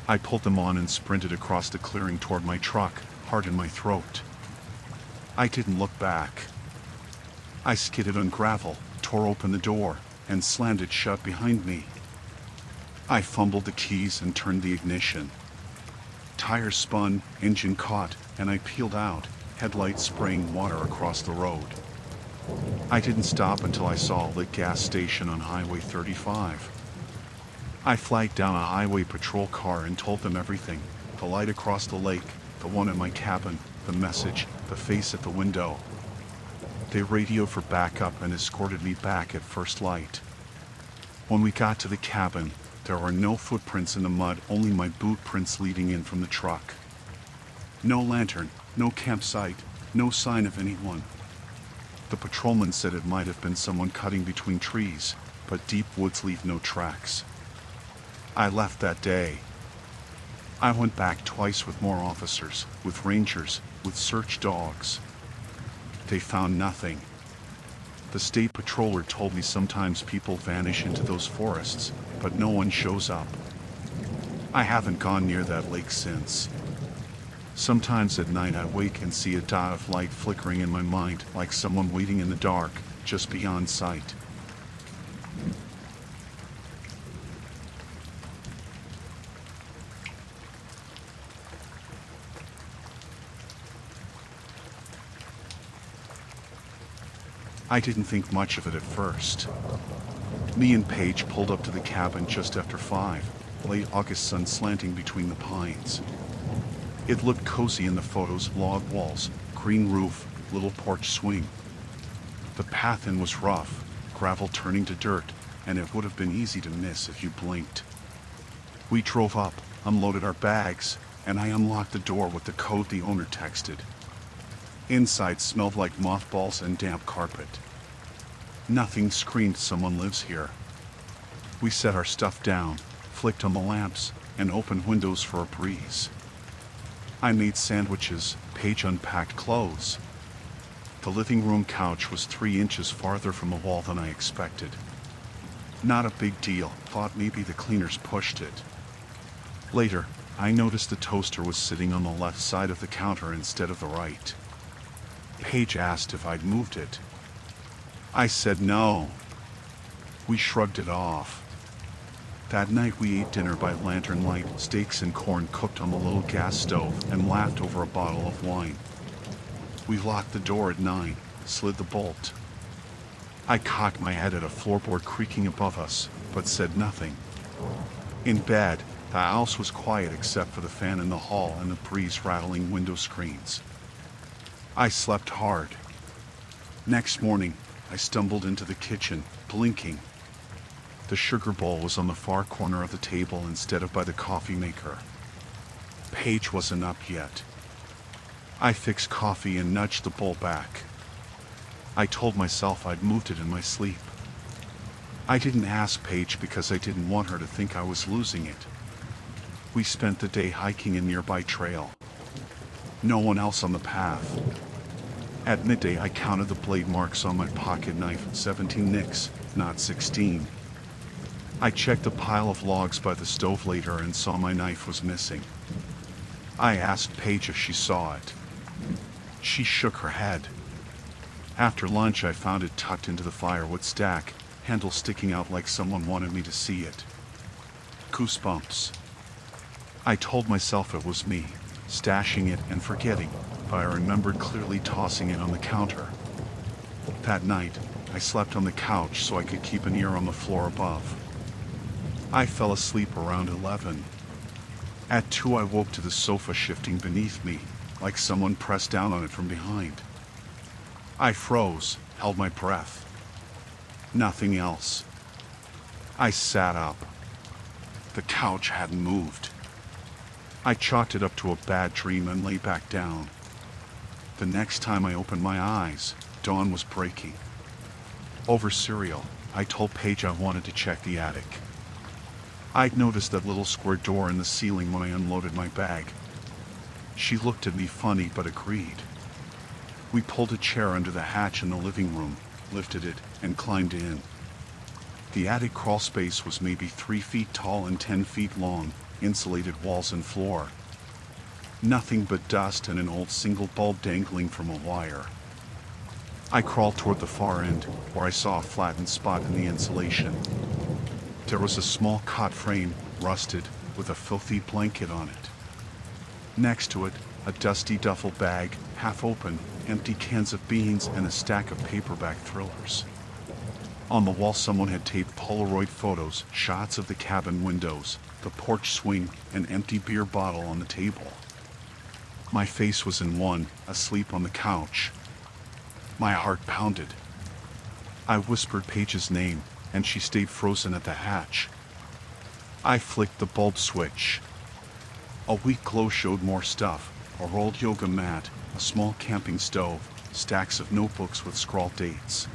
I pulled them on and sprinted across the clearing toward my truck, heart in my throat. I didn't look back. I skidded on gravel, tore open the door, and slammed it shut behind me. I fumbled the keys and turned the ignition. Tires spun, engine caught, and I peeled out, headlights spraying water across the road. I didn't stop until I saw a lit gas station on Highway 35. I flagged down a highway patrol car and told them everything: the light across the lake, the one at my cabin, the message, the face at the window. They radioed for backup and escorted me back at first light. When we got to the cabin, there were no footprints in the mud, only my boot prints leading in from the truck. No lantern, no campsite, no sign of anyone. The patrolman said it might have been someone cutting between trees, but deep woods leave no tracks. I left that day. I went back twice with more officers, with rangers, with search dogs. They found nothing. The state patroller told me sometimes people vanish into those forests, but no one shows up. I haven't gone near that lake since. Sometimes at night I wake and see a dot of light flickering in my mind, like someone waiting in the dark, just beyond sight. I didn't think much of it at first. Me and Paige pulled up to the cabin just after 5, late August sun slanting between the pines. It looked cozy in the photos: log walls, green roof, little porch swing. The path in was rough, gravel turning to dirt, and it would have been easy to miss if you blinked. We drove up, unloaded our bags, and I unlocked the door with the code the owner texted. Inside smelled like mothballs and damp carpet. Nothing screamed someone lives here. We set our stuff down, flicked on the lamps, and opened windows for a breeze. I made sandwiches, Paige unpacked clothes. The living room couch was 3 inches farther from the wall than I expected. Not a big deal, thought maybe the cleaners pushed it. Later, I noticed the toaster was sitting on the left side of the counter instead of the right. Paige asked if I'd moved it. I said no. We shrugged it off. That night we ate dinner by lantern light, steaks and corn cooked on the little gas stove, and laughed over a bottle of wine. We locked the door at 9, slid the bolt. I cocked my head at a floorboard creaking above us, but said nothing. In bed, the house was quiet except for the fan in the hall and the breeze rattling window screens. I slept hard. Next morning, I stumbled into the kitchen, blinking. The sugar bowl was on the far corner of the table instead of by the coffee maker. Paige wasn't up yet. I fixed coffee and nudged the bowl back. I told myself I'd moved it in my sleep. I didn't ask Paige because I didn't want her to think I was losing it. We spent the day hiking a nearby trail. No one else on the path. At midday I counted the blade marks on my pocket knife, 17 nicks, not 16. I checked the pile of logs by the stove later and saw my knife was missing. I asked Paige if she saw it. She shook her head. After lunch, I found it tucked into the firewood stack, handle sticking out like someone wanted me to see it. Goosebumps. I told myself it was me, stashing it and forgetting, but I remembered clearly tossing it on the counter. That night, I slept on the couch so I could keep an ear on the floor above. I fell asleep around 11. At 2, I woke to the sofa shifting beneath me, like someone pressed down on it from behind. I froze, held my breath. Nothing else. I sat up. The couch hadn't moved. I chalked it up to a bad dream and lay back down. The next time I opened my eyes, dawn was breaking. Over cereal, I told Paige I wanted to check the attic. I'd noticed that little square door in the ceiling when I unloaded my bag. She looked at me funny but agreed. We pulled a chair under the hatch in the living room, lifted it, and climbed in. The attic crawl space was maybe 3 feet tall and 10 feet long, insulated walls and floor. Nothing but dust and an old single bulb dangling from a wire. I crawled toward the far end, where I saw a flattened spot in the insulation. There was a small cot frame, rusted, with a filthy blanket on it. Next to it, a dusty duffel bag, half open, empty cans of beans, and a stack of paperback thrillers. On the wall, someone had taped Polaroid photos, shots of the cabin windows, the porch swing, an empty beer bottle on the table. My face was in one, asleep on the couch. My heart pounded. I whispered Paige's name, and she stayed frozen at the hatch. I flicked the bulb switch. A weak glow showed more stuff: a rolled yoga mat, a small camping stove, stacks of notebooks with scrawled dates.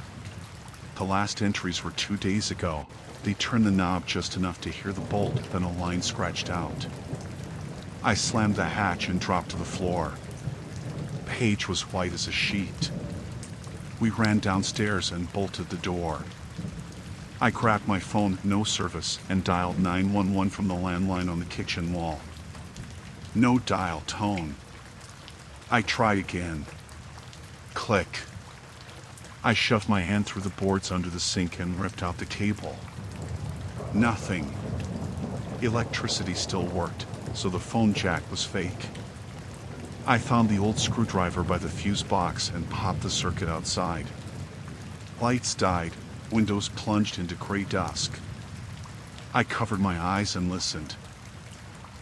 The last entries were 2 days ago. They turned the knob just enough to hear the bolt, then a line scratched out. I slammed the hatch and dropped to the floor. Paige was white as a sheet. We ran downstairs and bolted the door. I grabbed my phone, no service, and dialed 911 from the landline on the kitchen wall. No dial tone. I tried again. Click. I shoved my hand through the boards under the sink and ripped out the cable. Nothing. Electricity still worked, so the phone jack was fake. I found the old screwdriver by the fuse box and popped the circuit outside. Lights died, windows plunged into gray dusk. I covered my eyes and listened.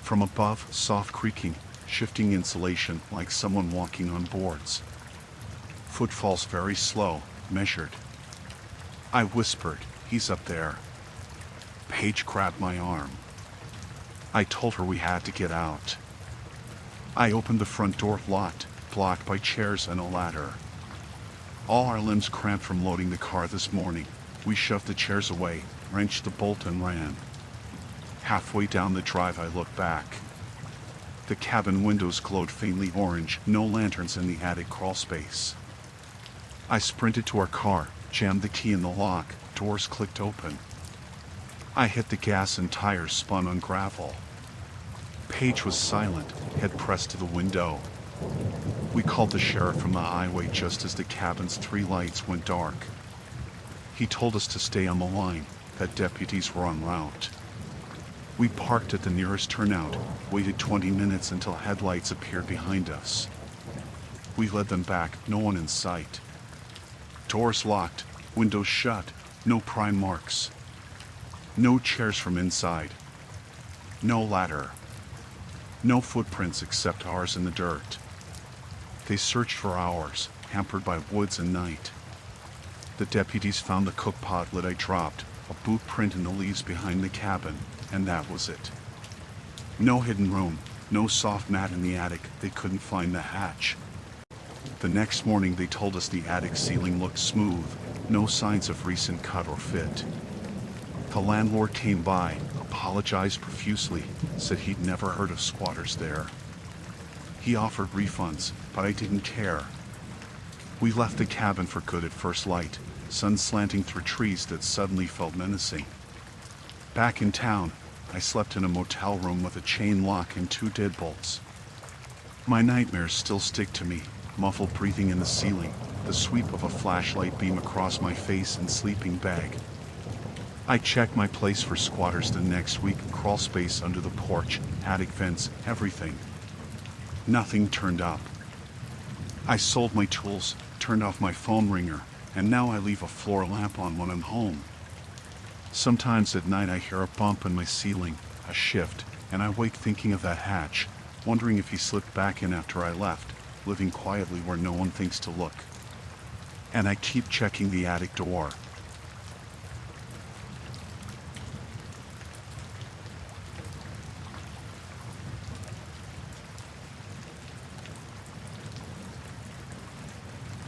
From above, soft creaking, shifting insulation like someone walking on boards. Footfalls very slow, measured. I whispered, "He's up there." Paige grabbed my arm. I told her we had to get out. I opened the front door, locked, blocked by chairs and a ladder. All our limbs cramped from loading the car this morning. We shoved the chairs away, wrenched the bolt, and ran. Halfway down the drive, I looked back. The cabin windows glowed faintly orange, no lanterns in the attic crawl space. I sprinted to our car, jammed the key in the lock, doors clicked open. I hit the gas and tires spun on gravel. Paige was silent, head pressed to the window. We called the sheriff from the highway just as the cabin's 3 lights went dark. He told us to stay on the line, that deputies were en route. We parked at the nearest turnout, waited 20 minutes until headlights appeared behind us. We led them back, no one in sight. Doors locked, windows shut, no prime marks. No chairs from inside. No ladder. No footprints except ours in the dirt. They searched for hours, hampered by woods and night. The deputies found the cook pot lid I dropped, a boot print in the leaves behind the cabin, and that was it. No hidden room, no soft mat in the attic. They couldn't find the hatch. The next morning they told us the attic ceiling looked smooth, no signs of recent cut or fit. The landlord came by, apologized profusely, said he'd never heard of squatters there. He offered refunds, but I didn't care. We left the cabin for good at first light, sun slanting through trees that suddenly felt menacing. Back in town, I slept in a motel room with a chain lock and 2 deadbolts. My nightmares still stick to me, muffled breathing in the ceiling, the sweep of a flashlight beam across my face and sleeping bag. I checked my place for squatters the next week, crawl space under the porch, attic vents, everything. Nothing turned up. I sold my tools, turned off my phone ringer, and now I leave a floor lamp on when I'm home. Sometimes at night I hear a bump in my ceiling, a shift, and I wake thinking of that hatch, wondering if he slipped back in after I left, living quietly where no one thinks to look. And I keep checking the attic door.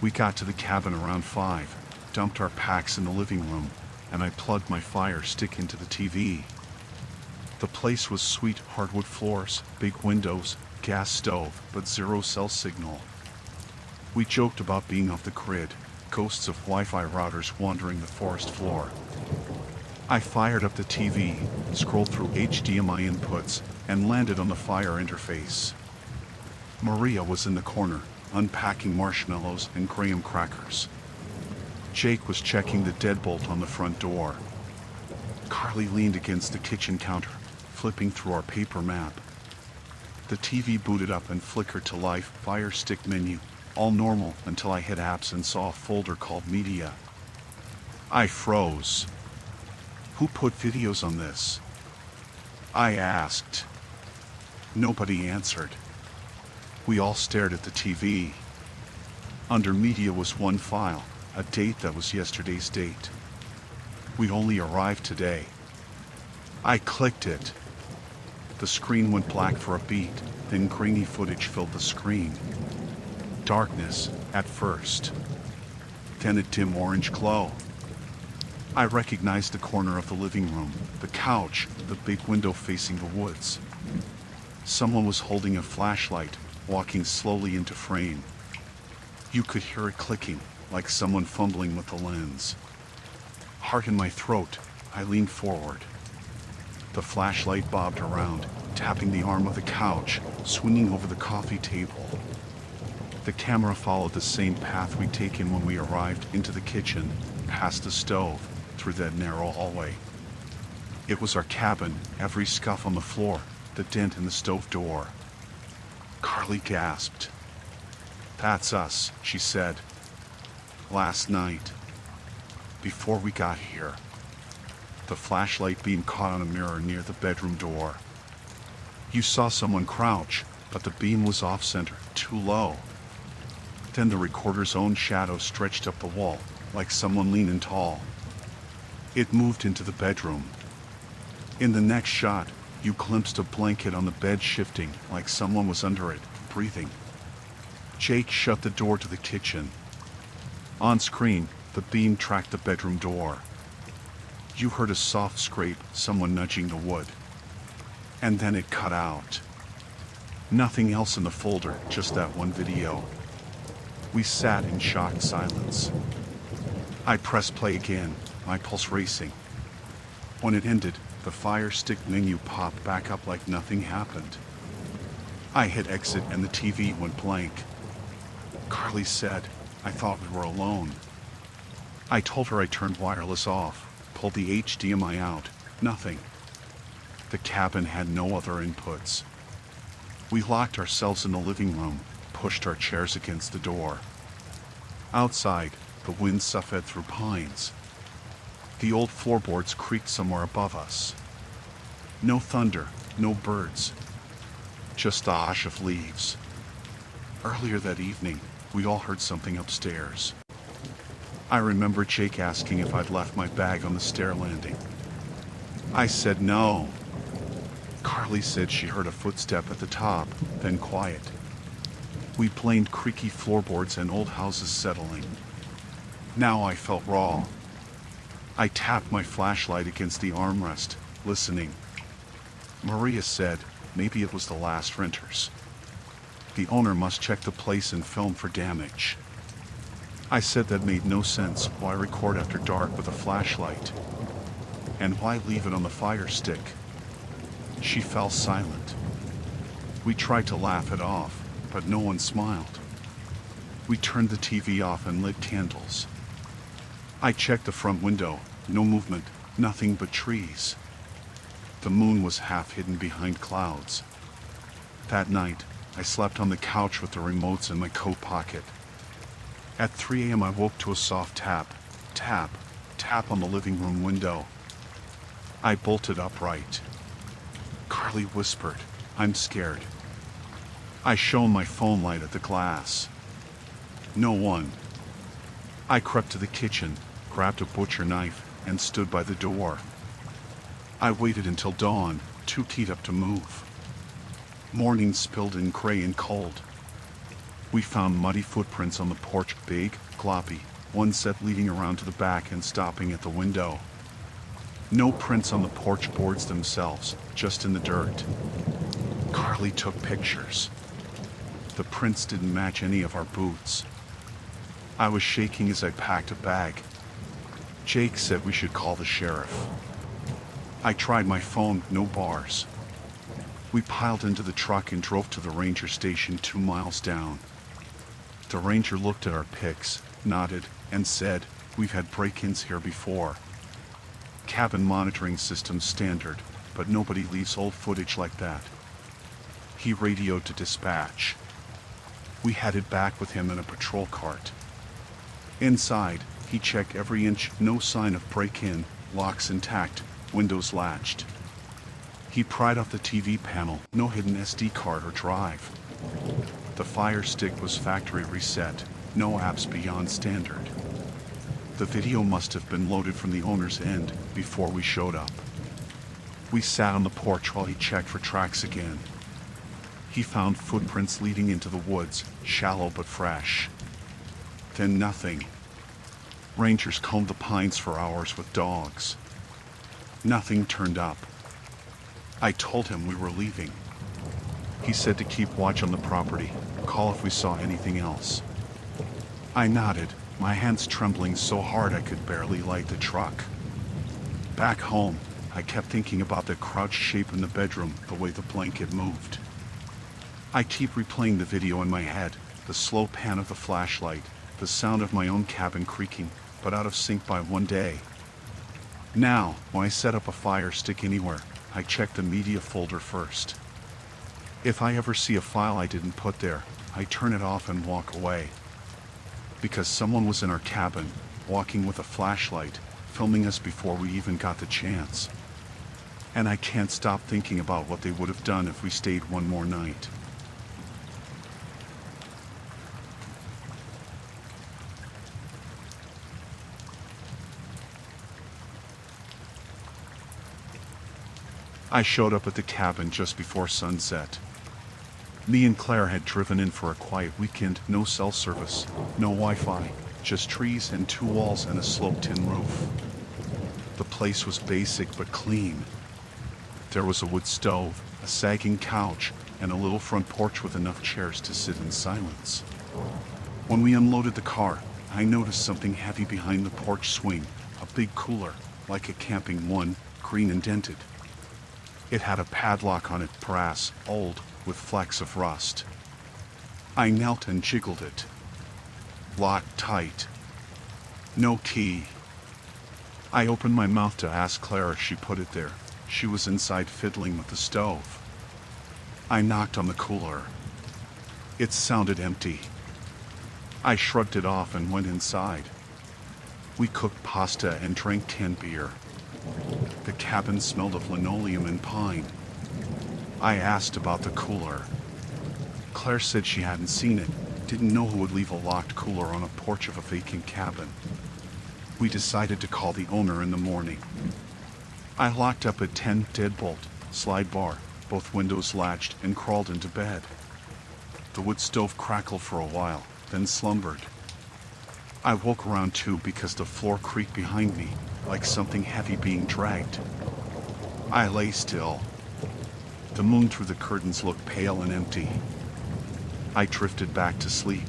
We got to the cabin around 5, dumped our packs in the living room, and I plugged my fire stick into the TV. The place was sweet, hardwood floors, big windows, gas stove, but zero cell signal. We joked about being off the grid, ghosts of Wi-Fi routers wandering the forest floor. I fired up the TV, scrolled through HDMI inputs, and landed on the fire interface. Maria was in the corner, unpacking marshmallows and graham crackers. Jake was checking the deadbolt on the front door. Carly leaned against the kitchen counter, flipping through our paper map. The TV booted up and flickered to life, fire stick menu, all normal until I hit apps and saw a folder called media. I froze. Who put videos on this? I asked. Nobody answered. We all stared at the TV. Under media was one file, a date that was yesterday's date. We'd only arrived today. I clicked it. The screen went black for a beat, then grainy footage filled the screen. Darkness, at first. Then a dim orange glow. I recognized the corner of the living room, the couch, the big window facing the woods. Someone was holding a flashlight, walking slowly into frame. You could hear it clicking, like someone fumbling with the lens. Heart in my throat, I leaned forward. The flashlight bobbed around, tapping the arm of the couch, swinging over the coffee table. The camera followed the same path we'd taken when we arrived into the kitchen, past the stove, through that narrow hallway. It was our cabin, every scuff on the floor, the dent in the stove door. Carly gasped. "That's us," she said. "Last night. Before we got here." The flashlight beam caught on a mirror near the bedroom door. You saw someone crouch, but the beam was off-center, too low. Then the recorder's own shadow stretched up the wall, like someone leaning tall. It moved into the bedroom. In the next shot, you glimpsed a blanket on the bed shifting, like someone was under it, breathing. Jake shut the door to the kitchen. On screen, the beam tracked the bedroom door. You heard a soft scrape, someone nudging the wood. And then it cut out. Nothing else in the folder, just that one video. We sat in shocked silence. I pressed play again, my pulse racing. When it ended, the fire stick menu popped back up like nothing happened. I hit exit and the TV went blank. Carly said, "I thought we were alone." I told her I turned wireless off, pulled the HDMI out, nothing. The cabin had no other inputs. We locked ourselves in the living room, pushed our chairs against the door. Outside, the wind soughed through pines. The old floorboards creaked somewhere above us. No thunder, no birds. Just the hush of leaves. Earlier that evening, we all heard something upstairs. I remember Jake asking if I'd left my bag on the stair landing. I said no. Carly said she heard a footstep at the top, then quiet. We blamed creaky floorboards and old houses settling. Now I felt raw. I tapped my flashlight against the armrest, listening. Maria said maybe it was the last renters. The owner must check the place and film for damage. I said that made no sense. Why record after dark with a flashlight? And why leave it on the fire stick? She fell silent. We tried to laugh it off, but no one smiled. We turned the TV off and lit candles. I checked the front window. No movement, nothing but trees. The moon was half hidden behind clouds. That night, I slept on the couch with the remotes in my coat pocket. At 3 a.m. I woke to a soft tap, tap, tap on the living room window. I bolted upright. Carly whispered, "I'm scared." I shone my phone light at the glass. No one. I crept to the kitchen, grabbed a butcher knife, and stood by the door. I waited until dawn, too keyed up to move. Morning spilled in gray and cold. We found muddy footprints on the porch, big, gloppy, one set leading around to the back and stopping at the window. No prints on the porch boards themselves, just in the dirt. Carly took pictures. The prints didn't match any of our boots. I was shaking as I packed a bag. Jake said we should call the sheriff. I tried my phone, no bars. We piled into the truck and drove to the ranger station 2 miles down. The ranger looked at our pics, nodded, and said, "We've had break-ins here before. Cabin monitoring system standard, but nobody leaves old footage like that." He radioed to dispatch. We headed back with him in a patrol cart. Inside, he checked every inch, no sign of break-in, locks intact, windows latched. He pried off the TV panel, no hidden SD card or drive. The Fire Stick was factory reset, no apps beyond standard. The video must have been loaded from the owner's end before we showed up. We sat on the porch while he checked for tracks again. He found footprints leading into the woods, shallow but fresh. Then nothing. Rangers combed the pines for hours with dogs. Nothing turned up. I told him we were leaving. He said to keep watch on the property, call if we saw anything else. I nodded, my hands trembling so hard I could barely light the truck. Back home, I kept thinking about the crouched shape in the bedroom, the way the blanket moved. I keep replaying the video in my head, the slow pan of the flashlight, the sound of my own cabin creaking, but out of sync by one day. Now, when I set up a Fire Stick anywhere, I check the media folder first. If I ever see a file I didn't put there, I turn it off and walk away. Because someone was in our cabin, walking with a flashlight, filming us before we even got the chance. And I can't stop thinking about what they would have done if we stayed one more night. I showed up at the cabin just before sunset. Me and Claire had driven in for a quiet weekend, no cell service, no Wi-Fi, just trees and 2 walls and a sloped-in roof. The place was basic but clean. There was a wood stove, a sagging couch, and a little front porch with enough chairs to sit in silence. When we unloaded the car, I noticed something heavy behind the porch swing, a big cooler, like a camping one, green and dented. It had a padlock on it, brass, old, with flecks of rust. I knelt and jiggled it. Locked tight. No key. I opened my mouth to ask Claire if she put it there. She was inside fiddling with the stove. I knocked on the cooler. It sounded empty. I shrugged it off and went inside. We cooked pasta and drank canned beer. The cabin smelled of linoleum and pine. I asked about the cooler. Claire said she hadn't seen it, didn't know who would leave a locked cooler on a porch of a vacant cabin. We decided to call the owner in the morning. I locked up a 10 deadbolt, slide bar, both windows latched, and crawled into bed. The wood stove crackled for a while, then slumbered. I woke around 2 because the floor creaked behind me, like something heavy being dragged. I lay still. The moon through the curtains looked pale and empty. I drifted back to sleep.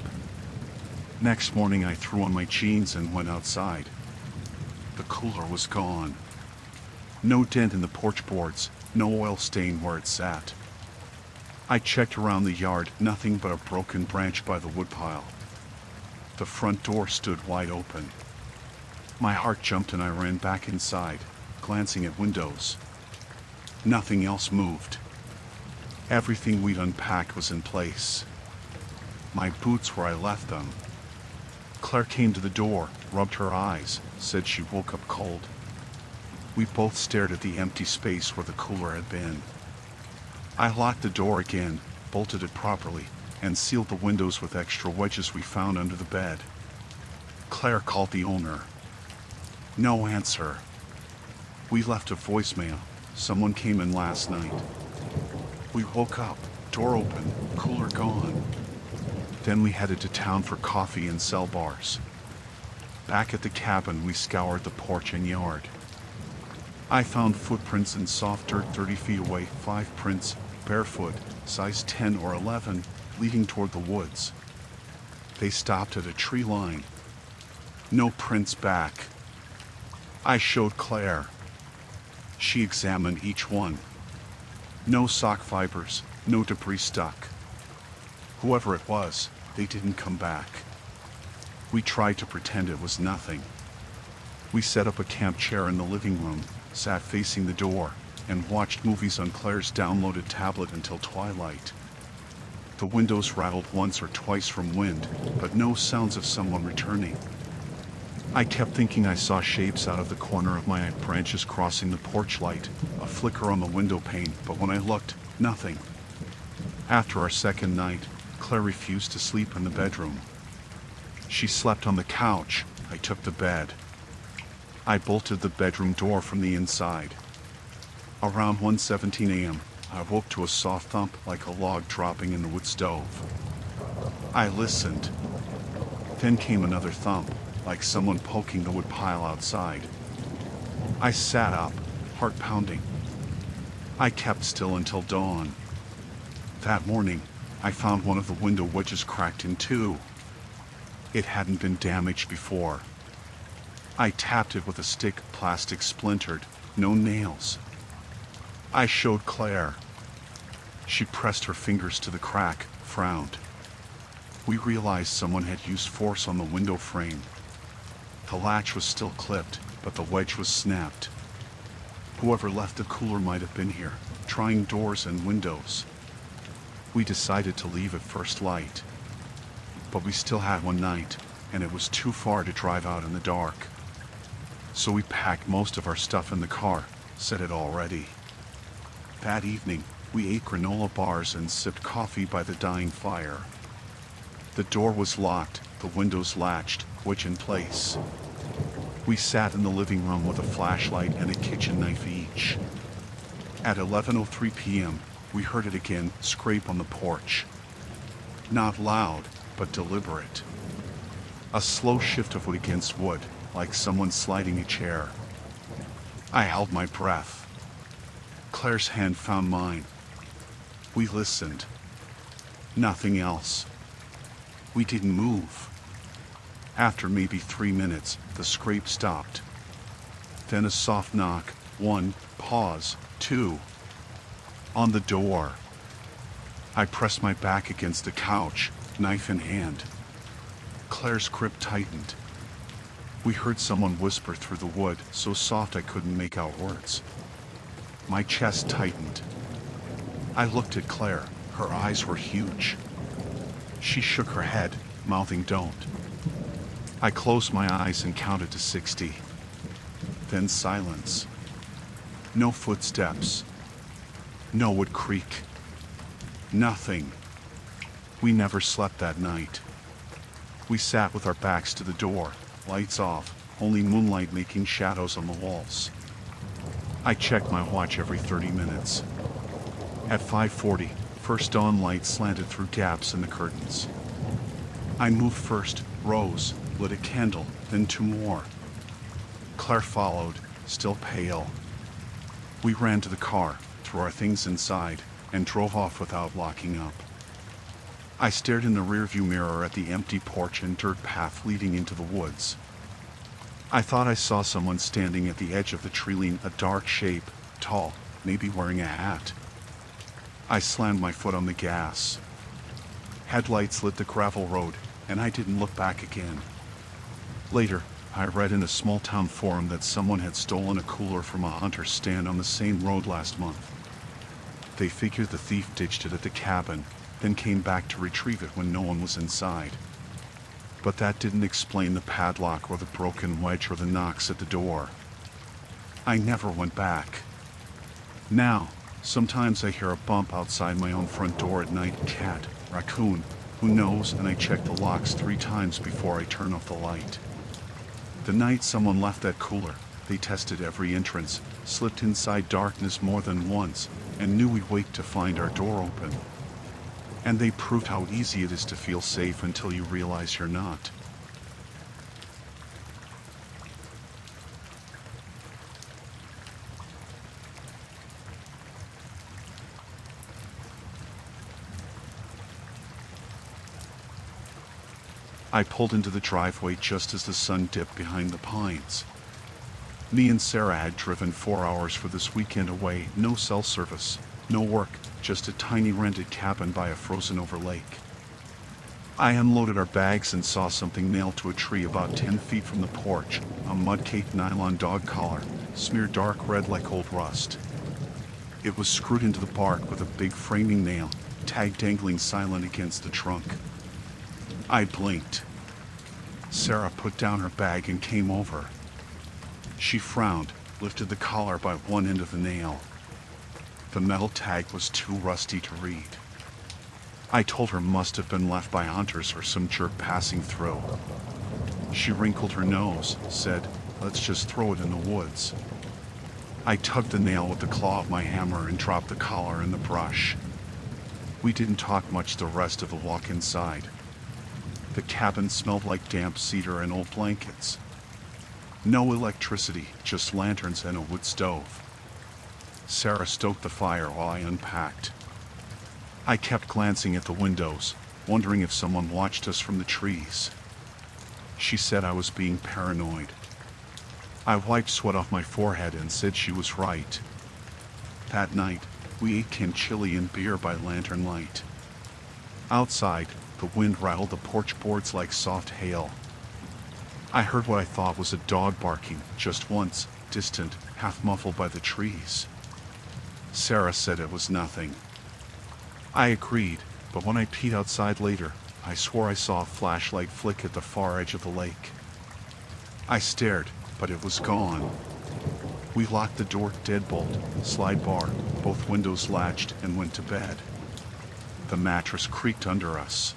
Next morning I threw on my jeans and went outside. The cooler was gone. No dent in the porch boards, no oil stain where it sat. I checked around the yard, nothing but a broken branch by the woodpile. The front door stood wide open. My heart jumped and I ran back inside, glancing at windows. Nothing else moved. Everything we'd unpacked was in place. My boots where I left them. Claire came to the door, rubbed her eyes, said she woke up cold. We both stared at the empty space where the cooler had been. I locked the door again, bolted it properly, and sealed the windows with extra wedges we found under the bed. Claire called the owner. No answer. We left a voicemail. Someone came in last night. We woke up, door open, cooler gone. Then we headed to town for coffee and cell bars. Back at the cabin, we scoured the porch and yard. I found footprints in soft dirt 30 feet away, 5 prints, barefoot, size 10 or 11, leading toward the woods. They stopped at a tree line. No prints back. I showed Claire. She examined each one. No sock fibers, no debris stuck. Whoever it was, they didn't come back. We tried to pretend it was nothing. We set up a camp chair in the living room, sat facing the door, and watched movies on Claire's downloaded tablet until twilight. The windows rattled once or twice from wind, but no sounds of someone returning. I kept thinking I saw shapes out of the corner of my eye, branches crossing the porch light, a flicker on the window pane, but when I looked, nothing. After our second night, Claire refused to sleep in the bedroom. She slept on the couch. I took the bed. I bolted the bedroom door from the inside. Around 1:17 a.m., I woke to a soft thump like a log dropping in the wood stove. I listened. Then came another thump, like someone poking the wood pile outside. I sat up, heart pounding. I kept still until dawn. That morning, I found one of the window wedges cracked in two. It hadn't been damaged before. I tapped it with a stick, plastic splintered, no nails. I showed Claire. She pressed her fingers to the crack, frowned. We realized someone had used force on the window frame. The latch was still clipped, but the wedge was snapped. Whoever left the cooler might have been here, trying doors and windows. We decided to leave at first light. But we still had one night, and it was too far to drive out in the dark. So we packed most of our stuff in the car, set it all ready. That evening, we ate granola bars and sipped coffee by the dying fire. The door was locked, the windows latched, wedge in place. We sat in the living room with a flashlight and a kitchen knife each. At 11:03 p.m., we heard it again, scrape on the porch. Not loud, but deliberate. A slow shift of wood against wood, like someone sliding a chair. I held my breath. Claire's hand found mine. We listened. Nothing else. We didn't move. After maybe 3 minutes, the scrape stopped. Then a soft knock, 1, pause, 2. On the door. I pressed my back against the couch, knife in hand. Claire's grip tightened. We heard someone whisper through the wood, so soft I couldn't make out words. My chest tightened. I looked at Claire. Her eyes were huge. She shook her head, mouthing "don't." I closed my eyes and counted to 60. Then silence. No footsteps. No wood creak. Nothing. We never slept that night. We sat with our backs to the door, lights off, only moonlight making shadows on the walls. I checked my watch every 30 minutes. At 5:40, first dawn light slanted through gaps in the curtains. I moved first, rose, lit a candle, then 2 more. Claire followed, still pale. We ran to the car, threw our things inside, and drove off without locking up. I stared in the rearview mirror at the empty porch and dirt path leading into the woods. I thought I saw someone standing at the edge of the tree line, a dark shape, tall, maybe wearing a hat. I slammed my foot on the gas. Headlights lit the gravel road, and I didn't look back again. Later, I read in a small town forum that someone had stolen a cooler from a hunter's stand on the same road last month. They figured the thief ditched it at the cabin, then came back to retrieve it when no one was inside. But that didn't explain the padlock or the broken wedge or the knocks at the door. I never went back. Now, sometimes I hear a bump outside my own front door at night. Cat, raccoon, who knows, and I check the locks 3 times before I turn off the light. The night someone left that cooler, they tested every entrance, slipped inside darkness more than once, and knew we'd wait to find our door open. And they proved how easy it is to feel safe until you realize you're not. I pulled into the driveway just as the sun dipped behind the pines. Me and Sarah had driven 4 hours for this weekend away, no cell service, no work, just a tiny rented cabin by a frozen-over lake. I unloaded our bags and saw something nailed to a tree about 10 feet from the porch, a mud-caked nylon dog collar, smeared dark red like old rust. It was screwed into the bark with a big framing nail, tag dangling silent against the trunk. I blinked. Sarah put down her bag and came over. She frowned, lifted the collar by one end of the nail. The metal tag was too rusty to read. I told her must have been left by hunters or some jerk passing through. She wrinkled her nose, said, "Let's just throw it in the woods." I tugged the nail with the claw of my hammer and dropped the collar in the brush. We didn't talk much the rest of the walk inside. The cabin smelled like damp cedar and old blankets. No electricity, just lanterns and a wood stove. Sarah stoked the fire while I unpacked. I kept glancing at the windows, wondering if someone watched us from the trees. She said I was being paranoid. I wiped sweat off my forehead and said she was right. That night, we ate canned chili and beer by lantern light. Outside, the wind rattled the porch boards like soft hail. I heard what I thought was a dog barking, just once, distant, half muffled by the trees. Sarah said it was nothing. I agreed, but when I peed outside later, I swore I saw a flashlight flick at the far edge of the lake. I stared, but it was gone. We locked the door, deadbolt, slide bar, both windows latched, and went to bed. The mattress creaked under us.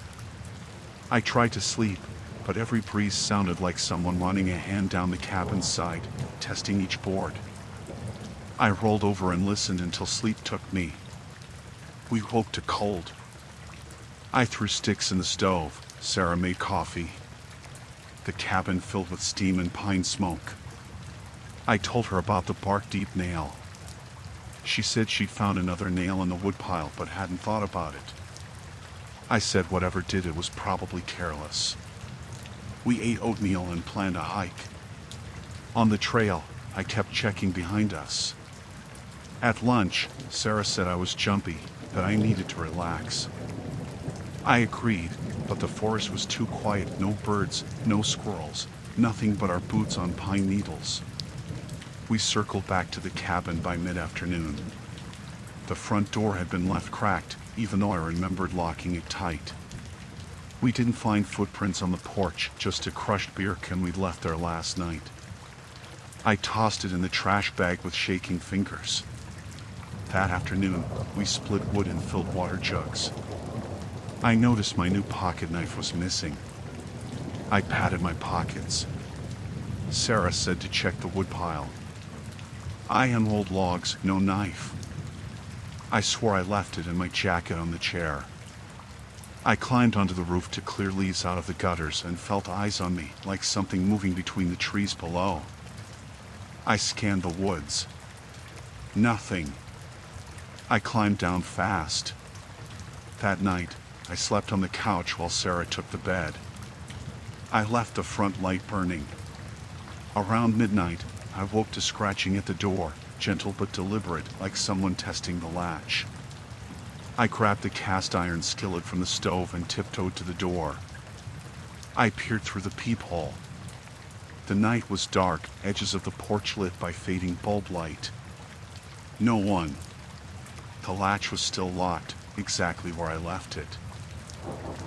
I tried to sleep, but every breeze sounded like someone running a hand down the cabin's side, testing each board. I rolled over and listened until sleep took me. We woke to cold. I threw sticks in the stove. Sarah made coffee. The cabin filled with steam and pine smoke. I told her about the bark-deep nail. She said she'd found another nail in the woodpile but hadn't thought about it. I said whatever did it was probably careless. We ate oatmeal and planned a hike. On the trail, I kept checking behind us. At lunch, Sarah said I was jumpy, that I needed to relax. I agreed, but the forest was too quiet, no birds, no squirrels, nothing but our boots on pine needles. We circled back to the cabin by mid-afternoon. The front door had been left cracked, even though I remembered locking it tight. We didn't find footprints on the porch, just a crushed beer can we'd left there last night. I tossed it in the trash bag with shaking fingers. That afternoon, we split wood and filled water jugs. I noticed my new pocket knife was missing. I patted my pockets. Sarah said to check the woodpile. I unrolled logs, no knife. I swore I left it in my jacket on the chair. I climbed onto the roof to clear leaves out of the gutters and felt eyes on me, like something moving between the trees below. I scanned the woods. Nothing. I climbed down fast. That night, I slept on the couch while Sarah took the bed. I left the front light burning. Around midnight, I woke to scratching at the door, gentle but deliberate, like someone testing the latch. I grabbed the cast iron skillet from the stove and tiptoed to the door. I peered through the peephole. The night was dark, edges of the porch lit by fading bulb light. No one. The latch was still locked, exactly where I left it.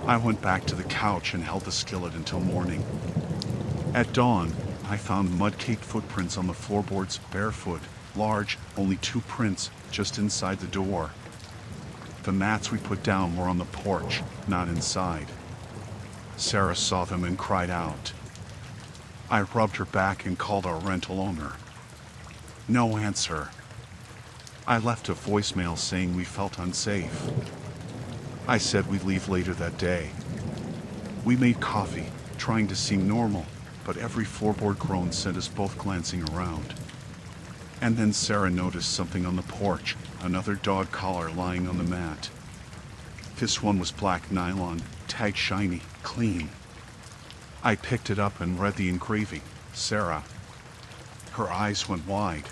I went back to the couch and held the skillet until morning. At dawn, I found mud-caked footprints on the floorboards, barefoot, large, only 2 prints just inside the door. The mats we put down were on the porch, not inside. Sarah saw them and cried out. I rubbed her back and called our rental owner. No answer. I left a voicemail saying we felt unsafe. I said we'd leave later that day. We made coffee, trying to seem normal, but every floorboard groan sent us both glancing around. And then Sarah noticed something on the porch, another dog collar lying on the mat. This one was black nylon, tagged shiny, clean. I picked it up and read the engraving, Sarah. Her eyes went wide.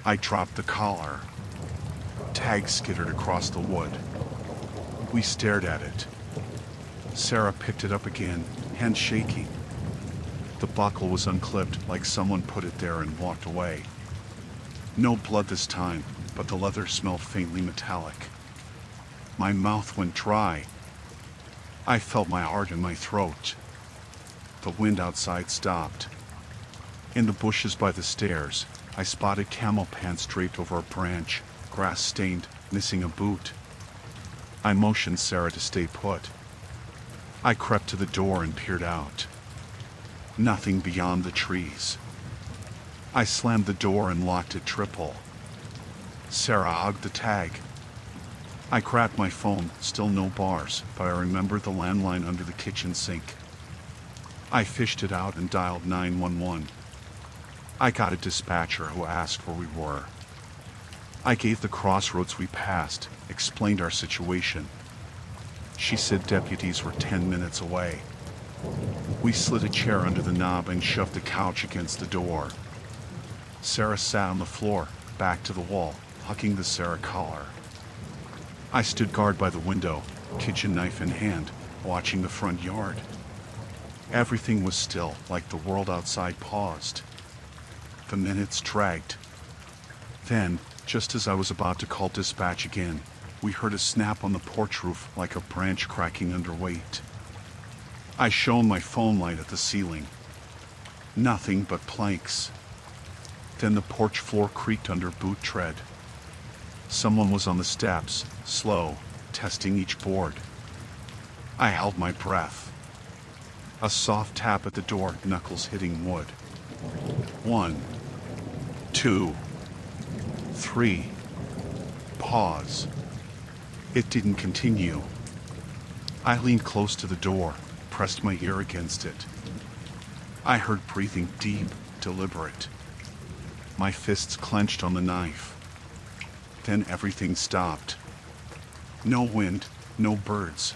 I dropped the collar. Tag skittered across the wood. We stared at it. Sarah picked it up again, hand shaking. The buckle was unclipped, like someone put it there and walked away. No blood this time, but the leather smelled faintly metallic. My mouth went dry. I felt my heart in my throat. The wind outside stopped. In the bushes by the stairs, I spotted camel pants draped over a branch, grass stained, missing a boot. I motioned Sarah to stay put. I crept to the door and peered out. Nothing beyond the trees. I slammed the door and locked it triple. Sarah hugged the tag. I grabbed my phone, still no bars, but I remembered the landline under the kitchen sink. I fished it out and dialed 911. I got a dispatcher who asked where we were. I gave the crossroads we passed, explained our situation. She said deputies were 10 minutes away. We slid a chair under the knob and shoved the couch against the door. Sarah sat on the floor, back to the wall, hugging the Sarah collar. I stood guard by the window, kitchen knife in hand, watching the front yard. Everything was still, like the world outside paused. The minutes dragged. Then, just as I was about to call dispatch again, we heard a snap on the porch roof like a branch cracking under weight. I shone my phone light at the ceiling. Nothing but planks. Then the porch floor creaked under boot tread. Someone was on the steps, slow, testing each board. I held my breath. A soft tap at the door, knuckles hitting wood. 1, 2, 3. Pause. It didn't continue. I leaned close to the door, pressed my ear against it. I heard breathing deep, deliberate. My fists clenched on the knife. Then everything stopped. No wind, no birds.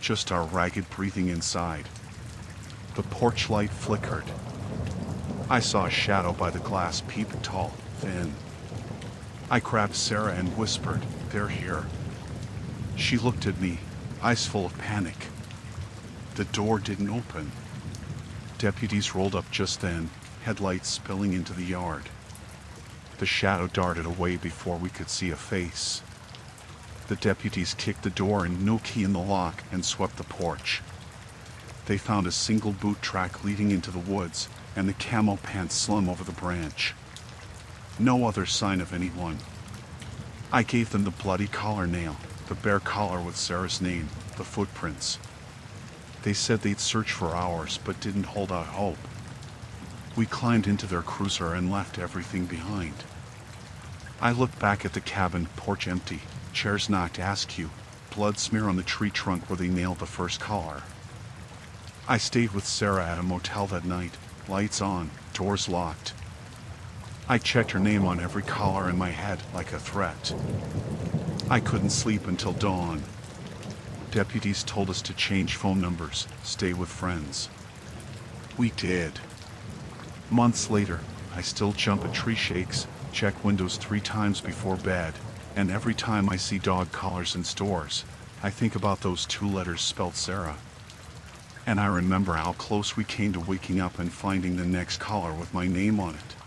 Just our ragged breathing inside. The porch light flickered. I saw a shadow by the glass peep tall, thin. I grabbed Sarah and whispered, "They're here." She looked at me, eyes full of panic. The door didn't open. Deputies rolled up just then, headlights spilling into the yard. The shadow darted away before we could see a face. The deputies kicked the door and no key in the lock and swept the porch. They found a single boot track leading into the woods and the camo pants slung over the branch. No other sign of anyone. I gave them the bloody collar nail, the bare collar with Sarah's name, the footprints. They said they'd search for hours but didn't hold out hope. We climbed into their cruiser and left everything behind. I looked back at the cabin, porch empty, chairs knocked askew, blood smear on the tree trunk where they nailed the first collar. I stayed with Sarah at a motel that night, lights on, doors locked. I checked her name on every collar in my head like a threat. I couldn't sleep until dawn. Deputies told us to change phone numbers, stay with friends. We did. Months later, I still jump at tree shakes, check windows 3 times before bed, and every time I see dog collars in stores, I think about those 2 letters spelled Sarah. And I remember how close we came to waking up and finding the next caller with my name on it.